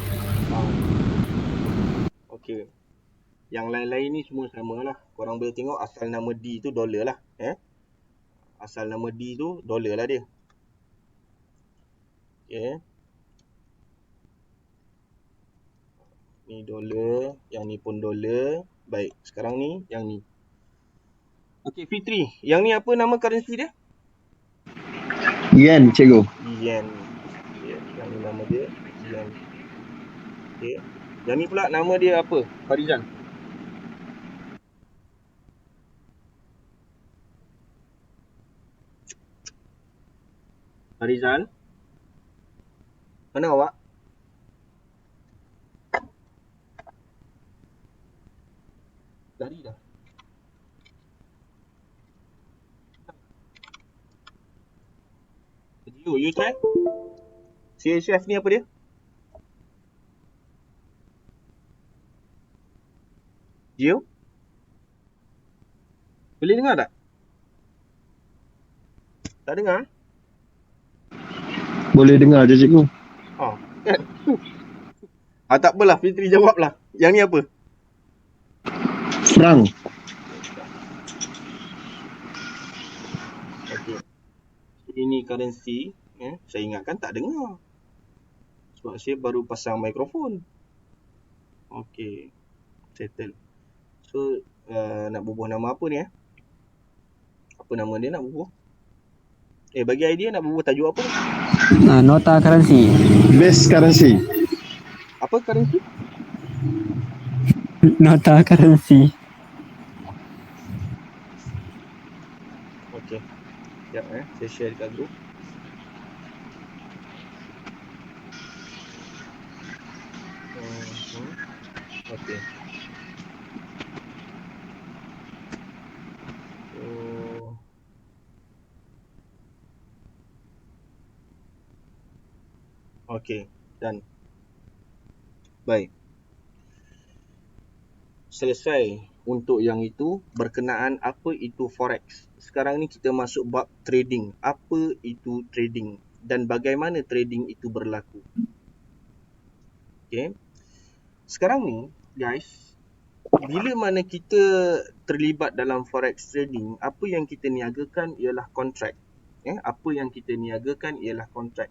[SPEAKER 1] Okey. Yang lain-lain ni semua sama lah. Korang boleh tengok asal nama D tu dollar lah. Asal nama D tu dollar lah dia. Okey. Ni dollar, yang ni pun dollar. Baik, sekarang ni yang ni. Okey, Fitri, yang ni apa nama currency dia?
[SPEAKER 14] Yen cikgu.
[SPEAKER 1] Yen. Yang ni nama dia Yen. Okey. Yang ni pula nama dia apa? Farizal. Farizal. Mana awak? Lari dah. You try. CHF ni apa dia? Gio? Boleh dengar tak? Tak dengar?
[SPEAKER 14] Boleh dengar je cikgu.
[SPEAKER 1] Kan? Tak apalah, Fitri jawablah. Yang ni apa?
[SPEAKER 14] Frank.
[SPEAKER 1] Okey. Ini currency. Saya ingatkan tak dengar. Sebab saya baru pasang mikrofon. Okey. Settle. So, nak bubuh nama apa ni? Apa nama dia nak bubuh? Bagi idea nak bubuh tajuk apa?
[SPEAKER 13] Nota currency.
[SPEAKER 14] Base currency.
[SPEAKER 1] Apa currency?
[SPEAKER 13] Nota currency.
[SPEAKER 1] Okey. Sekejap saya share dekat group. Okey. Okey, done. Baik. Selesai untuk yang itu berkenaan apa itu forex. Sekarang ni kita masuk bab trading. Apa itu trading dan bagaimana trading itu berlaku. Okey. Sekarang ni guys, bila mana kita terlibat dalam forex trading, apa yang kita niagakan ialah kontrak. Apa yang kita niagakan ialah kontrak.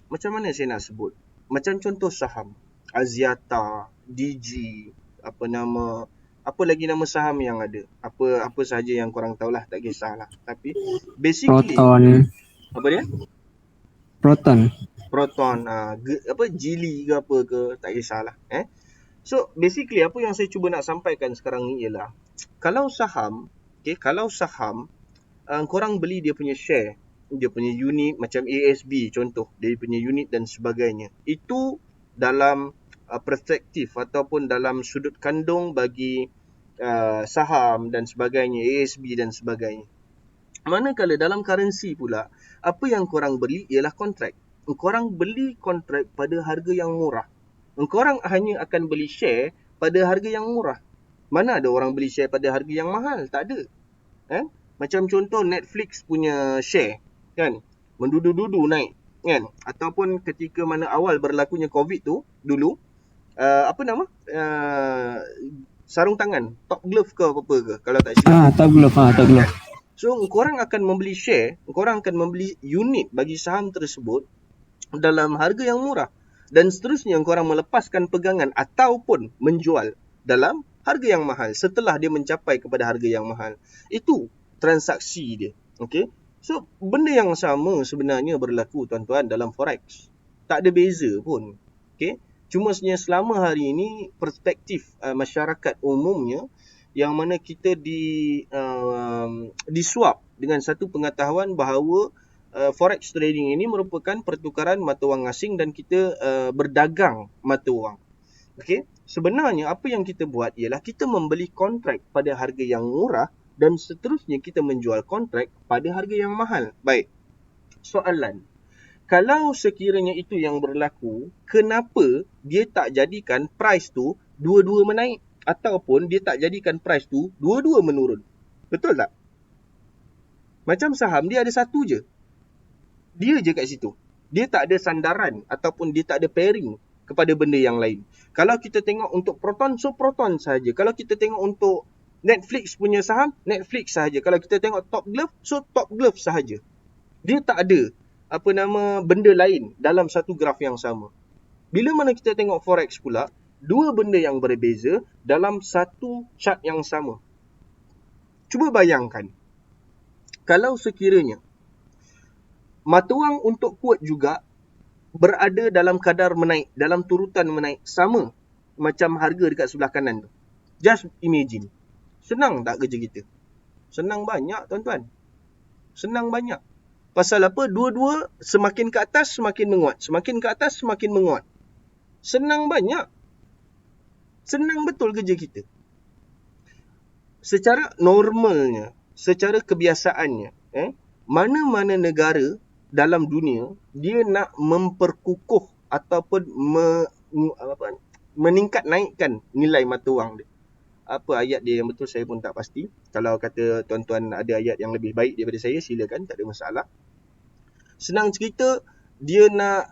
[SPEAKER 1] Macam mana saya nak sebut? Macam contoh saham Axiata, DG, apa lagi nama saham yang ada. Apa sahaja yang korang tahulah, tak kisahlah. Tapi basically
[SPEAKER 13] Proton.
[SPEAKER 1] Apa dia? Proton, Geely ke apa ke, tak kisahlah. So basically apa yang saya cuba nak sampaikan sekarang ni ialah kalau saham, korang beli dia punya share, dia punya unit macam ASB contoh, dia punya unit dan sebagainya. Itu dalam perspektif ataupun dalam sudut kandung bagi saham dan sebagainya, ASB dan sebagainya. Manakala dalam currency pula, apa yang korang beli ialah kontrak. Korang beli kontrak pada harga yang murah. Korang hanya akan beli share pada harga yang murah. Mana ada orang beli share pada harga yang mahal? Tak ada. Macam contoh Netflix punya share, kan, mendudu-dudu naik, kan, ataupun ketika mana awal berlakunya COVID tu dulu, sarung tangan, Top Glove ke apa ke kalau tak silap.
[SPEAKER 13] Top Glove.
[SPEAKER 1] So korang akan membeli share, korang akan membeli unit bagi saham tersebut dalam harga yang murah, dan seterusnya korang melepaskan pegangan ataupun menjual dalam harga yang mahal setelah dia mencapai kepada harga yang mahal. Itu transaksi dia. Okey. So, benda yang sama sebenarnya berlaku tuan-tuan dalam forex. Tak ada beza pun. Okey. Cuma sebenarnya selama hari ini perspektif masyarakat umumnya yang mana kita disuap dengan satu pengetahuan bahawa forex trading ini merupakan pertukaran mata wang asing dan kita berdagang mata wang. Okey. Sebenarnya apa yang kita buat ialah kita membeli kontrak pada harga yang murah dan seterusnya kita menjual kontrak pada harga yang mahal. Baik. Soalan. Kalau sekiranya itu yang berlaku, kenapa dia tak jadikan price tu dua-dua menaik ataupun dia tak jadikan price tu dua-dua menurun? Betul tak? Macam saham dia ada satu je. Dia je kat situ. Dia tak ada sandaran ataupun dia tak ada pairing kepada benda yang lain. Kalau kita tengok untuk Proton, so Proton sahaja. Kalau kita tengok untuk Netflix punya saham, Netflix sahaja. Kalau kita tengok Top Glove, so Top Glove sahaja. Dia tak ada benda lain dalam satu graf yang sama. Bila mana kita tengok forex pula, dua benda yang berbeza dalam satu chart yang sama. Cuba bayangkan, kalau sekiranya mata wang untuk quote juga berada dalam kadar menaik, dalam turutan menaik sama macam harga dekat sebelah kanan tu. Just imagine. Senang tak kerja kita? Senang banyak tuan-tuan. Senang banyak. Pasal apa? Dua-dua semakin ke atas semakin menguat. Semakin ke atas semakin menguat. Senang banyak. Senang betul kerja kita. Secara normalnya, secara kebiasaannya, mana-mana negara dalam dunia dia nak memperkukuh ataupun meningkat naikkan nilai mata wang dia. Apa ayat dia yang betul saya pun tak pasti. Kalau kata tuan-tuan ada ayat yang lebih baik daripada saya, silakan, tak ada masalah. Senang cerita, dia nak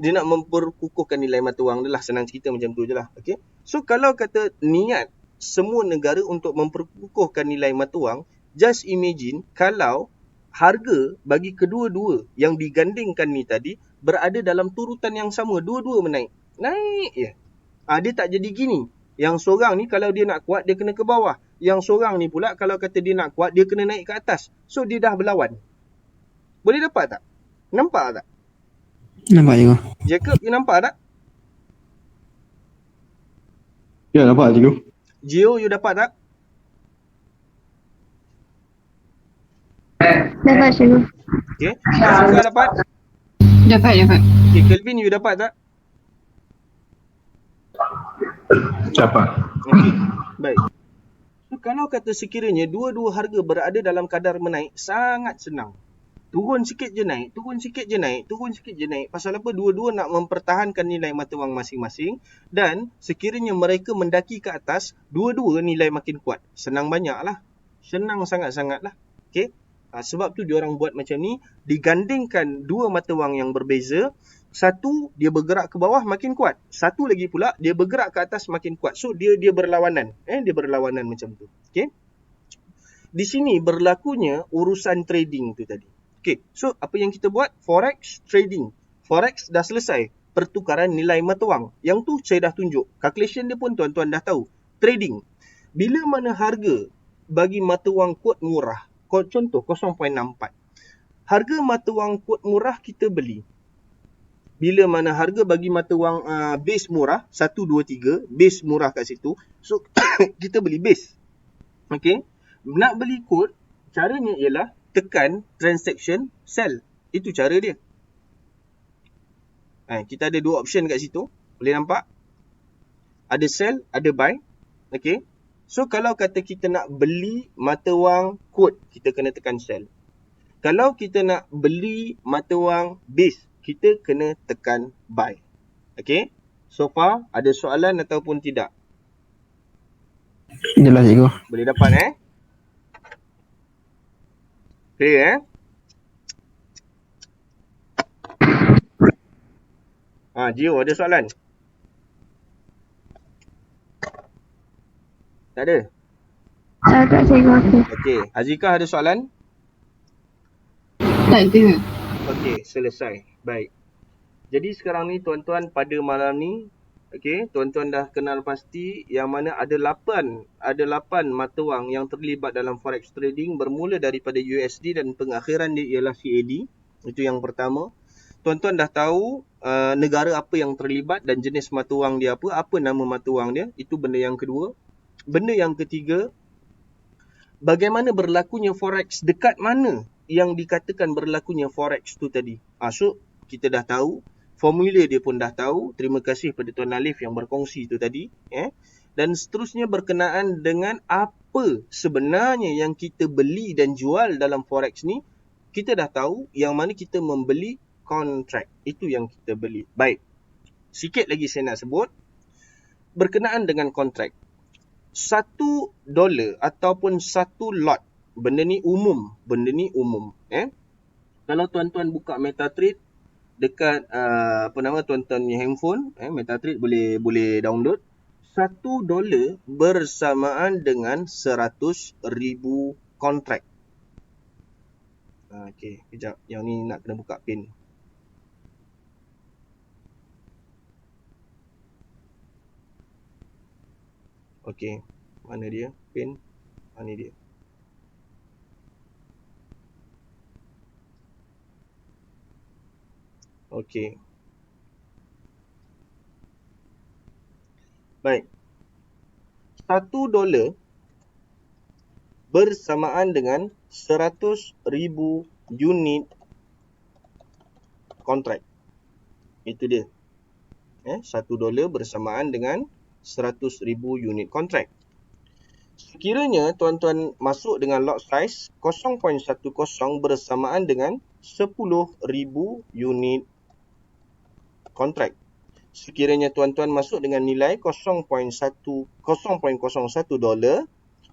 [SPEAKER 1] memperkukuhkan nilai mata wang dia lah. Senang cerita macam tu je lah. Okay? So kalau kata niat semua negara untuk memperkukuhkan nilai mata wang, just imagine kalau harga bagi kedua-dua yang digandingkan ni tadi berada dalam turutan yang sama, dua-dua menaik. Naik je. Dia tak jadi gini. Yang seorang ni kalau dia nak kuat, dia kena ke bawah. Yang seorang ni pula kalau kata dia nak kuat, dia kena naik ke atas. So dia dah berlawan. Boleh dapat tak? Nampak tak?
[SPEAKER 13] Nampak juga.
[SPEAKER 1] Jacob, you nampak tak?
[SPEAKER 14] Ya, nampak cikgu.
[SPEAKER 1] Gio, you dapat tak?
[SPEAKER 6] Dapat cikgu.
[SPEAKER 1] Okay. Azika dapat?
[SPEAKER 6] Dapat.
[SPEAKER 1] Okay, Kelvin, you dapat tak?
[SPEAKER 14] Dapat.
[SPEAKER 1] Okay, baik. So, kalau kata sekiranya dua-dua harga berada dalam kadar menaik, sangat senang. Turun sikit je naik, turun sikit je naik, turun sikit je naik. Pasal apa? Dua-dua nak mempertahankan nilai mata wang masing-masing. Dan sekiranya mereka mendaki ke atas, dua-dua nilai makin kuat. Senang banyak lah. Senang sangat-sangat lah. Okay? Sebab tu diorang buat macam ni. Digandingkan dua mata wang yang berbeza. Satu, dia bergerak ke bawah makin kuat. Satu lagi pula, dia bergerak ke atas makin kuat. So, dia berlawanan. Dia berlawanan macam tu. Okay? Di sini berlakunya urusan trading tu tadi. Okay, so apa yang kita buat? Forex trading. Forex dah selesai. Pertukaran nilai mata wang. Yang tu saya dah tunjuk. Calculation dia pun tuan-tuan dah tahu. Trading. Bila mana harga bagi mata wang quote murah. Contoh 0.64. Harga mata wang quote murah kita beli. Bila mana harga bagi mata wang base murah. 1, 2, 3. Base murah kat situ. So kita beli base. Okay. Nak beli quote. Caranya ialah tekan transaction sell. Itu cara dia. Kita ada dua option kat situ. Boleh nampak? Ada sell, ada buy. Okay. So kalau kata kita nak beli mata wang quote, kita kena tekan sell. Kalau kita nak beli mata wang base, kita kena tekan buy. Okay. So far, ada soalan ataupun tidak?
[SPEAKER 13] Jelas cikgu.
[SPEAKER 1] Boleh dapat Clear Gio, ada soalan? Tak ada?
[SPEAKER 6] Tak ada cikgu.
[SPEAKER 1] Okey, Azika ada soalan?
[SPEAKER 6] Tak ada.
[SPEAKER 1] Okey, selesai. Baik. Jadi sekarang ni tuan-tuan pada malam ni, okey, tuan-tuan dah kenal pasti yang mana ada 8 mata wang yang terlibat dalam forex trading bermula daripada USD dan pengakhiran dia ialah CAD. Itu yang pertama. Tuan-tuan dah tahu negara apa yang terlibat dan jenis mata wang dia apa nama mata wang dia. Itu benda yang kedua. Benda yang ketiga, bagaimana berlakunya forex, dekat mana yang dikatakan berlakunya forex tu tadi. So kita dah tahu. Formula dia pun dah tahu. Terima kasih pada Tuan Alif yang berkongsi tu tadi. Dan seterusnya berkenaan dengan apa sebenarnya yang kita beli dan jual dalam forex ni. Kita dah tahu yang mana kita membeli kontrak. Itu yang kita beli. Baik. Sikit lagi saya nak sebut. Berkenaan dengan kontrak. $1 ataupun 1 lot. Benda ni umum. Kalau tuan-tuan buka MetaTrader dekat tuan-tuan punya handphone, MetaTrader boleh download. $1 bersamaan dengan 100,000 kontrak. Okey, kejap. Yang ni nak kena buka pin. Okey, mana dia? Pin. Mana dia? Okey. Baik. $1 bersamaan dengan 100,000 unit kontrak. Itu dia. $1 bersamaan dengan 100,000 unit kontrak. Sekiranya tuan-tuan masuk dengan lot size 0.10 bersamaan dengan 10,000 unit kontrak. sekiranya tuan-tuan masuk dengan nilai 0.01 $0.01,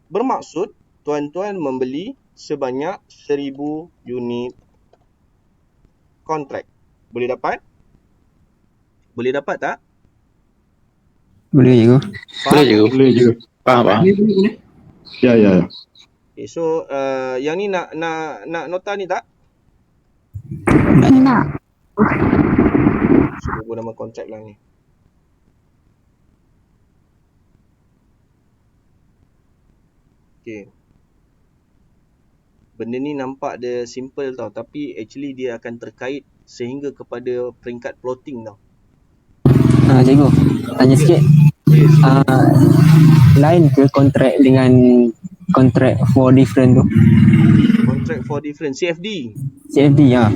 [SPEAKER 1] bermaksud tuan-tuan membeli sebanyak 1000 unit kontrak. Boleh dapat? Boleh dapat tak?
[SPEAKER 13] Boleh cikgu.
[SPEAKER 15] Boleh cikgu. Boleh cikgu. Faham.
[SPEAKER 14] Ya.
[SPEAKER 1] Okay, so yang ni nak nota ni tak?
[SPEAKER 6] Nak.
[SPEAKER 1] Sebut nama kontrak lah ni. Okay. Benda ni nampak dia simple tau, tapi actually dia akan terkait sehingga kepada peringkat plotting tau.
[SPEAKER 13] Cikgu, tanya sikit. Lain ke kontrak dengan kontrak for different tu?
[SPEAKER 1] Kontrak for different, CFD.
[SPEAKER 13] CFD ya.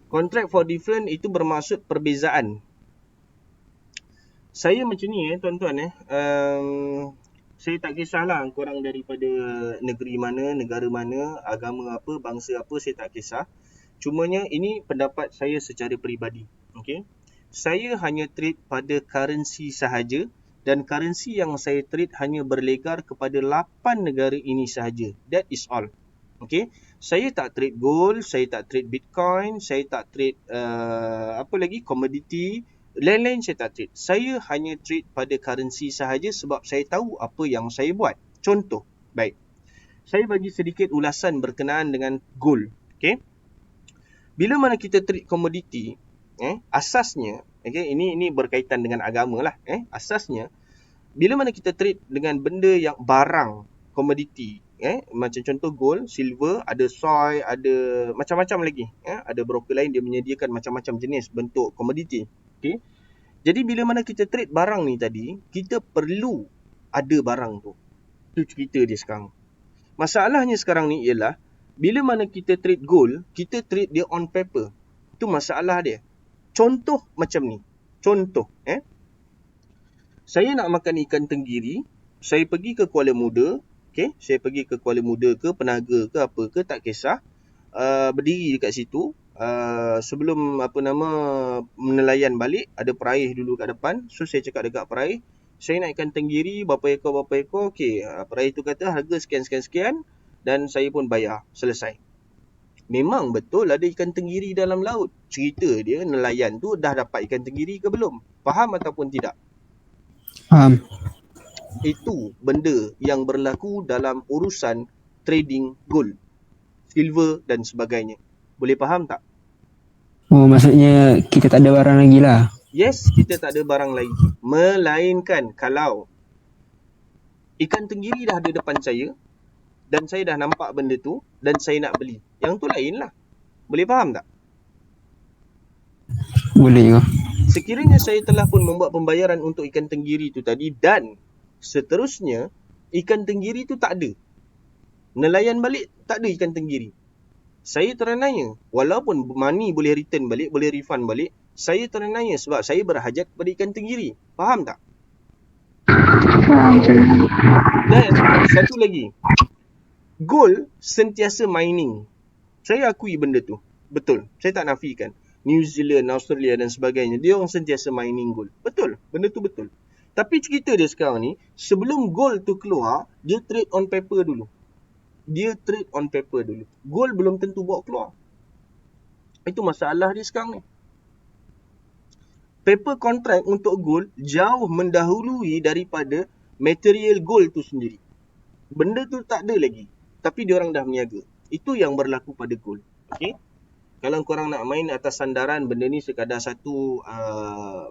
[SPEAKER 1] Kontrak for different itu bermaksud perbezaan. Saya macam ni tuan-tuan saya tak kisahlah korang daripada negeri mana, negara mana, agama apa, bangsa apa, saya tak kisah. Cumanya ini pendapat saya secara peribadi. Okay? Saya hanya trade pada currency sahaja, dan currency yang saya trade hanya berlegar kepada 8 negara ini sahaja. That is all. Okay? Saya tak trade gold, saya tak trade bitcoin, saya tak trade komoditi, lain-lain saya tak trade. Saya hanya trade pada currency sahaja sebab saya tahu apa yang saya buat. Contoh, baik. Saya bagi sedikit ulasan berkenaan dengan gold. Okay? Bila mana kita trade komoditi, asasnya, ini berkaitan dengan agama lah. Asasnya, bila mana kita trade dengan benda yang barang, komoditi, macam contoh gold, silver, ada soy, ada macam-macam lagi. Ada broker lain dia menyediakan macam-macam jenis bentuk komoditi. Okay? Jadi bila mana kita trade barang ni tadi, kita perlu ada barang tu. Itu cerita dia sekarang. Masalahnya sekarang ni ialah, bila mana kita trade gold, kita trade dia on paper. Itu masalah dia. Contoh macam ni. Contoh. Saya nak makan ikan tenggiri, saya pergi ke Kuala Muda, saya pergi ke Kuala Muda ke Penaga ke apa ke, tak kisah. Berdiri dekat situ. Sebelum nelayan balik, ada peraih dulu kat depan. So saya cakap dekat peraih, saya nak ikan tenggiri berapa ekor. Okey, peraih tu kata harga sekian, dan saya pun bayar. Selesai. Memang betul ada ikan tenggiri dalam laut. Cerita dia nelayan tu dah dapat ikan tenggiri ke belum? Faham ataupun tidak?
[SPEAKER 13] Faham.
[SPEAKER 1] Itu benda yang berlaku dalam urusan trading gold, silver dan sebagainya. Boleh faham tak?
[SPEAKER 13] Oh, maksudnya kita tak ada barang lagi lah.
[SPEAKER 1] Yes, kita tak ada barang lagi. Melainkan kalau ikan tenggiri dah ada depan saya dan saya dah nampak benda tu dan saya nak beli. Yang tu lain lah. Boleh faham tak?
[SPEAKER 13] Boleh juga.
[SPEAKER 1] Sekiranya saya telah pun membuat pembayaran untuk ikan tenggiri tu tadi dan seterusnya ikan tenggiri tu tak ada. Nelayan balik tak ada ikan tenggiri. Saya terenanya, walaupun money boleh return balik, boleh refund balik, saya terenanya sebab saya berhajat kepada ikan tenggiri. Faham tak? Dan satu lagi, gold sentiasa mining. Saya akui benda tu. Betul. Saya tak nafikan. New Zealand, Australia dan sebagainya, dia orang sentiasa mining gold. Betul. Benda tu betul. Tapi cerita dia sekarang ni, sebelum gold tu keluar, dia trade on paper dulu. Gold belum tentu bawa keluar. Itu masalah dia sekarang ni. Paper contract untuk gold jauh mendahului daripada material gold tu sendiri. Benda tu tak ada lagi, tapi diorang dah meniaga. Itu yang berlaku pada gold. Okay? Kalau korang nak main atas sandaran benda ni sekadar satu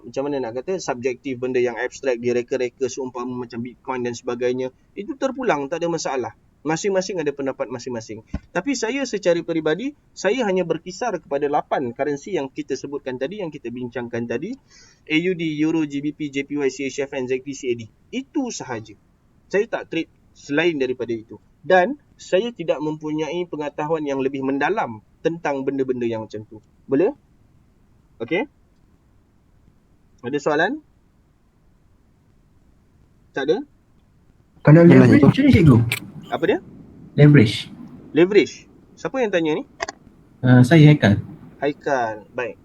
[SPEAKER 1] macam mana nak kata, subjektif, benda yang abstrak, direka-reka seumpama macam Bitcoin dan sebagainya, itu terpulang, tak ada masalah. Masing-masing ada pendapat masing-masing. Tapi saya secara peribadi, saya hanya berkisar kepada 8 currency yang kita sebutkan tadi, yang kita bincangkan tadi. AUD, Euro, GBP, JPY, CHF, ZT, CAD. Itu sahaja. Saya tak trade selain daripada itu. Dan saya tidak mempunyai pengetahuan yang lebih mendalam tentang benda-benda yang macam tu. Boleh? Okey? Ada soalan? Tak ada?
[SPEAKER 16] Kalau leverage macam ni cikgu?
[SPEAKER 1] Apa dia?
[SPEAKER 16] Leverage.
[SPEAKER 1] Siapa yang tanya ni?
[SPEAKER 16] Saya Haikal.
[SPEAKER 1] Baik.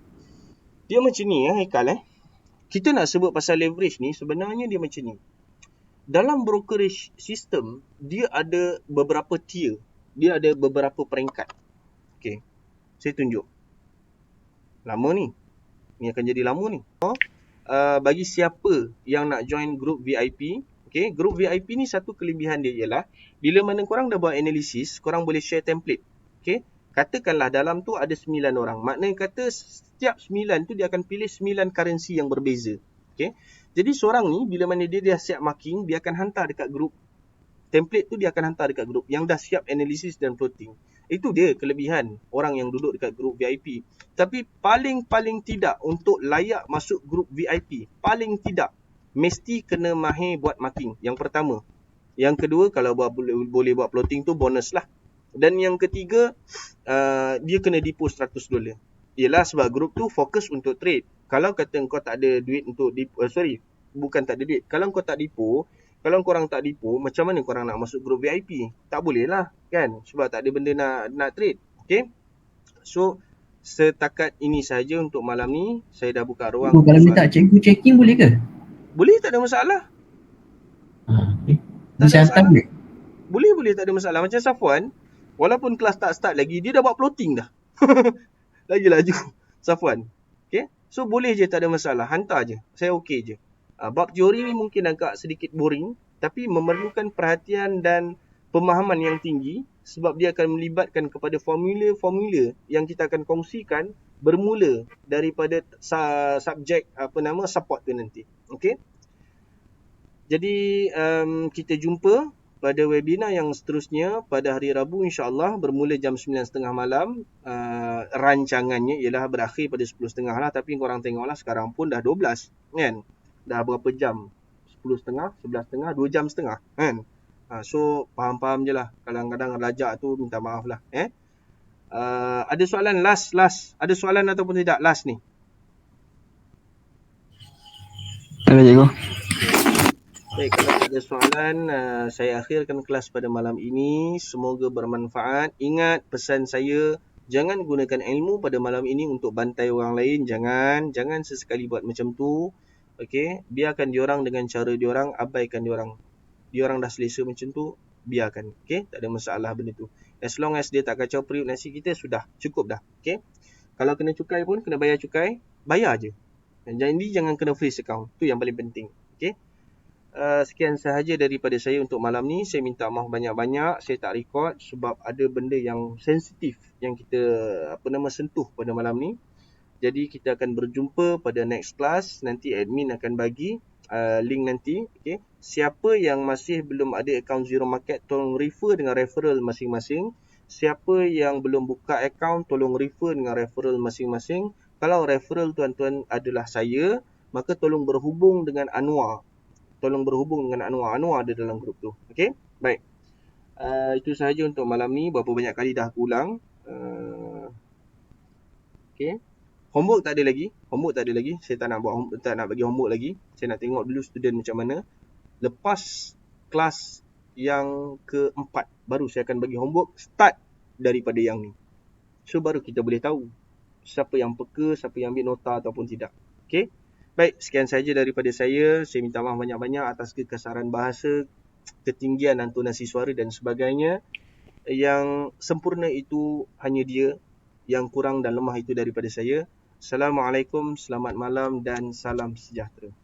[SPEAKER 1] Dia macam ni Haikal kita nak sebut pasal leverage ni, sebenarnya dia macam ni. Dalam brokerage system, dia ada beberapa tier. Dia ada beberapa peringkat. Okay. Saya tunjuk. Lama ni. Ni akan jadi lama ni. Bagi siapa yang nak join group VIP, okay, group VIP ni satu kelebihan dia ialah, bila mana korang dah buat analisis, korang boleh share template. Okay. Katakanlah dalam tu ada 9 orang. Maknanya kata setiap 9 tu dia akan pilih 9 currency yang berbeza. Okay. Jadi seorang ni bila mana dia dah siap marking, dia akan hantar dekat grup. Template tu dia akan hantar dekat grup yang dah siap analisis dan floating. Itu dia kelebihan orang yang duduk dekat grup VIP. Tapi paling tidak untuk layak masuk grup VIP, paling tidak mesti kena mahir buat marking. Yang pertama. Yang kedua, kalau boleh buat floating tu bonus lah. Dan yang ketiga, dia kena deposit $100. Ialah sebab grup tu fokus untuk trade. Kalau kata kau tak ada duit untuk bukan tak ada duit. Kalau kau tak depo, kalau korang tak depo, macam mana korang nak masuk grup VIP? Tak boleh lah kan, sebab tak ada benda nak trade. Okay. So setakat ini saja untuk malam ni. Saya dah buka ruang.
[SPEAKER 16] Kalau minta cikgu checking boleh ke?
[SPEAKER 1] Boleh, tak ada masalah.
[SPEAKER 16] Bisa hantar boleh?
[SPEAKER 1] Boleh, tak ada masalah. Macam Safwan, walaupun kelas tak start lagi, dia dah buat plotting dah. Lagi laju Safwan. Okay. So boleh je, tak ada masalah. Hantar je. Saya okey je. Bab teori ni mungkin agak sedikit boring, tapi memerlukan perhatian dan pemahaman yang tinggi, sebab dia akan melibatkan kepada formula-formula yang kita akan kongsikan bermula daripada subjek support tu nanti. Okey. Jadi kita jumpa pada webinar yang seterusnya pada hari Rabu insya-Allah bermula jam 9.30 malam. Rancangannya ialah berakhir pada 10.30 lah, tapi korang tengoklah sekarang pun dah 12 kan. Dah berapa jam? 10.30, 11.30, 2 jam setengah kan. So faham-faham je lah. Kadang-kadang rajak tu minta maaf lah. Ada soalan last. Ada soalan ataupun tidak last ni?
[SPEAKER 13] Tak ada cikgu.
[SPEAKER 1] Baik, kalau ada soalan, saya akhirkan kelas pada malam ini. Semoga bermanfaat. Ingat pesan saya, jangan gunakan ilmu pada malam ini untuk bantai orang lain. Jangan sesekali buat macam tu. Okey, biarkan diorang dengan cara diorang, abaikan diorang. Diorang dah selesa macam tu, biarkan. Okey, tak ada masalah benda tu. As long as dia tak kacau periuk nasi kita, sudah cukup dah. Okey. Kalau kena cukai pun kena bayar cukai, bayar je. Jadi jangan kena freeze account. Tu yang paling penting. Okey. Sekian sahaja daripada saya untuk malam ni. Saya minta maaf banyak-banyak. Saya tak record sebab ada benda yang sensitif yang kita sentuh pada malam ni. Jadi kita akan berjumpa pada next class. Nanti admin akan bagi link nanti. Okay. Siapa yang masih belum ada account Zero Market, tolong refer dengan referral masing-masing. Siapa yang belum buka account, tolong refer dengan referral masing-masing. Kalau referral tuan-tuan adalah saya, maka tolong berhubung dengan Anwar. Anwar ada dalam grup tu. Okey? Baik. Itu sahaja untuk malam ni. Berapa banyak kali dah aku ulang. Okey. Homework tak ada lagi. Saya tak nak bagi homework lagi. Saya nak tengok dulu student macam mana. Lepas kelas yang keempat, baru saya akan bagi homework start daripada yang ni. So baru kita boleh tahu siapa yang peka, siapa yang ambil nota ataupun tidak. Okey? Baik, sekian saja daripada saya. Saya minta maaf banyak-banyak atas kekasaran bahasa, ketinggian intonasi suara dan sebagainya. Yang sempurna itu hanya dia, yang kurang dan lemah itu daripada saya. Assalamualaikum, selamat malam dan salam sejahtera.